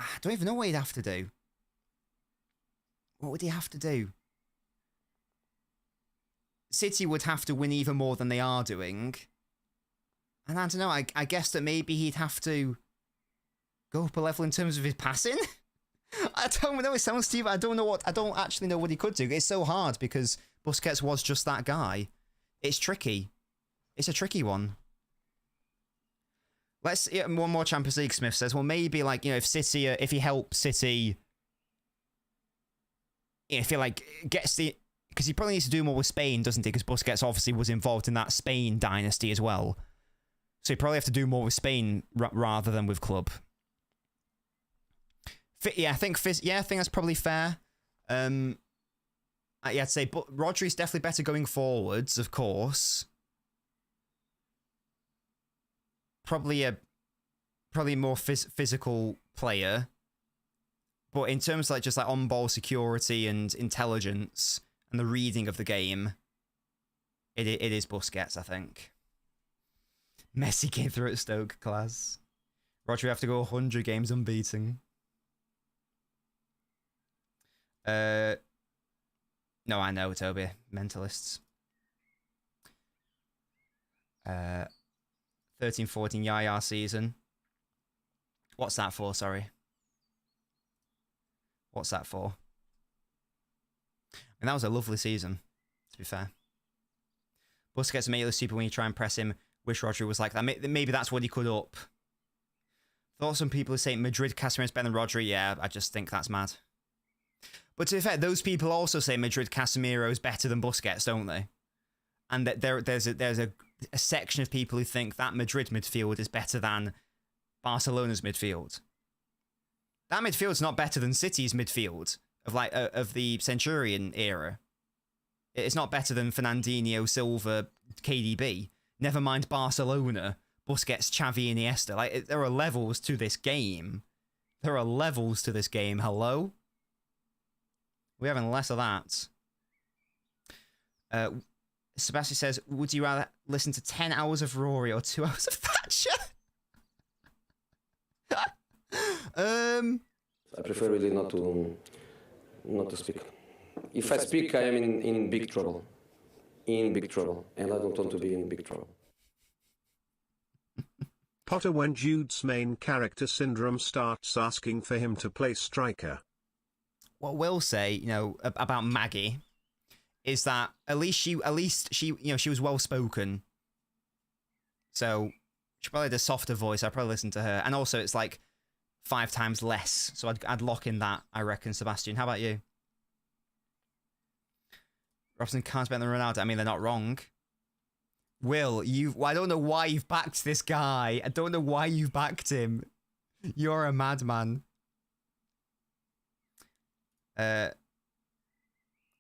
[SPEAKER 1] I don't even know what he'd have to do. What would he have to do? City would have to win even more than they are doing. And I don't know, I guess that maybe he'd have to go up a level in terms of his passing. I don't know, it sounds stupid. I don't actually know what he could do. It's so hard because Busquets was just that guy. It's tricky. It's a tricky one. Let's one more Champions League. Smith says, well, maybe like, you know, if City, if he helps City, if he like gets the, because he probably needs to do more with Spain, doesn't he? Because Busquets obviously was involved in that Spain dynasty as well, so he probably have to do more with Spain rather than with club. Yeah, I think that's probably fair. Yeah, I'd say, but Rodri's definitely better going forwards, of course. Probably more physical player, but in terms of like just like on ball security and intelligence and the reading of the game, it is Busquets, I think. Messi came through at Stoke, class. Rodri have to go 100 games unbeaten. No, I know, Toby. Mentalists. 13-14 Yaya season. What's that for, sorry? What's that for? And that was a lovely season, to be fair. Busquets immediately super when you try and press him. Wish Rodri was like that. Maybe that's what he could up. Thought some people who say Madrid Casemiro is better than Rodri. Yeah, I just think that's mad. But to be fair, those people also say Madrid Casemiro is better than Busquets, don't they? And that there's a section of people who think that Madrid midfield is better than Barcelona's midfield. That midfield's not better than City's midfield of the Centurion era. It's not better than Fernandinho, Silva, KDB. Never mind Barcelona, Busquets, Xavi, Iniesta. Like, there are levels to this game. There are levels to this game. Hello? We're having less of that. Sebastian says, would you rather listen to 10 hours of Rory or 2 hours of Thatcher?
[SPEAKER 3] I prefer really not to speak. If I speak, I am in big trouble. In big trouble. And I don't want to be in big trouble.
[SPEAKER 2] Potter, when Jude's main character syndrome starts asking for him to play striker.
[SPEAKER 1] What we'll say, you know, about Maggie is that at least she, you know, she was well spoken. So she probably had a softer voice. I'd probably listen to her. And also it's like 5 times less. So I'd lock in that, I reckon, Sebastian. How about you? Robson can't better than Ronaldo. I mean, they're not wrong. Will, I don't know why you've backed this guy. I don't know why you've backed him. You're a madman.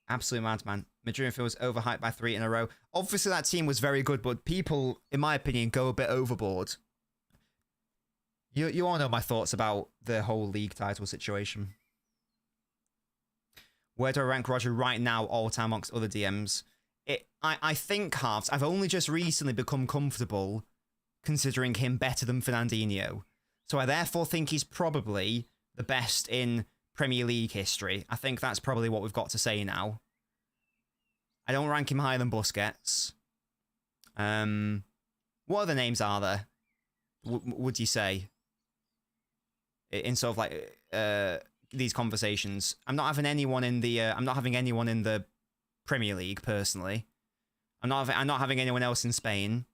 [SPEAKER 1] Absolute madman. Madrid feels overhyped by 3 in a row. Obviously, that team was very good, but people, in my opinion, go a bit overboard. You all know my thoughts about the whole league title situation. Where do I rank Roger right now, all time amongst other DMs? I think, halves, I've only just recently become comfortable considering him better than Fernandinho. So I therefore think he's probably the best in Premier League history. I think that's probably what we've got to say now. I don't rank him higher than Busquets. What other names are there? Would you say? In sort of like these conversations. I'm not having anyone in the Premier League personally. I'm not having anyone else in Spain.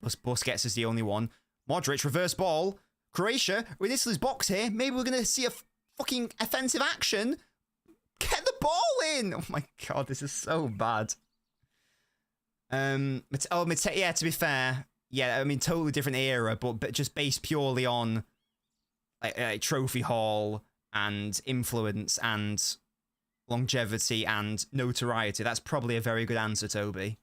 [SPEAKER 1] Busquets is the only one. Modric, reverse ball. Croatia, we're in Italy's box here. Maybe we're gonna see a fucking offensive action. Get the ball in! Oh my god, this is so bad. Yeah, to be fair, yeah, I mean, totally different era, but just based purely on like trophy haul and influence and longevity and notoriety. That's probably a very good answer, Toby.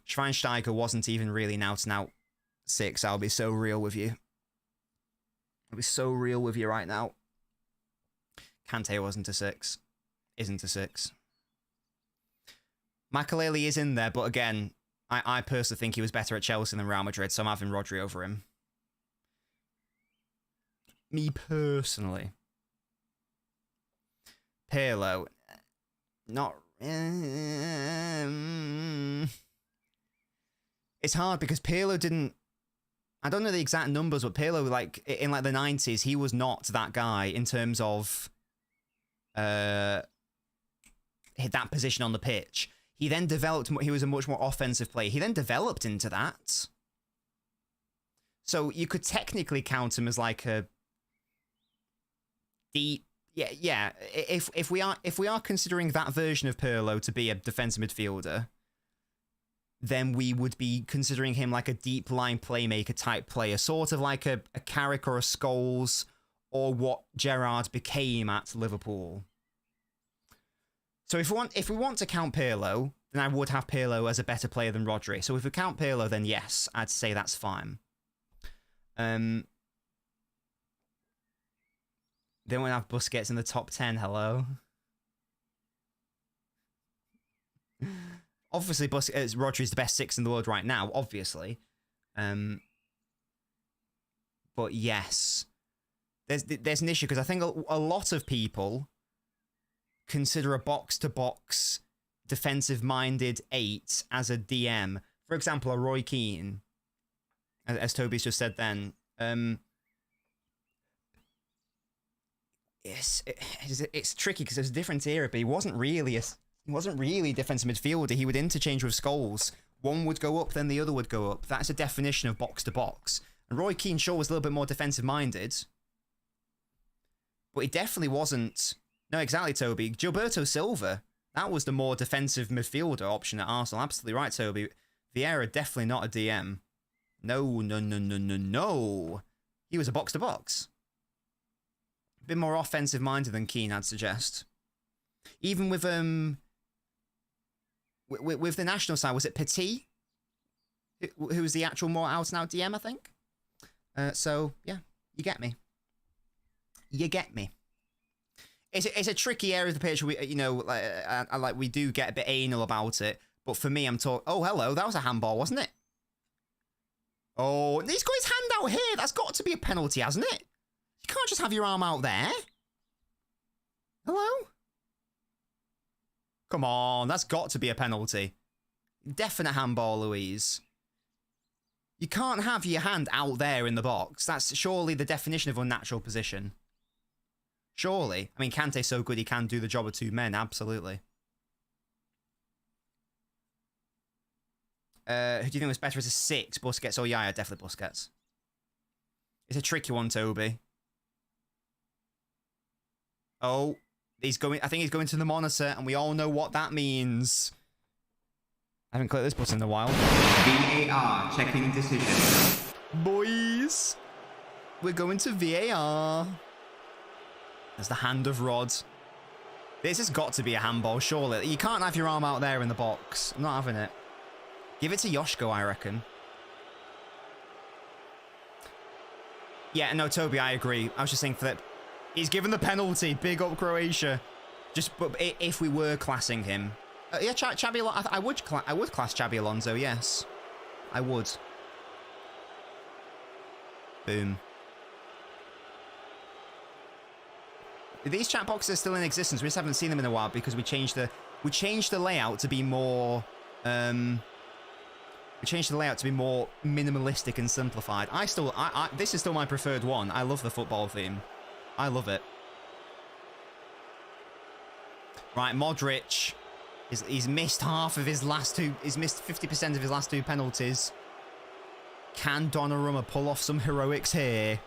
[SPEAKER 1] Schweinsteiger wasn't even really an out-and-out 6. I'll be so real with you. I'll be so real with you right now. Kante wasn't a 6. Isn't a 6. Makelele is in there, but again, I personally think he was better at Chelsea than Real Madrid, so I'm having Rodri over him. Me personally. Pirlo, not It's hard because Pirlo didn't. I don't know the exact numbers, but Pirlo, like in like the 90s, he was not that guy in terms of that position on the pitch. He then developed. He was a much more offensive player. He then developed into that. So you could technically count him as like a deep. Yeah. If we are considering that version of Pirlo to be a defensive midfielder, then we would be considering him like a deep line playmaker type player, sort of like a Carrick or a Scholes, or what Gerrard became at Liverpool. So if we want to count Pirlo, then I would have Pirlo as a better player than Rodri. So if we count Pirlo, then yes, I'd say that's fine. Then we have Busquets in the top 10. Hello. Obviously, Rodri's the best 6 in the world right now, obviously. But yes, there's an issue because I think a lot of people consider a box-to-box defensive-minded 8 as a DM. For example, a Roy Keane, as Toby's just said then. It's tricky because there's a different era, but he wasn't really a defensive midfielder. He would interchange with Scholes. One would go up, then the other would go up. That's a definition of box-to-box. And Roy Keane sure was a little bit more defensive-minded. But he definitely wasn't... No, exactly, Toby. Gilberto Silva, that was the more defensive midfielder option at Arsenal. Absolutely right, Toby. Vieira, definitely not a DM. No. He was a box-to-box. A bit more offensive-minded than Keane, I'd suggest. Even with the national side, was it Petit? Who was the actual more out-and-out DM, I think? So, yeah, you get me. It's a tricky area of the pitch. We do get a bit anal about it. But for me, I'm talking... Oh, hello, that was a handball, wasn't it? Oh, he's got his hand out here. That's got to be a penalty, hasn't it? You can't just have your arm out there. Hello? Come on, that's got to be a penalty. Definite handball, Louise. You can't have your hand out there in the box. That's surely the definition of unnatural position. Surely. I mean, Kante's so good he can do the job of 2 men, absolutely. Who do you think was better as a 6? Busquets or Yaya? Definitely Busquets. It's a tricky one, Toby. Oh, I think he's going to the monitor, and we all know what that means. I haven't clicked this button in a while. VAR, checking decision. Boys, we're going to VAR. There's the hand of Rod. This has got to be a handball, surely. You can't have your arm out there in the box. I'm not having it. Give it to Yoshko, I reckon. Yeah, no, Toby, I agree. I was just saying for that. He's given the penalty. Big up Croatia. But if we were classing him, yeah, Xabi Alonso. I would class Xabi Alonso. Yes, I would. Boom. These chat boxes are still in existence. We just haven't seen them in a while because we changed the layout to be more. We changed the layout to be more minimalistic and simplified. This is still my preferred one. I love the football theme. I love it. Right, Modric. He's missed half of his last 2. He's missed 50% of his last 2 penalties. Can Donnarumma pull off some heroics here?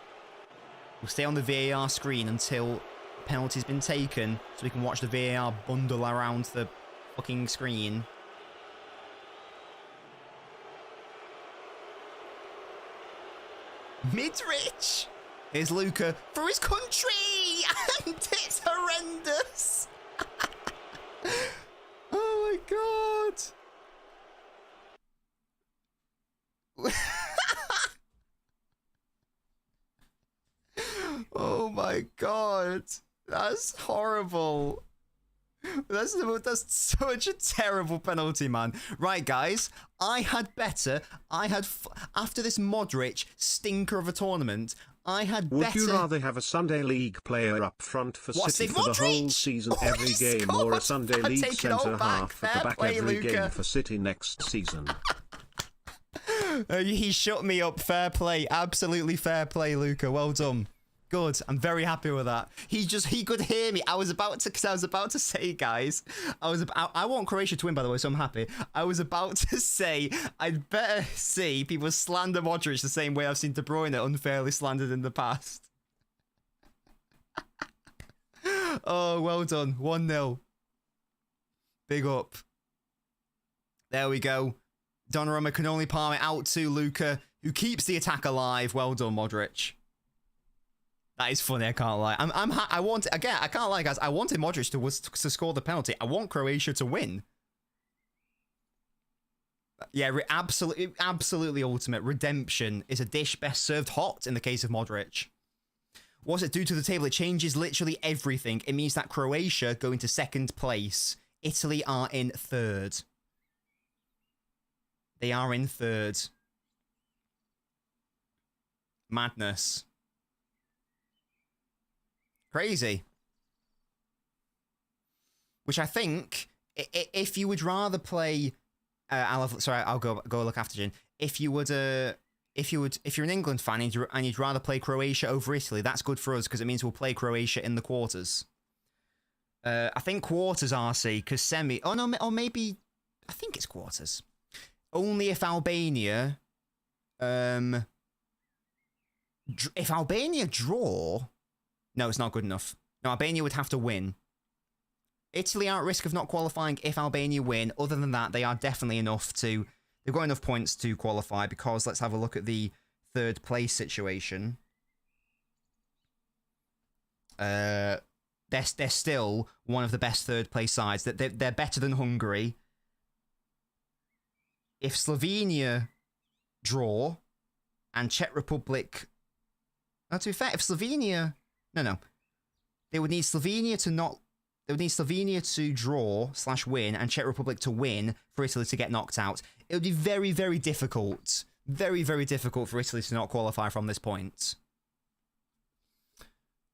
[SPEAKER 1] We'll stay on the VAR screen until penalty's been taken, so we can watch the VAR bundle around the fucking screen. Midrich! Here's Luca for his country! And it's horrendous! Oh my god! Oh my god! That's horrible! That's such a terrible penalty, man. Right, guys, after this Modric stinker of a tournament, I had
[SPEAKER 2] Would
[SPEAKER 1] better...
[SPEAKER 2] you rather have a Sunday League player up front for City for the whole season every game, or a Sunday League centre half at the back every game for City next season?
[SPEAKER 1] He shut me up. Fair play. Absolutely fair play, Luca. Well done. Good. I'm very happy with that. He could hear me. I was about to say, guys, I want Croatia to win, by the way, so I'm happy. I was about to say I'd better see people slander Modric the same way I've seen De Bruyne unfairly slandered in the past. Oh, well done. 1-0. Big up. There we go. Donnarumma can only palm it out to Luca, who keeps the attack alive. Well done, Modric. That is funny, I can't lie. I can't lie, guys. I wanted Modric to score the penalty. I want Croatia to win. Yeah, absolutely ultimate. Redemption is a dish best served hot in the case of Modric. What's it do to the table? It changes literally everything. It means that Croatia go into second place. Italy are in third. They are in third. Madness. Crazy. Which I think, if you would rather play, I'll go look after Jin. If you're an England fan and you'd rather play Croatia over Italy, that's good for us because it means we'll play Croatia in the quarters. I think quarters RC because semi. Oh no, or maybe I think it's quarters. Only if Albania, if Albania draw. No, it's not good enough. No, Albania would have to win. Italy are at risk of not qualifying if Albania win. Other than that, they are definitely enough to... They've got enough points to qualify because let's have a look at the third place situation. They're still one of the best third place sides. They're better than Hungary. If Slovenia draw and Czech Republic... Not to be fair, if Slovenia... No. They would need Slovenia to not... They would need Slovenia to draw / win and Czech Republic to win for Italy to get knocked out. It would be very, very difficult. Very, very difficult for Italy to not qualify from this point.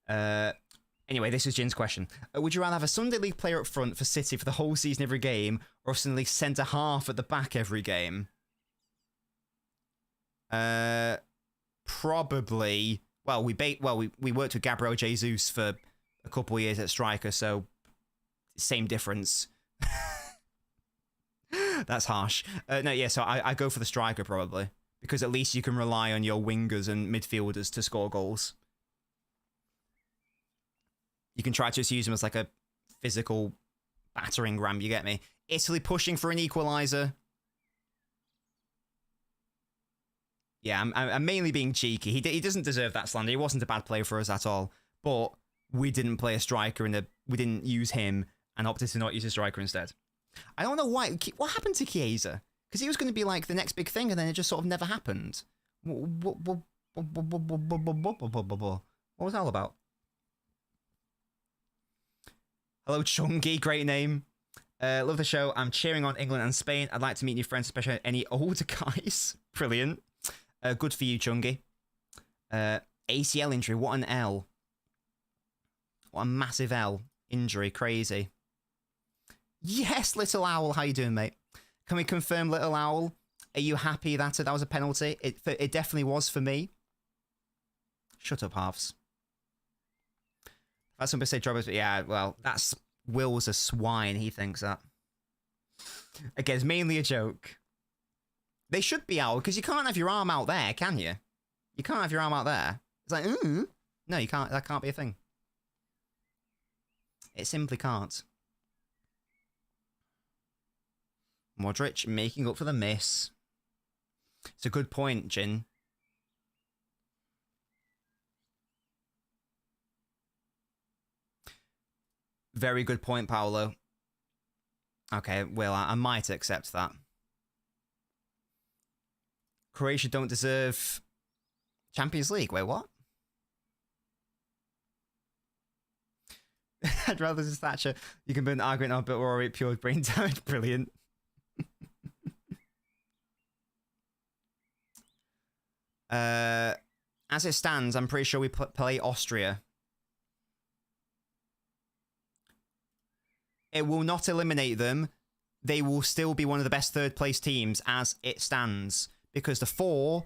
[SPEAKER 1] Anyway, this is Jin's question. Would you rather have a Sunday League player up front for City for the whole season every game, or a Sunday League centre half at the back every game? Probably... Well, we worked with Gabriel Jesus for a couple of years at striker, so same difference. That's harsh. No, yeah, so I go for the striker probably, because at least you can rely on your wingers and midfielders to score goals. You can try to just use them as like a physical battering ram, you get me? Italy pushing for an equaliser. Yeah, I'm mainly being cheeky. He doesn't deserve that slander. He wasn't a bad player for us at all. But we didn't play a striker we didn't use him and opted to not use a striker instead. I don't know why. What happened to Chiesa? Because he was going to be like the next big thing and then it just sort of never happened. What was that all about? Hello, Chungi. Great name. Love the show. I'm cheering on England and Spain. I'd like to meet new friends, especially any older guys. Brilliant. Good for you, Chungi. ACL injury. What an L. What a massive L. Injury. Crazy. Yes, Little Owl. How you doing, mate? Can we confirm, Little Owl? Are you happy that that was a penalty? It definitely was for me. Shut up, halves. That's somebody say Roberts, but yeah, well, that's Will's a swine. He thinks that. Again, it's mainly a joke. They should be out, because you can't have your arm out there, can you? You can't have your arm out there. It's like, no, you can't. That can't be a thing. It simply can't. Modric making up for the miss. It's a good point, Jin. Very good point, Paolo. Okay, well, I might accept that. Croatia don't deserve Champions League. Wait, what? I'd rather just Thatcher. You can burn the argument on, but worry pure brain damage. Brilliant. As it stands, I'm pretty sure we play Austria. It will not eliminate them. They will still be one of the best third place teams as it stands, because the 4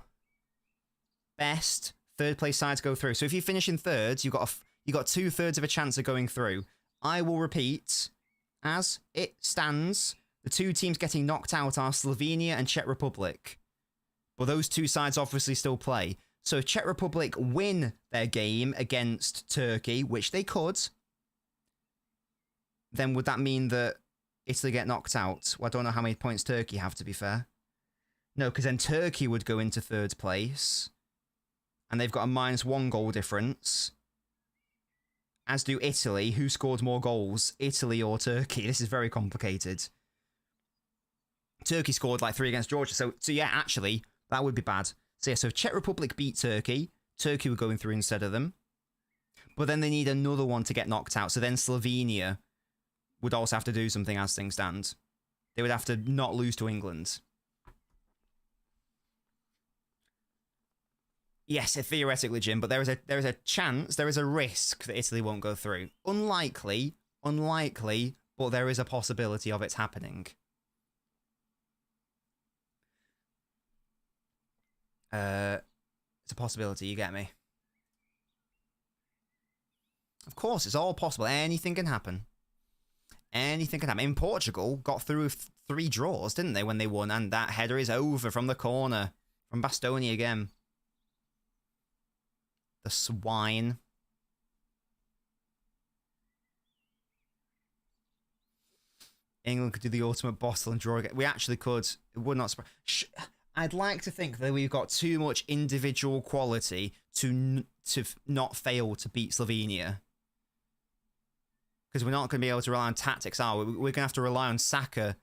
[SPEAKER 1] best third place sides go through. So if you finish in thirds, you got 2/3 of a chance of going through. I will repeat, as it stands, the 2 teams getting knocked out are Slovenia and Czech Republic. But those 2 sides obviously still play. So if Czech Republic win their game against Turkey, which they could, then would that mean that Italy get knocked out? Well, I don't know how many points Turkey have, to be fair. No, because then Turkey would go into 3rd place. And they've got a -1 goal difference. As do Italy. Who scored more goals? Italy or Turkey? This is very complicated. Turkey scored like 3 against Georgia. So yeah, actually, that would be bad. So yeah, so if Czech Republic beat Turkey, Turkey were going through instead of them. But then they need another one to get knocked out. So then Slovenia would also have to do something as things stand. They would have to not lose to England. Yes, theoretically, Jim, but there is a chance, there is a risk that Italy won't go through. Unlikely, but there is a possibility of it happening. It's a possibility, you get me? Of course, it's all possible. Anything can happen. Anything can happen. In Portugal, got through 3 draws, didn't they, when they won? And that header is over from the corner. From Bastoni again. The swine. England could do the ultimate bottle and draw again. We actually could. It would not surprise. I'd like to think that we've got too much individual quality to not fail to beat Slovenia. Because we're not going to be able to rely on tactics, are we? We're going to have to rely on Saka,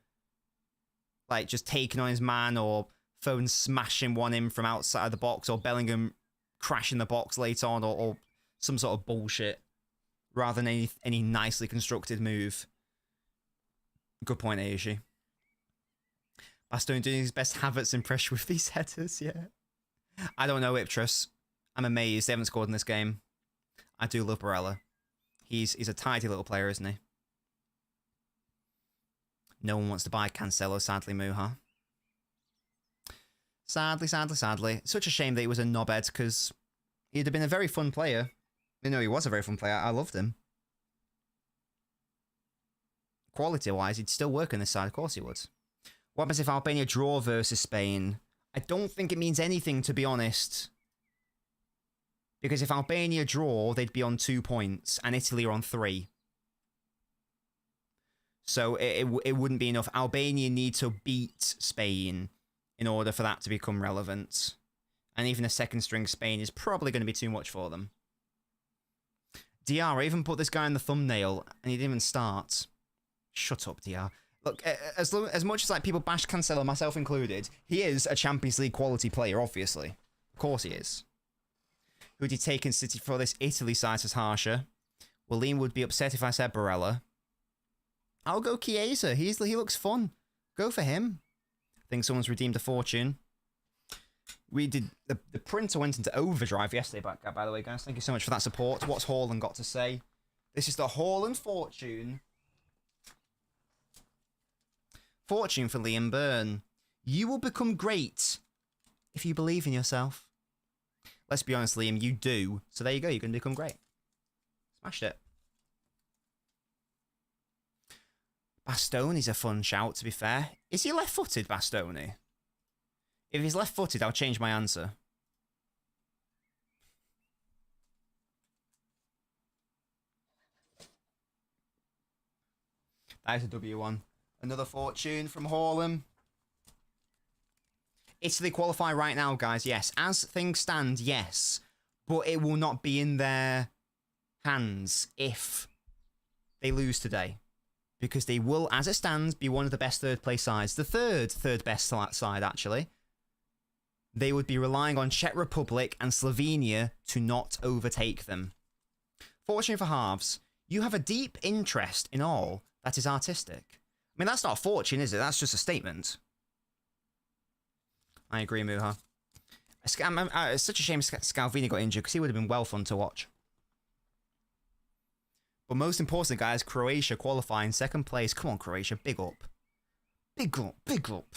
[SPEAKER 1] like, just taking on his man, or Foden smashing one in from outside the box, or Bellingham crashing the box late on, or some sort of bullshit, rather than any nicely constructed move. Good point, Aishi. Bastoni doing his best Havertz impression with these headers, yeah. I don't know, Iptris. I'm amazed they haven't scored in this game. I do love Barella. He's a tidy little player, isn't he? No one wants to buy Cancelo, sadly, Muha. Sadly. Such a shame that he was a knobhead, because he'd have been a very fun player. You know, he was a very fun player. I loved him. Quality-wise, he'd still work on this side. Of course he would. What happens if Albania draw versus Spain? I don't think it means anything, to be honest. Because if Albania draw, they'd be on 2 points, and Italy are on 3. So it wouldn't be enough. Albania need to beat Spain in order for that to become relevant. And even a second string Spain is probably going to be too much for them. DR, I even put this guy in the thumbnail, and he didn't even start. Shut up, DR. Look, as much as like people bash Cancelo, myself included, he is a Champions League quality player, obviously. Of course he is. Who'd he take in City for this Italy side, says Harsha? Well, Liam would be upset if I said Barella. I'll go Chiesa. He looks fun. Go for him. I think someone's redeemed a fortune. We did... The printer went into overdrive yesterday, by the way, guys. Thank you so much for that support. What's Haaland got to say? This is the Haaland fortune. Fortune for Liam Byrne. You will become great if you believe in yourself. Let's be honest, Liam, you do. So there you go, you're going to become great. Smashed it. Bastoni's a fun shout, to be fair. Is he left-footed, Bastoni? If he's left-footed, I'll change my answer. That is a W1. Another fortune from Haaland. Italy qualify right now, guys, yes. As things stand, yes. But it will not be in their hands if they lose today. Because they will, as it stands, be one of the best third-place sides. The third best side, actually. They would be relying on Czech Republic and Slovenia to not overtake them. Fortune for halves. You have a deep interest in all that is artistic. I mean, that's not a fortune, is it? That's just a statement. I agree, Muha. It's such a shame Scalvini got injured because he would have been well fun to watch. But most importantly, guys, Croatia qualifying second place. Come on, Croatia, big up. Big up, big up.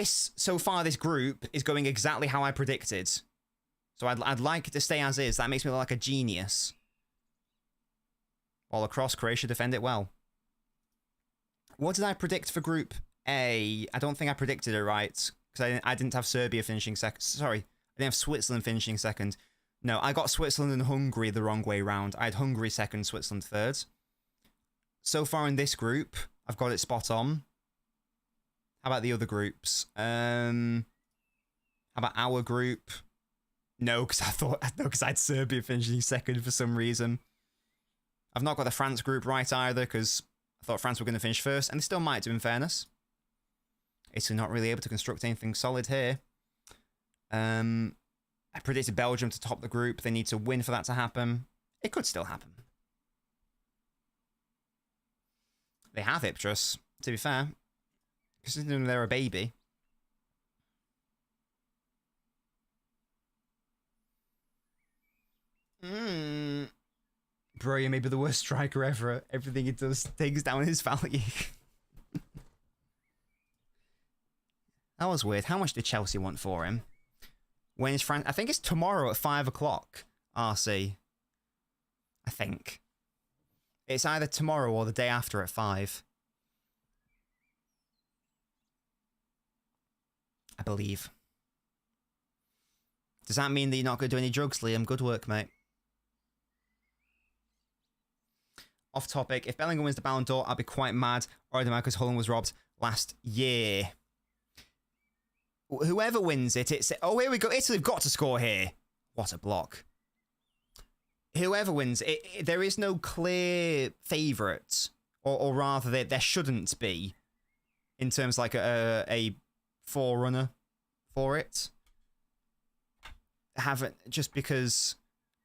[SPEAKER 1] So far, this group is going exactly how I predicted. So I'd like it to stay as is. That makes me look like a genius. All across, Croatia defend it well. What did I predict for Group A? I don't think I predicted it right. Because I didn't have Serbia finishing second. Sorry, I didn't have Switzerland finishing second. No, I got Switzerland and Hungary the wrong way round. I had Hungary second, Switzerland third. So far in this group, I've got it spot on. How about the other groups? How about our group? No, because I had Serbia finishing second for some reason. I've not got the France group right either, because I thought France were going to finish first, and they still might do, in fairness. Italy not really able to construct anything solid here. I predicted Belgium to top the group. They need to win for that to happen. It could still happen. They have Iptros, to be fair. Considering they're a baby. Bro, you may be the worst striker ever. Everything he does takes down his value. That was weird. How much did Chelsea want for him? When is France? I think it's tomorrow at 5 o'clock. RC. I think. It's either tomorrow or the day after at 5. I believe. Does that mean that you're not going to do any drugs, Liam? Good work, mate. Off topic. If Bellingham wins the Ballon d'Or, I'll be quite mad. Or because Holland was robbed last year. Whoever wins it, it's... Oh, here we go. Italy have got to score here. What a block. Whoever wins it, there is no clear favourite. Or rather, there shouldn't be. In terms like a forerunner for it. Haven't... Just because...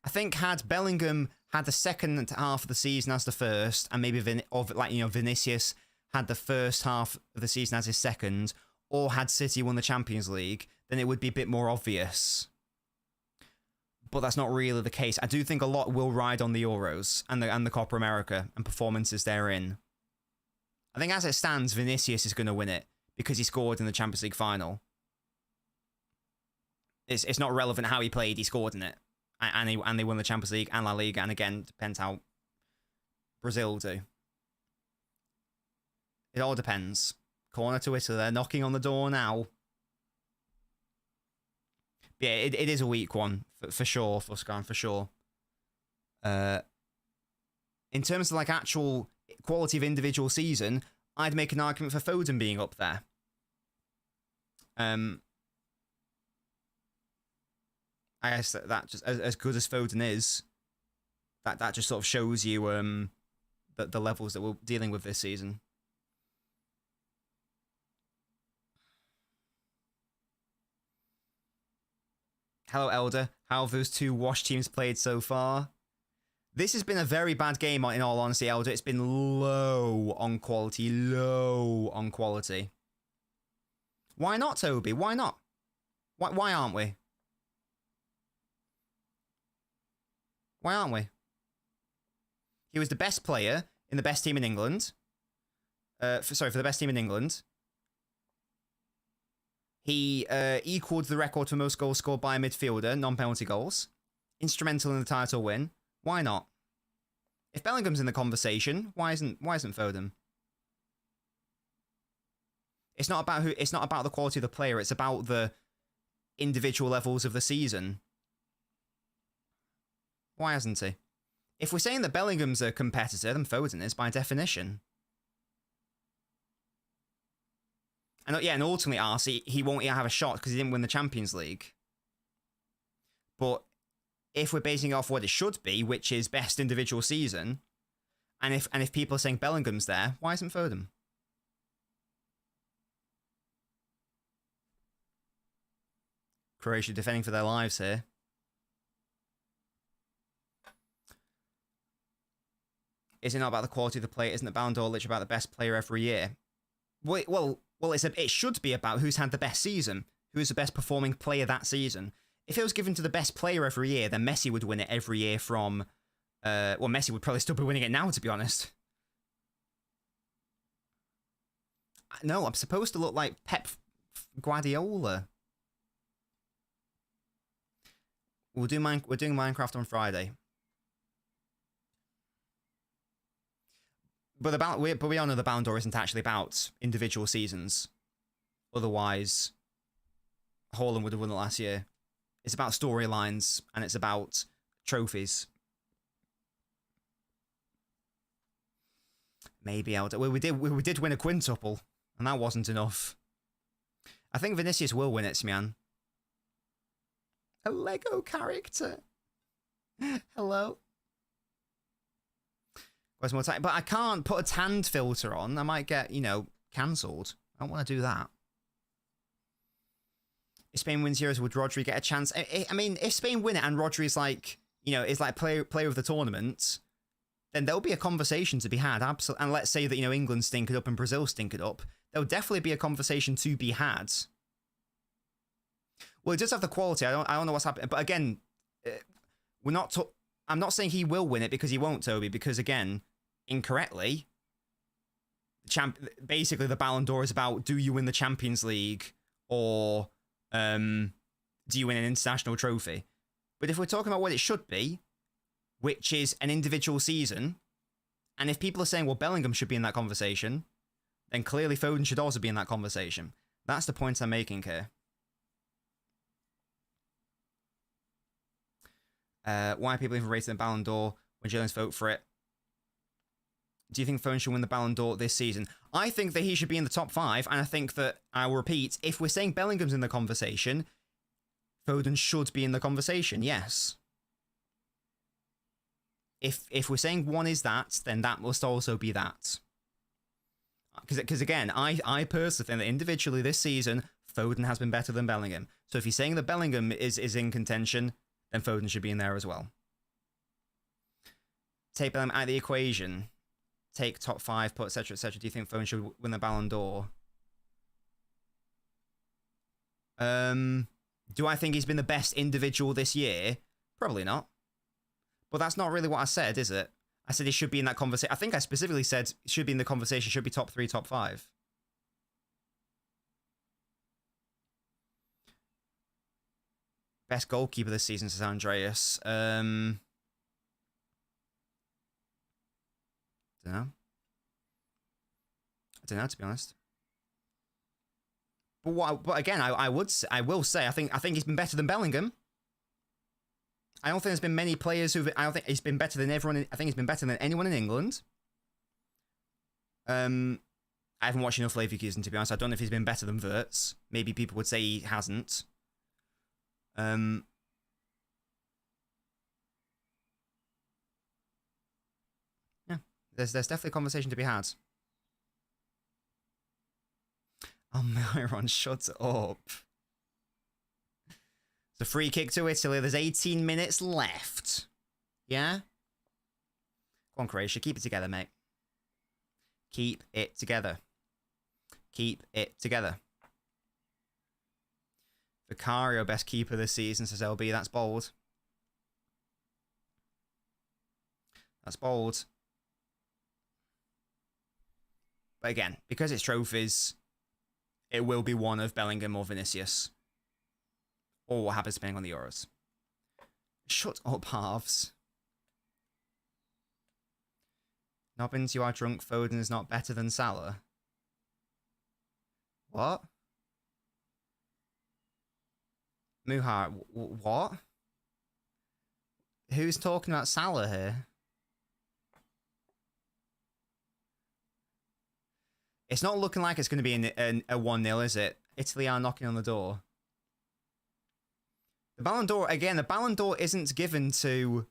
[SPEAKER 1] I think had Bellingham had the second half of the season as the first, and maybe Vinicius had the first half of the season as his second, or had City won the Champions League, then it would be a bit more obvious. But that's not really the case. I do think a lot will ride on the Euros and the Copa America and performances therein. I think as it stands, Vinicius is going to win it because he scored in the Champions League final. It's not relevant how he played, he scored in it. And they won the Champions League and La Liga, and again, depends how Brazil do. It all depends. Corner to Italy, they're knocking on the door now. But yeah, it is a weak one, for sure, Fuscan, for sure. In terms of like actual quality of individual season, I'd make an argument for Foden being up there. I guess that just as good as Foden is, that just sort of shows you the levels that we're dealing with this season. Hello, Elder. How have those two wash teams played so far? This has been a very bad game, in all honesty, Elder. It's been low on quality. Low on quality. Why not, Toby? Why not? Why aren't we? Why aren't we? He was the best player in the best team in England. For the best team in England. He equaled the record for most goals scored by a midfielder, non-penalty goals. Instrumental in the title win. Why not? If Bellingham's in the conversation, why isn't Foden? It's not about the quality of the player, it's about the individual levels of the season. Why hasn't he? If we're saying that Bellingham's a competitor, then Foden is by definition. And ultimately, Arse, he won't have a shot because he didn't win the Champions League. But if we're basing it off what it should be, which is best individual season, and if people are saying Bellingham's there, why isn't Foden? Croatia defending for their lives here. Is it not about the quality of the player? Isn't the Ballon d'Or literally about the best player every year? Well, it should be about who's had the best season, who's the best performing player that season. If it was given to the best player every year, then Messi would win it every year from... well, Messi would probably still be winning it now, to be honest. No, I'm supposed to look like Pep Guardiola. We're doing Minecraft on Friday. But we all know the Ballon d'Or isn't actually about individual seasons. Otherwise, Haaland would have won it last year. It's about storylines and it's about trophies. Maybe we did win a quintuple, and that wasn't enough. I think Vinicius will win it, man. A Lego character. Hello. Where's more time? But I can't put a tanned filter on. I might get, cancelled. I don't want to do that. If Spain wins Euros, would Rodri get a chance? I mean, if Spain win it and Rodri's like, is like player of the tournament, then there'll be a conversation to be had. Absolutely. And let's say that, England stink it up and Brazil stink it up. There'll definitely be a conversation to be had. Well, it does have the quality. I don't know what's happening. But again, I'm not saying he will win it because he won't, Toby, because again, incorrectly, basically the Ballon d'Or is about, do you win the Champions League or do you win an international trophy? But if we're talking about what it should be, which is an individual season, and if people are saying, well, Bellingham should be in that conversation, then clearly Foden should also be in that conversation. That's the point I'm making here. Why are people even rating the Ballon d'Or when journalists vote for it? Do you think Foden should win the Ballon d'Or this season? I think that he should be in the top 5, and I think that, I will repeat, if we're saying Bellingham's in the conversation, Foden should be in the conversation, yes. If we're saying one is that, then that must also be that. Because again, I personally think that individually this season, Foden has been better than Bellingham. So if you're saying that Bellingham is in contention, then Foden should be in there as well. Take Bellingham out of the equation. Take top 5, put etc, etc. Do you think Foden should win the Ballon d'Or? Do I think he's been the best individual this year? Probably not. But that's not really what I said, is it? I said he should be in that conversation. I think I specifically said should be in the conversation, should be top 3, top 5. Best goalkeeper this season, says Andreas. Don't know. I don't know, to be honest. But again, I will say I think he's been better than Bellingham. I don't think there's been many players I don't think he's been better than everyone. I think he's been better than anyone in England. I haven't watched enough Leverkusen, to be honest. I don't know if he's been better than Wirtz. Maybe people would say he hasn't. Yeah, there's definitely a conversation to be had. Oh, Myron, shut up. It's a free kick to Italy. There's 18 minutes left. Yeah? Go on, Croatia. Keep it together, mate. Keep it together. Keep it together. Vicario, best keeper this season, says LB. That's bold. That's bold. But again, because it's trophies, it will be one of Bellingham or Vinicius. Or what happens depending on the Euros. Shut up, halves. Nobbins, you are drunk. Foden is not better than Salah. What? Muhar, what? Who's talking about Salah here? It's not looking like it's going to be a 1-0, is it? Italy are knocking on the door. The Ballon d'Or, again, the Ballon d'Or isn't given to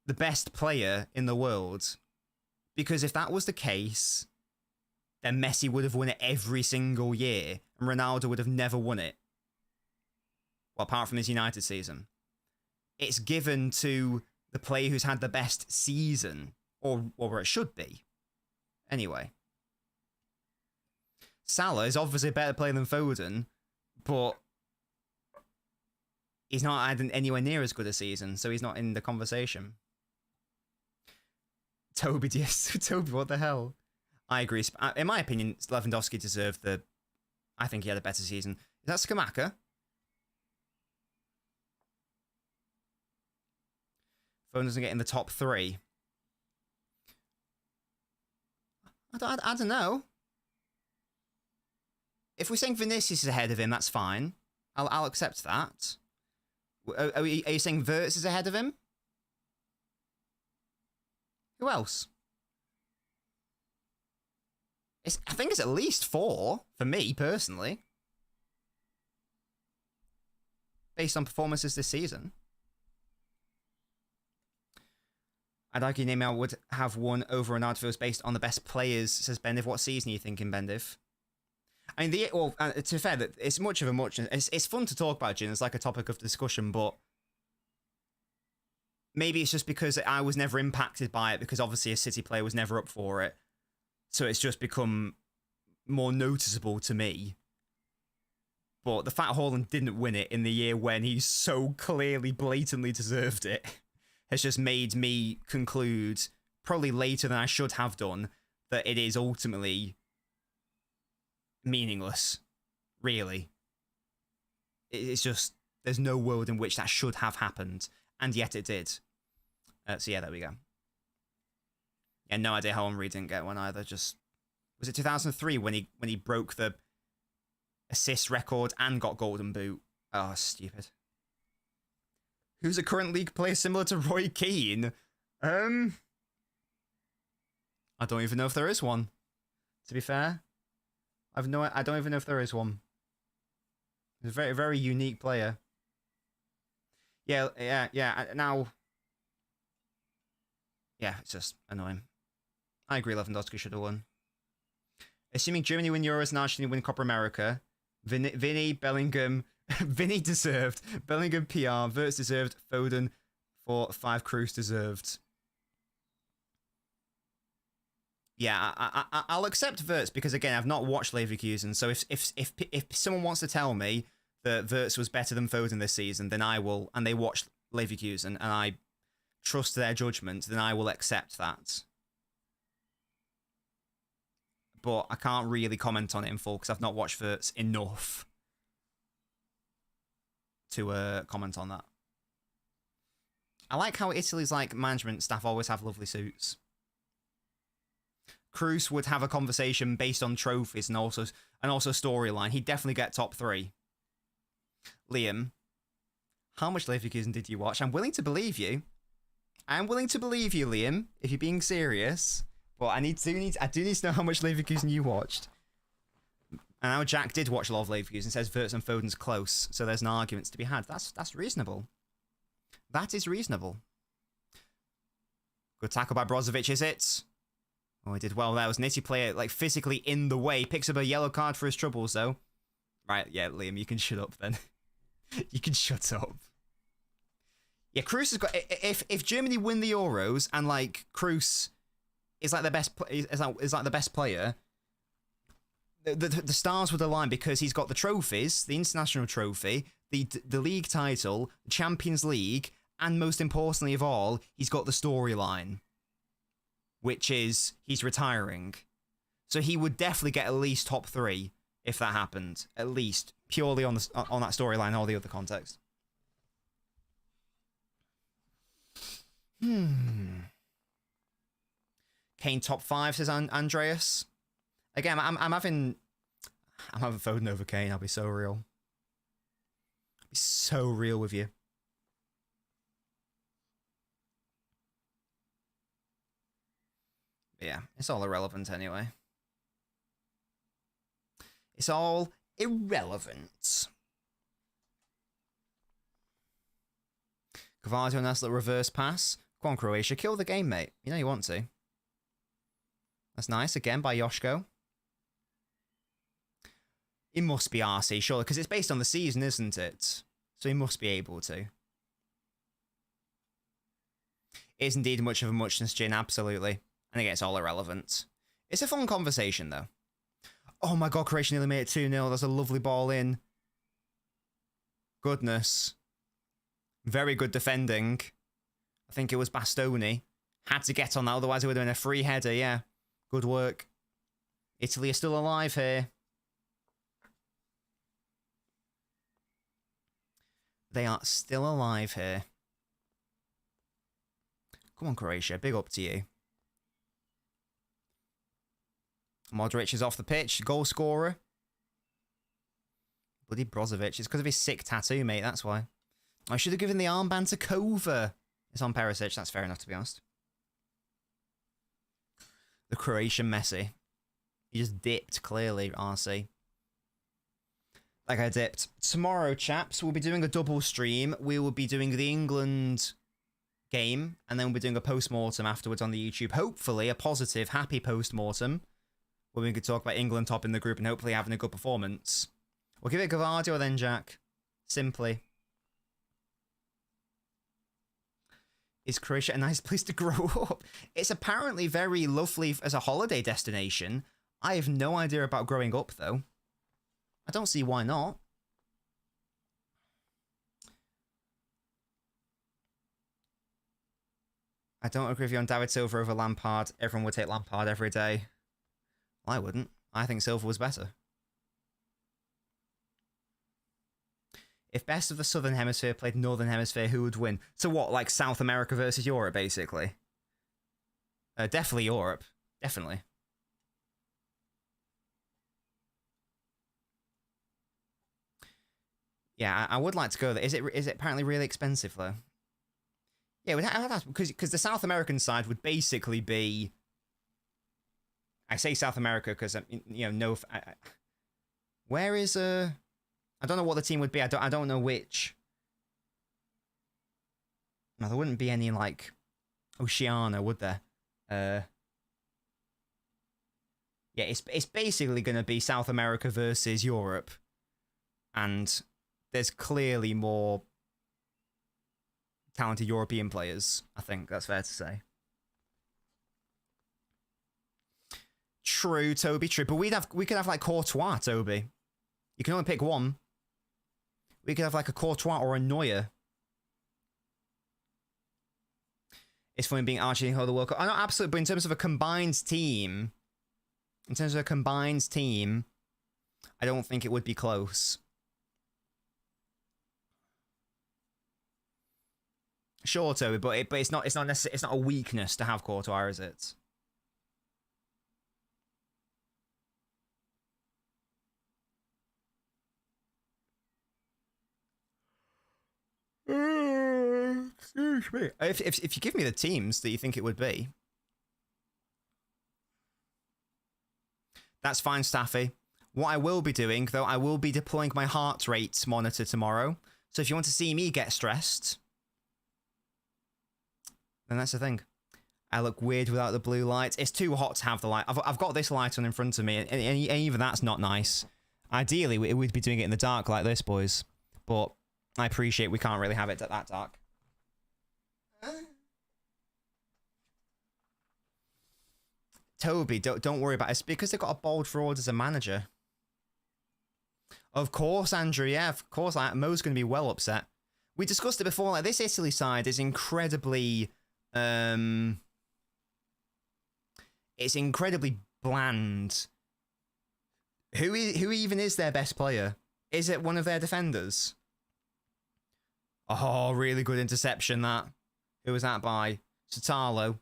[SPEAKER 1] the best player in the world. Because if that was the case, then Messi would have won it every single year, and Ronaldo would have never won it. Well, apart from his United season. It's given to the player who's had the best season. or where it should be. Anyway. Salah is obviously a better player than Foden, but he's not had anywhere near as good a season, so he's not in the conversation. Toby, Toby, what the hell? I agree. In my opinion, Lewandowski deserved the... I think he had a better season. Is that Skamaka? Foden doesn't get in the top 3. I don't know. If we're saying Vinicius is ahead of him, that's fine. I'll accept that. Are you saying Wirtz is ahead of him? Who else? I think it's at least 4, for me, personally. Based on performances this season. I'd argue Neymar would have won over Ronaldo if it was based on the best players, says Bendiv. What season are you thinking, Bendiv? I mean, to be fair, it's much of a much. It's fun to talk about, Jin. It's like a topic of discussion, but maybe it's just because I was never impacted by it, because obviously a City player was never up for it. So it's just become more noticeable to me. But the fact Haaland didn't win it in the year when he so clearly, blatantly deserved it has just made me conclude, probably later than I should have done, that it is ultimately meaningless, really. It's just, there's no world in which that should have happened, and yet it did. So yeah, there we go. Yeah, no idea how Henry didn't get one either. Just, was it 2003 when he broke the assist record and got Golden Boot? Oh, stupid. Who's a current league player similar to Roy Keane? I don't even know if there is one, to be fair. I don't even know if there is one. He's a very, very unique player. Yeah. Now, yeah, it's just annoying. I agree Lewandowski should have won. Assuming Germany win Euros and Argentina win Copa America, Vinny, Bellingham, Vinny deserved, Bellingham PR, Wirtz deserved, Foden 4-5, Kroos deserved. Yeah, I'll accept Wirtz because, again, I've not watched Leverkusen. So if someone wants to tell me that Wirtz was better than Foden this season, then I will, and they watched Leverkusen and I trust their judgment, then I will accept that. But I can't really comment on it in full because I've not watched Wirtz enough to comment on that. I like how Italy's management staff always have lovely suits. Kroos would have a conversation based on trophies and also storyline. He'd definitely get top 3. Liam, how much Leverkusen did you watch? I'm willing to believe you. I'm willing to believe you, Liam, if you're being serious. But I do need to know how much Leverkusen you watched. And now Jack did watch a lot of Leverkusen. Says Wirtz and Foden's close, so there's an argument to be had. That's reasonable. That is reasonable. Good tackle by Brozovic, is it? Oh, he did well there. It was an Italy player, physically in the way. Picks up a yellow card for his troubles, though. Right, yeah, Liam, you can shut up, then. You can shut up. Yeah, Kroos has got... If Germany win the Euros, and, Kroos is, the best... is the best player, the stars would align because he's got the trophies, the international trophy, the league title, the Champions League, and most importantly of all, he's got the storyline, which is he's retiring. So he would definitely get at least top 3 if that happened. At least, purely on that storyline and all the other context. Kane top 5, says Andreas. Again, I'm having Foden over Kane. I'll be so real. I'll be so real with you. But yeah, it's all irrelevant anyway. It's all irrelevant. Cavadio, nice little reverse pass. Go on, Croatia. Kill the game, mate. You know you want to. That's nice. Again, by Yoshko. It must be RC, surely, because it's based on the season, isn't it? So he must be able to. is indeed much of a muchness, Jin, absolutely. And again, it's all irrelevant. It's a fun conversation, though. Oh my god, Croatia nearly made it 2-0. That's a lovely ball in. Goodness. Very good defending. I think it was Bastoni. Had to get on that, otherwise it would have been a free header, yeah. Good work. Italy are still alive here. They are still alive here. Come on, Croatia. Big up to you. Modric is off the pitch. Goal scorer. Bloody Brozovic. It's because of his sick tattoo, mate. That's why. I should have given the armband to Kova. It's on Perisic. That's fair enough, to be honest. The Croatian Messi. He just dipped, clearly, RC. Like I dipped. Tomorrow, chaps, we'll be doing a double stream. We will be doing the England game, and then we'll be doing a post-mortem afterwards on the YouTube. Hopefully, a positive, happy post-mortem, where we could talk about England topping the group and hopefully having a good performance. We'll give it Gavardio then, Jack. Simply. Is Croatia a nice place to grow up? It's apparently very lovely as a holiday destination. I have no idea about growing up, though. I don't see why not. I don't agree with you on David Silva over Lampard. Everyone would take Lampard every day. I wouldn't. I think Silva was better. If best of the Southern Hemisphere played Northern Hemisphere, who would win? So what, like South America versus Europe, basically? Definitely Europe. Definitely. Yeah, I would like to go there. Is it apparently really expensive, though? Yeah, because the South American side would basically be... I say South America because, you know, where is... I don't know what the team would be. I don't know which. No, there wouldn't be any, like, Oceania, would there? Yeah, it's basically going to be South America versus Europe. And there's clearly more talented European players, I think that's fair to say. True, Toby, true. But we could have, like, Courtois, Toby. You can only pick one. We could have, like, a Courtois or a Neuer. It's funny being Argentina the World Cup. I know, absolutely, but in terms of a combined team, I don't think it would be close. Sure, Toby, but it's not necessarily, it's not a weakness to have Courtois, is it? Excuse me. If you give me the teams that you think it would be, that's fine, Staffy. What I will be doing, though, I will be deploying my heart rate monitor tomorrow. So if you want to see me get stressed, then that's the thing. I look weird without the blue light. It's too hot to have the light. I've got this light on in front of me, and even that's not nice. Ideally, we'd be doing it in the dark like this, boys. But I appreciate we can't really have it that dark. Toby, don't worry about it. It's because they've got a bold fraud as a manager. Of course, Andrew. Yeah, of course. Mo's going to be well upset. We discussed it before. Like, this Italy side is incredibly... it's incredibly bland. Who even is their best player? Is it one of their defenders? Oh, really good interception, that. Who was that by? Sotalo.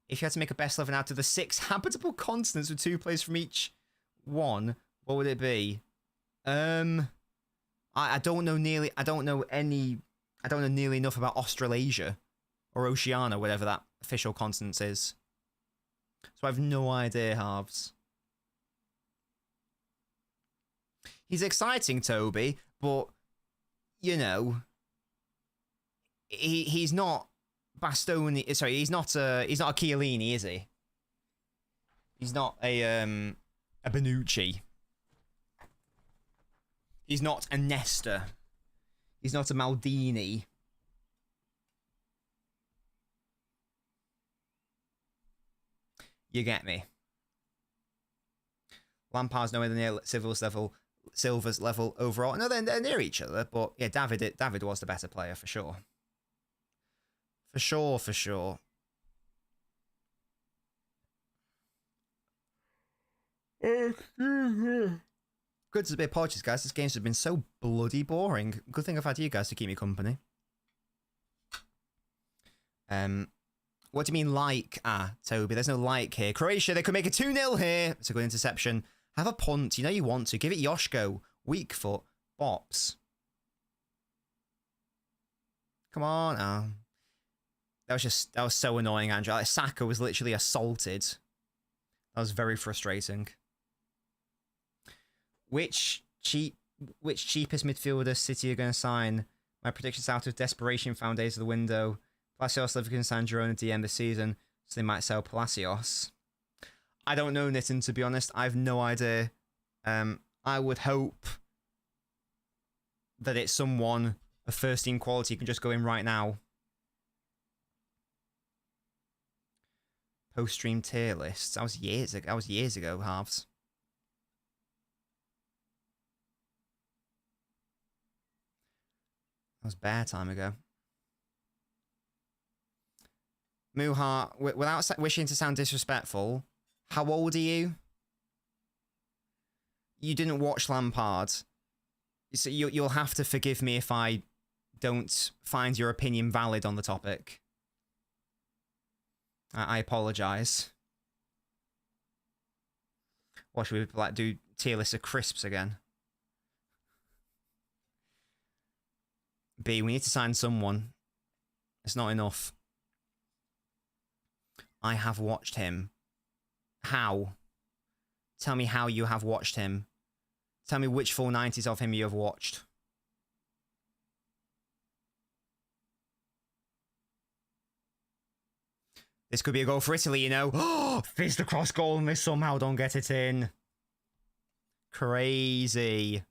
[SPEAKER 1] If you had to make a best 11 out of the 6 habitable continents with 2 players from each one, what would it be? I don't know nearly enough about Australasia or Oceania, whatever that official continent is. So I have no idea, Halves. He's exciting, Toby, but you know, he's not Bastoni. Sorry, he's not a Chiellini, is he? He's not a Bonucci. He's not a Nesta. He's not a Maldini. You get me. Lampard's nowhere near Silva's level overall. No, they're near each other, but yeah, David was the better player for sure. For sure. Good to be apologies, guys. This game's been so bloody boring. Good thing I've had you guys to keep me company. What do you mean like? Ah, Toby, there's no like here. Croatia, they could make it 2-0 here. It's a good interception. Have a punt. You know you want to. Give it Yoshko. Weak foot. Bops. Come on. Oh. That was so annoying, Andrew. Like, Saka was literally assaulted. That was very frustrating. Which cheapest midfielder City are going to sign? My prediction's out of desperation found days of the window. Palacios, Liverpool, San Girona at the end of the season, so they might sell Palacios. I don't know, Nitin, to be honest. I have no idea. I would hope that it's someone of first-team quality who can just go in right now. Post-stream tier lists. That was years ago, halves. That was bare time ago. Muha, without wishing to sound disrespectful, how old are you? You didn't watch Lampard. So you'll have to forgive me if I don't find your opinion valid on the topic. I apologise. What should we like do? Tier list of crisps again? B, we need to sign someone. It's not enough. I have watched him. How? Tell me how you have watched him. Tell me which full 90s of him you have watched. This could be a goal for Italy, you know. Oh, fist across goal and they somehow don't get it in. Crazy.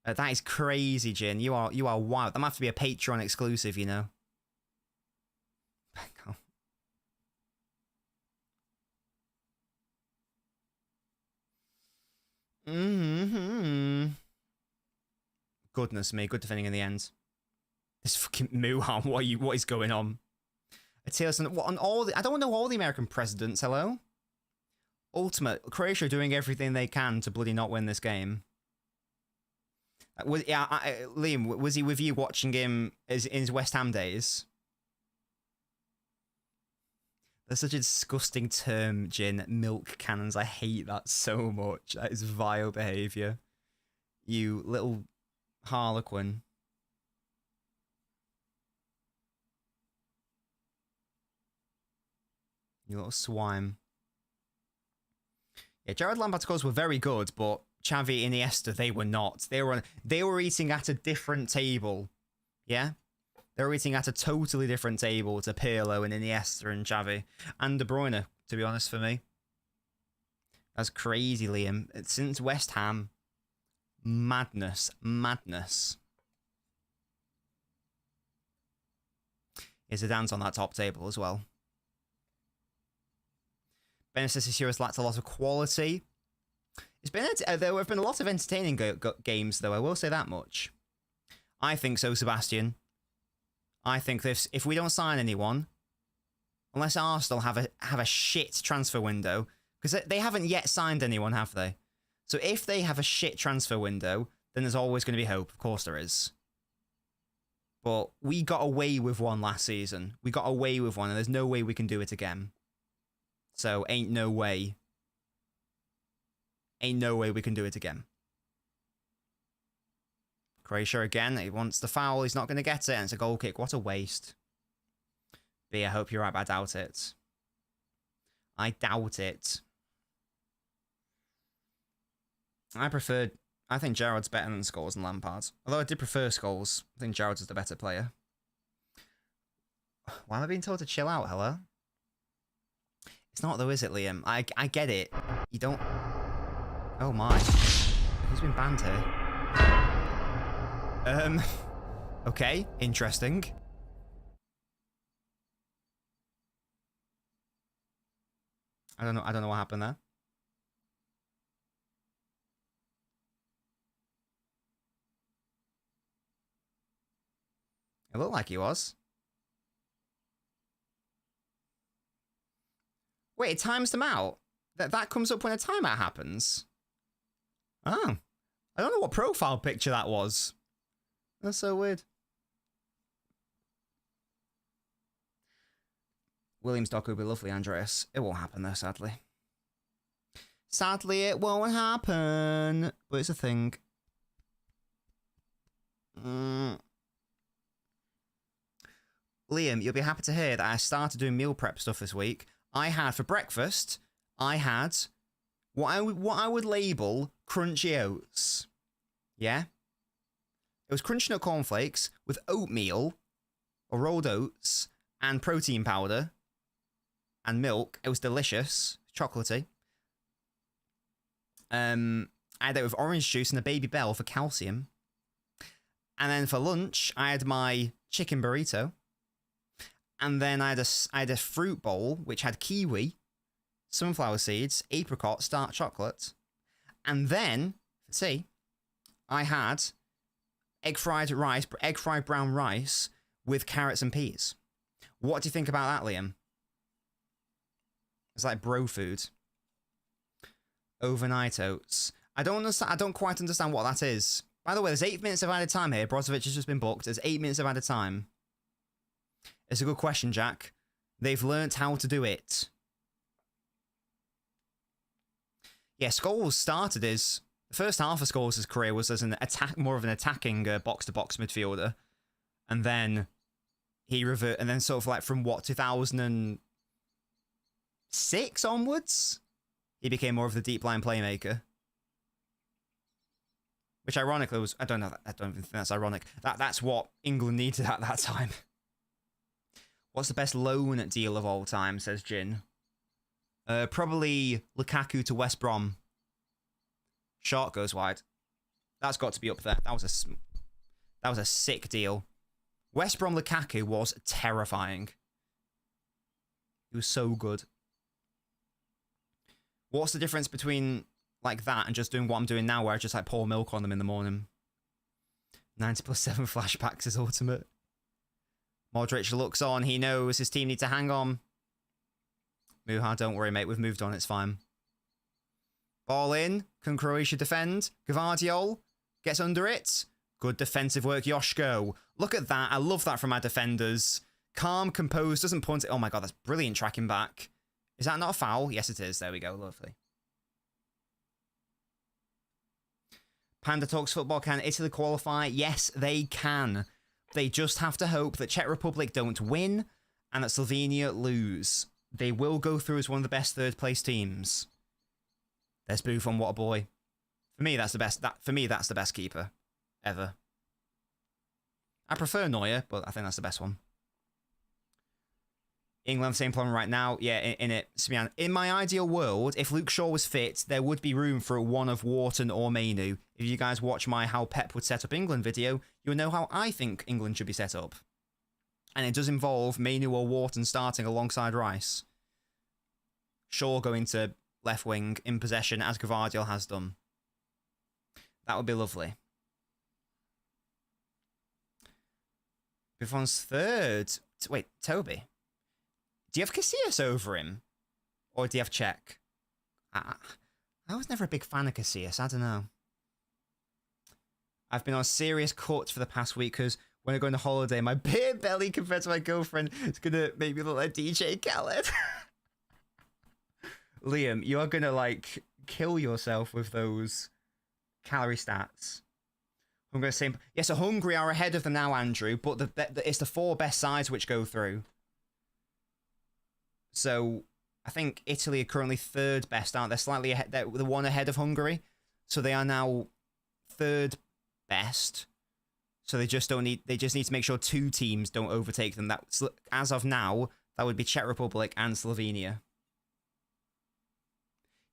[SPEAKER 1] That is crazy, Jin. You are wild. That might have to be a Patreon exclusive, you know. Goodness me, good defending in the end. This fucking Muhan, what is going on? What on all the, I don't know all the American presidents, hello? Ultimate, Croatia doing everything they can to bloody not win this game. Liam, was he with you watching him in his West Ham days? That's such a disgusting term, Jin. Milk cannons. I hate that so much. That is vile behaviour. You little harlequin. You little swine. Yeah, Jared Lampard's goals were very good, but Xavi and Iniesta, they were not. They were eating at a different table. Yeah? They were eating at a totally different table to Pirlo and Iniesta and Xavi. And De Bruyne, to be honest, for me. That's crazy, Liam. Since West Ham, madness. Madness. Here's a dance on that top table as well. Benesis this year has lacked a lot of quality. There have been a lot of entertaining games, though. I will say that much. I think so, Sebastian. I think this, if we don't sign anyone, unless Arsenal have a shit transfer window, because they haven't yet signed anyone, have they? So if they have a shit transfer window, then there's always going to be hope. Of course there is. But we got away with one last season. We got away with one, and there's no way we can do it again. So ain't no way. Ain't no way we can do it again. Croatia again. He wants the foul. He's not going to get it. And it's a goal kick. What a waste. B, I hope you're right, but I doubt it. I doubt it. I think Gerrard's better than Scholes and Lampard. Although I did prefer Scholes. I think Gerrard's is the better player. Why am I being told to chill out, hello? It's not though, is it, Liam? I get it. You don't... Oh my. Who's been banned here? Okay, interesting. I don't know what happened there. It looked like he was. Wait, it times them out? That comes up when a timeout happens? Oh. I don't know what profile picture that was. That's so weird. Williams doc would be lovely, Andreas. It won't happen though, sadly. Sadly, it won't happen. But it's a thing. Liam, you'll be happy to hear that I started doing meal prep stuff this week. I had, for breakfast, I had what I would label crunchy oats. Yeah? It was crunchy nut cornflakes with oatmeal, or rolled oats, and protein powder, and milk. It was delicious. Chocolatey. I had it with orange juice and a Baby Bell for calcium. And then for lunch, I had my chicken burrito. And then I had a fruit bowl, which had kiwi, sunflower seeds, apricot, dark chocolate. And then, for tea, I had egg fried brown rice with carrots and peas. What do you think about that, Liam? It's like bro food. Overnight oats. I don't quite understand what that is. By the way, there's 8 minutes of added time here. Brozovic has just been booked. There's 8 minutes of added time. It's a good question, Jack. They've learnt how to do it. Yeah, Scholes started the first half of Scholes' career was as more of an attacking box-to-box midfielder, and then he and then sort of like from 2006 onwards, he became more of the deep line playmaker. Which ironically was, I don't even think that's ironic. That's what England needed at that time. What's the best loan deal of all time, says Jin. Probably Lukaku to West Brom. Shark goes wide. That's got to be up there. That was a sick deal. West Brom Lukaku was terrifying. He was so good. What's the difference between like that and just doing what I'm doing now, where I just like pour milk on them in the morning? 90+7 flashbacks is ultimate. Modric looks on. He knows his team need to hang on. Muha, don't worry, mate. We've moved on. It's fine. Ball in. Can Croatia defend? Gvardiol gets under it. Good defensive work, Joshko. Look at that. I love that from our defenders. Calm, composed, doesn't punt it. Oh my god, that's brilliant tracking back. Is that not a foul? Yes, it is. There we go. Lovely. Panda Talks Football. Can Italy qualify? Yes, they can. They just have to hope that Czech Republic don't win and that Slovenia lose. They will go through as one of the best third-place teams. There's Buffon, what a boy. For me, that's the best. For me, that's the best keeper ever. I prefer Neuer, but I think that's the best one. England, same problem right now. Yeah, in it. Simian. In my ideal world, if Luke Shaw was fit, there would be room for one of Wharton or Mainu. If you guys watch my How Pep Would Set Up England video, you'll know how I think England should be set up. And it does involve Mainu or Wharton starting alongside Rice. Shaw going to left wing in possession, as Gvardiol has done. That would be lovely. Buffon's third. Wait, Toby. Do you have Casillas over him? Or do you have Czech? I was never a big fan of Casillas. I don't know. I've been on a serious cut for the past week because when I go on a holiday, my beer belly compared to my girlfriend is going to make me look like DJ Khaled. Liam, you are going to, like, kill yourself with those calorie stats. I'm going to say... Yeah, so Hungary are ahead of them now, Andrew, but it's the 4 best sides which go through. So I think Italy are currently 3rd best, aren't they? Slightly ahead. They're the one ahead of Hungary. So they are now 3rd best. So they just need to make sure 2 teams don't overtake them. That's, as of now, that would be Czech Republic and Slovenia.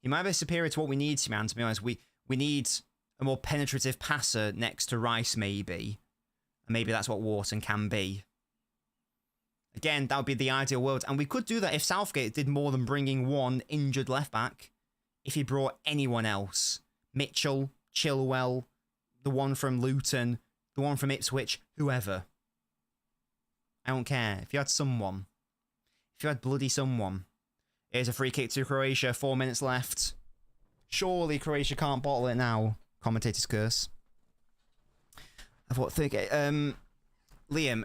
[SPEAKER 1] He might be superior to what we need, man, to be honest. We need a more penetrative passer next to Rice, maybe. And maybe that's what Wharton can be. Again, that would be the ideal world. And we could do that if Southgate did more than bringing one injured left back. If he brought anyone else. Mitchell, Chilwell, the one from Luton, the one from Ipswich, whoever. I don't care. If you had someone. If you had bloody someone. Here's a free kick to Croatia. 4 minutes left. Surely Croatia can't bottle it now. Commentator's curse. I've what, think... Liam,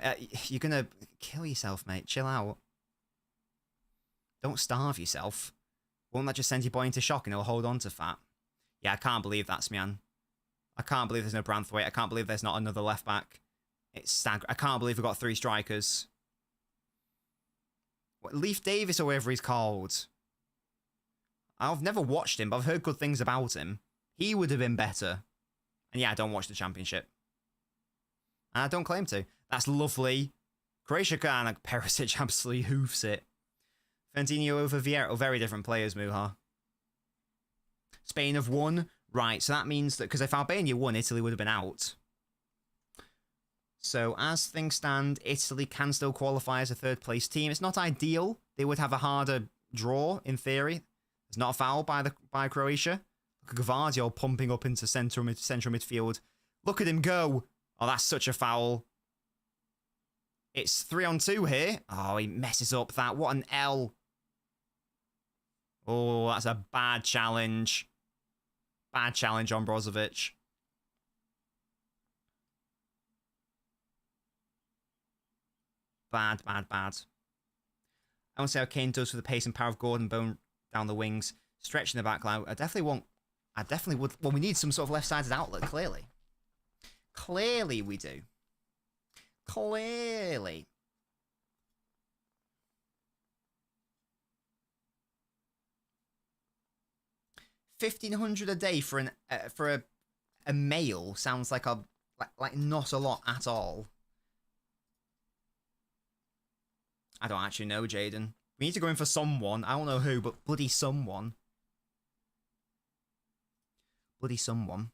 [SPEAKER 1] you're gonna kill yourself, mate. Chill out. Don't starve yourself. Won't that just send your boy into shock and he'll hold on to fat? Yeah, I can't believe that's man. I can't believe there's no Branthwaite. I can't believe there's not another left back. It's staggering. I can't believe we've got 3 strikers. What, Leif Davis or whatever he's called. I've never watched him, but I've heard good things about him. He would have been better. And yeah, I don't watch the championship. And I don't claim to. That's lovely. Croatia can, like, Perisic absolutely hoofs it. Fernandinho over Vieira. Oh, very different players, Muha. Spain have won. Right, so that means that... Because if Albania won, Italy would have been out. So, as things stand, Italy can still qualify as a third-place team. It's not ideal. They would have a harder draw, in theory. There's not a foul by Croatia. Look at Gvardiol pumping up into central midfield. Look at him go. Oh, that's such a foul. It's 3-on-2 here. Oh, he messes up that. What an L. Oh, that's a bad challenge. Bad challenge on Brozovic. Bad, bad, bad. I want to see how Kane does with the pace and power of Gordon Bone down the wings. Stretching the back line. I definitely would. Well, we need some sort of left-sided outlet, clearly. Clearly we do. Clearly. $1,500 a day for a male sounds like not a lot at all. I don't actually know, Jaden. We need to go in for someone. I don't know who, but bloody someone. Bloody someone.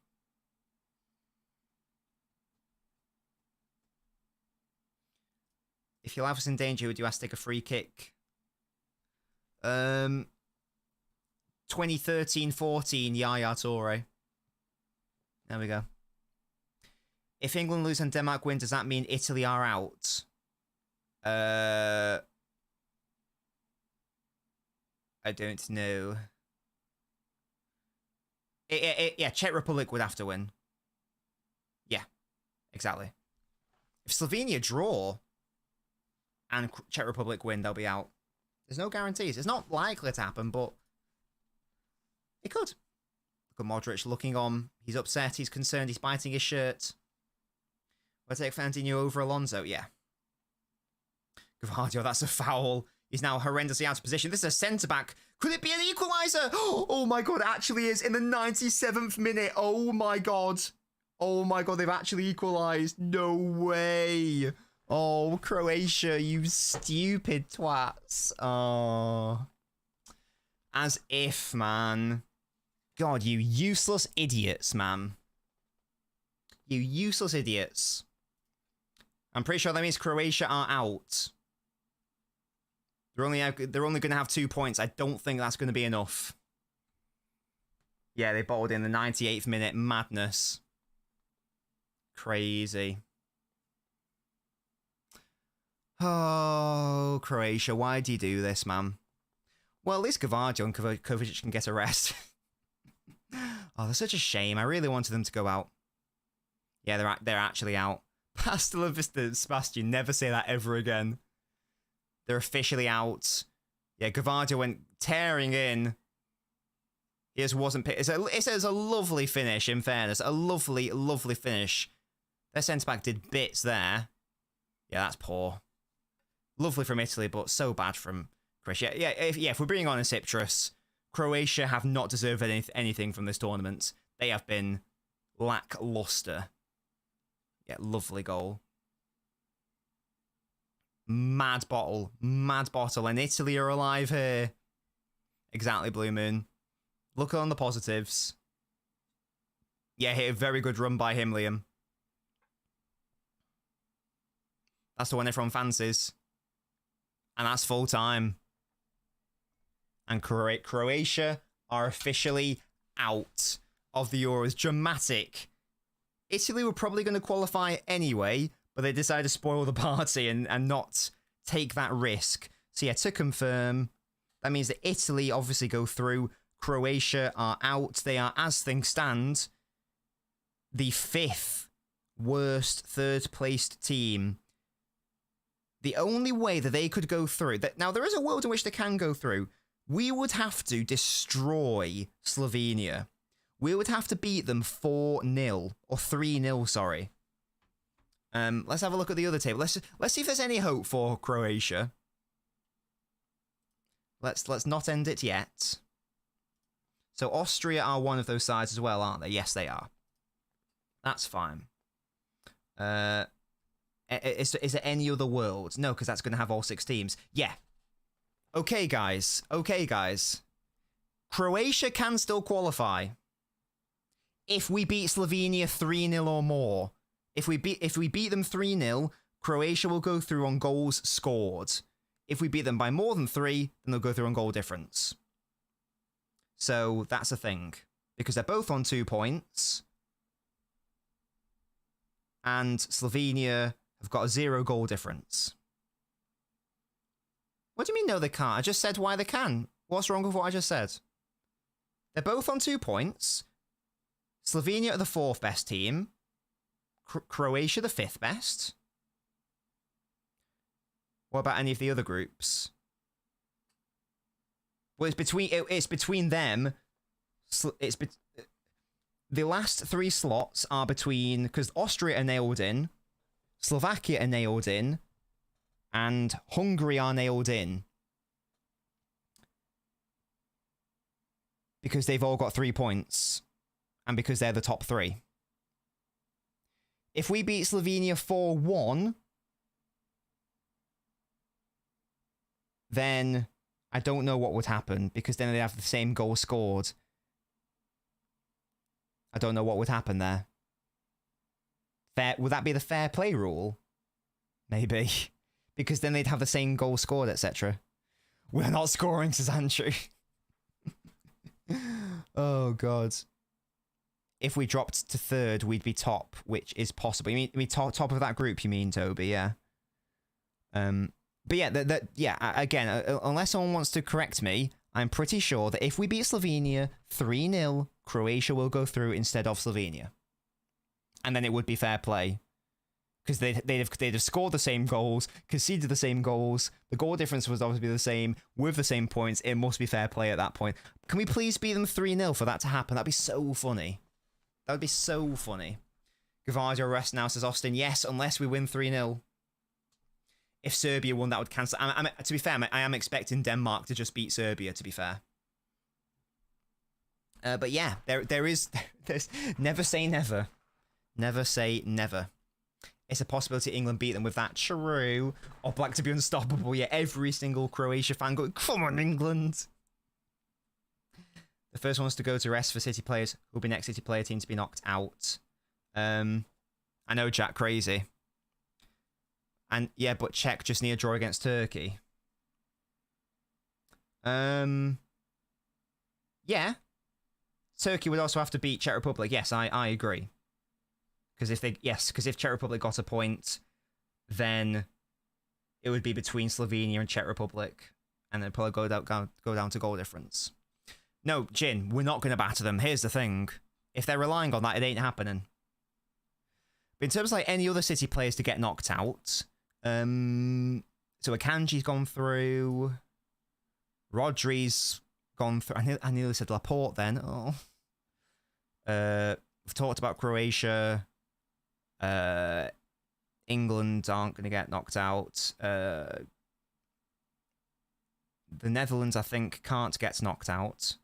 [SPEAKER 1] If your life was in danger, would you ask to take a free kick? 2013-14 Yaya Toure. There we go. If England lose and Denmark win, does that mean Italy are out? I don't know. Yeah, Czech Republic would have to win. Yeah, exactly. If Slovenia draw and Czech Republic win, they'll be out. There's no guarantees. It's not likely to happen, but it could. Look at Modric looking on. He's upset. He's concerned. He's biting his shirt. We'll take Fernandinho over Alonso. Yeah. Gvardiol, that's a foul. He's now horrendously out of position. This is a centre-back. Could it be an equaliser? Oh my god, it actually is in the 97th minute. Oh my god. Oh my god, they've actually equalised. No way. Oh, Croatia, you stupid twats. Oh. As if, man. God, you useless idiots, man. You useless idiots. I'm pretty sure that means Croatia are out. They're only going to have 2 points. I don't think that's going to be enough. Yeah, they bottled in the 98th minute. Madness. Crazy. Oh, Croatia, why do you do this, man? Well, at least Gvardiol and Kovacic can get a rest. Oh, that's such a shame. I really wanted them to go out. Yeah, they're actually out. Hasta la vista, Sebastian. Never say that ever again. They're officially out. Yeah, Gvardiol went tearing in. He just wasn't picked. It's a lovely finish, in fairness. A lovely, lovely finish. Their centre-back did bits there. Yeah, that's poor. Lovely from Italy, but so bad from Croatia. Yeah, if we're being honest, Iptrus, Croatia have not deserved anything from this tournament. They have been lackluster. Yeah, lovely goal. Mad bottle. And Italy are alive here. Exactly, Blue Moon. Look on the positives. Yeah, hit a very good run by him, Liam. That's the one everyone fancies. And that's full time. And Croatia are officially out of the Euros. Dramatic. Italy were probably going to qualify anyway, but they decided to spoil the party and not take that risk. So yeah, to confirm, that means that Italy obviously go through. Croatia are out. They are, as things stand, the 5th worst third-placed team. The only way that they could go through... Now, there is a world in which they can go through. We would have to destroy Slovenia. We would have to beat them 4-0. Or 3-0, sorry. Let's have a look at the other table. Let's see if there's any hope for Croatia. Let's not end it yet. So Austria are one of those sides as well, aren't they? Yes, they are. That's fine. Is there any other world? No, because that's going to have all 6 teams. Yeah. Okay, guys. Okay, guys. Croatia can still qualify if we beat Slovenia 3-0 or more. If we beat them 3-0, Croatia will go through on goals scored. If we beat them by more than 3, then they'll go through on goal difference. So that's a thing. Because they're both on 2 points. And Slovenia have got a 0 goal difference. What do you mean, no, they can't? I just said why they can. What's wrong with what I just said? They're both on 2 points. Slovenia are the 4th best team. Croatia the 5th best. What about any of the other groups? Well, it's between them. The last 3 slots are between, because Austria are nailed in, Slovakia are nailed in, and Hungary are nailed in. Because they've all got 3 points. And because they're the top 3. If we beat Slovenia 4-1, then I don't know what would happen, because then they have the same goal scored. I don't know what would happen there. Would that be the fair play rule? Maybe. Because then they'd have the same goal scored, etc. We're not scoring, says Andrew. Oh, God. If we dropped to 3rd, we'd be top, which is possible. You mean top of that group, you mean, Toby? Yeah. But yeah, again, unless someone wants to correct me, I'm pretty sure that if we beat Slovenia 3-0, Croatia will go through instead of Slovenia. And then it would be fair play. Because they'd have scored the same goals, conceded the same goals, the goal difference was obviously the same, with the same points, it must be fair play at that point. Can we please beat them 3-0 for that to happen? That'd be so funny. That would be so funny. Gavardio Rest now says, Austin, yes, unless we win 3-0. If Serbia won, that would cancel. To be fair, I am expecting Denmark to just beat Serbia, to be fair. But yeah, there's never say never. Never say never. It's a possibility England beat them with that. True. Or Black to be unstoppable. Yeah, every single Croatia fan going, come on, England. The first ones to go to rest for City players who'll be next City player team to be knocked out. I know, Jack, crazy. And yeah, but Czech just need a draw against Turkey. Yeah. Turkey would also have to beat Czech Republic. Yes, I agree. Because if Czech Republic got a point, then it would be between Slovenia and Czech Republic, and then probably go down to goal difference. No, Jin, we're not going to batter them. Here's the thing: if they're relying on that, it ain't happening. But in terms of like any other City players to get knocked out, so Akanji's gone through, Rodri's gone through. I nearly said Laporte then. Oh, we've talked about Croatia. England aren't going to get knocked out. The Netherlands, I think, can't get knocked out.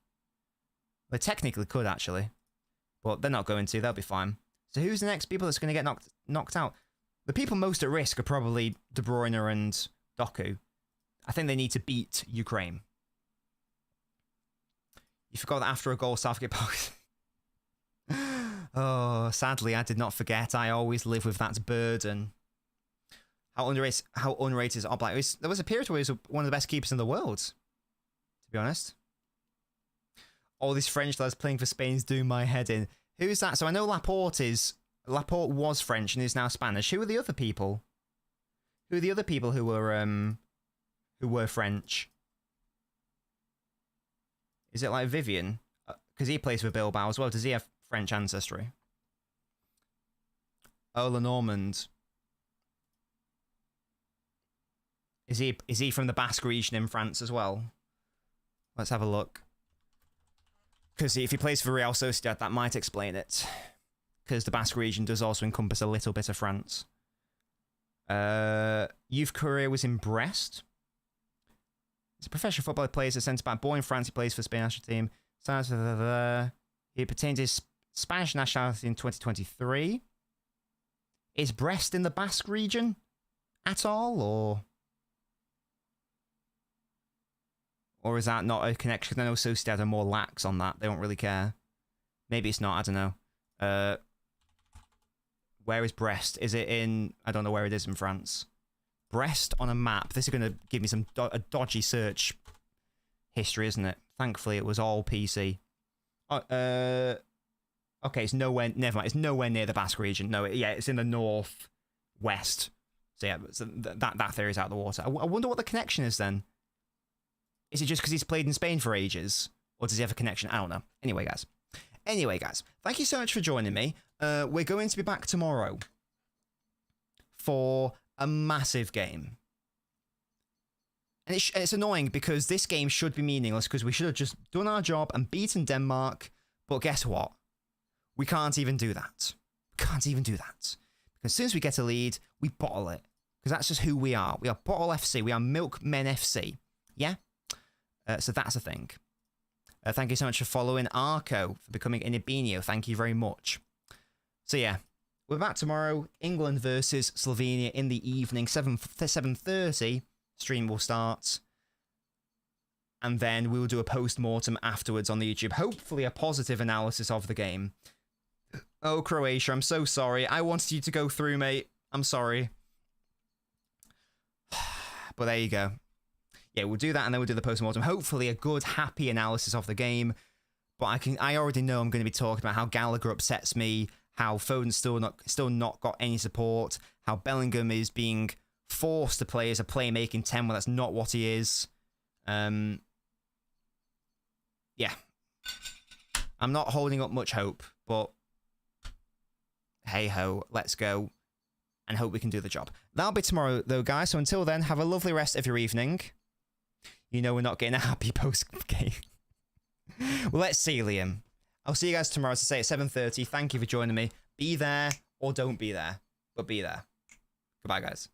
[SPEAKER 1] They technically could, actually. But they're not going to. They'll be fine. So who's the next people that's going to get knocked out? The people most at risk are probably De Bruyne and Doku. I think they need to beat Ukraine. You forgot that after a goal, Southgate... Oh, sadly, I did not forget. I always live with that burden. How unrated is Oblak? There was a period where he was one of the best keepers in the world, to be honest. All these French lads playing for Spain is doing my head in. Who's that? So I know Laporte was French and is now Spanish. Who are the other people? Who are the other people who were French? Is it like Vivian? Because he plays for Bilbao as well. Does he have French ancestry? Oh, LNobbins. Is he from the Basque region in France as well? Let's have a look. Because if he plays for Real Sociedad, that might explain it. Because the Basque region does also encompass a little bit of France. Youth career was in Brest. He's a professional footballer, plays as centre-back. Born in France, he plays for the Spain national team. He obtained his Spanish nationality in 2023. Is Brest in the Basque region at all, or is that not a connection? I know Sociedad are more lax on that. They don't really care. Maybe it's not. I don't know. Where is Brest? Is it in... I don't know where it is in France. Brest on a map. This is going to give me some a dodgy search history, isn't it? Thankfully, it was all PC. Okay, it's nowhere... Never mind. It's nowhere near the Basque region. No, it's in the northwest. So yeah, so that theory's out of the water. I wonder what the connection is then. Is it just because he's played in Spain for ages? Or does he have a connection? I don't know. Anyway, guys, thank you so much for joining me. We're going to be back tomorrow for a massive game. And it's annoying because this game should be meaningless because we should have just done our job and beaten Denmark. But guess what? We can't even do that. Because as soon as we get a lead, we bottle it. Because that's just who we are. We are Bottle FC. We are Milkmen FC. Yeah? So that's a thing. Thank you so much for following Arco, for becoming an Ibinio. Thank you very much. So yeah, we're back tomorrow. England versus Slovenia in the evening. 7:30. Stream will start. And then we'll do a post-mortem afterwards on the YouTube. Hopefully a positive analysis of the game. Oh, Croatia, I'm so sorry. I wanted you to go through, mate. I'm sorry. But there you go. Yeah, we'll do that and then we'll do the post-mortem. Hopefully a good, happy analysis of the game. But I already know I'm going to be talking about how Gallagher upsets me, how Foden's still not got any support, how Bellingham is being forced to play as a playmaking 10 when that's not what he is. Yeah. I'm not holding up much hope, but hey-ho, let's go and hope we can do the job. That'll be tomorrow, though, guys. So until then, have a lovely rest of your evening. You know we're not getting a happy post-game. Well, let's see, Liam. I'll see you guys tomorrow, as I say, at 7:30. Thank you for joining me. Be there or don't be there, but be there. Goodbye, guys.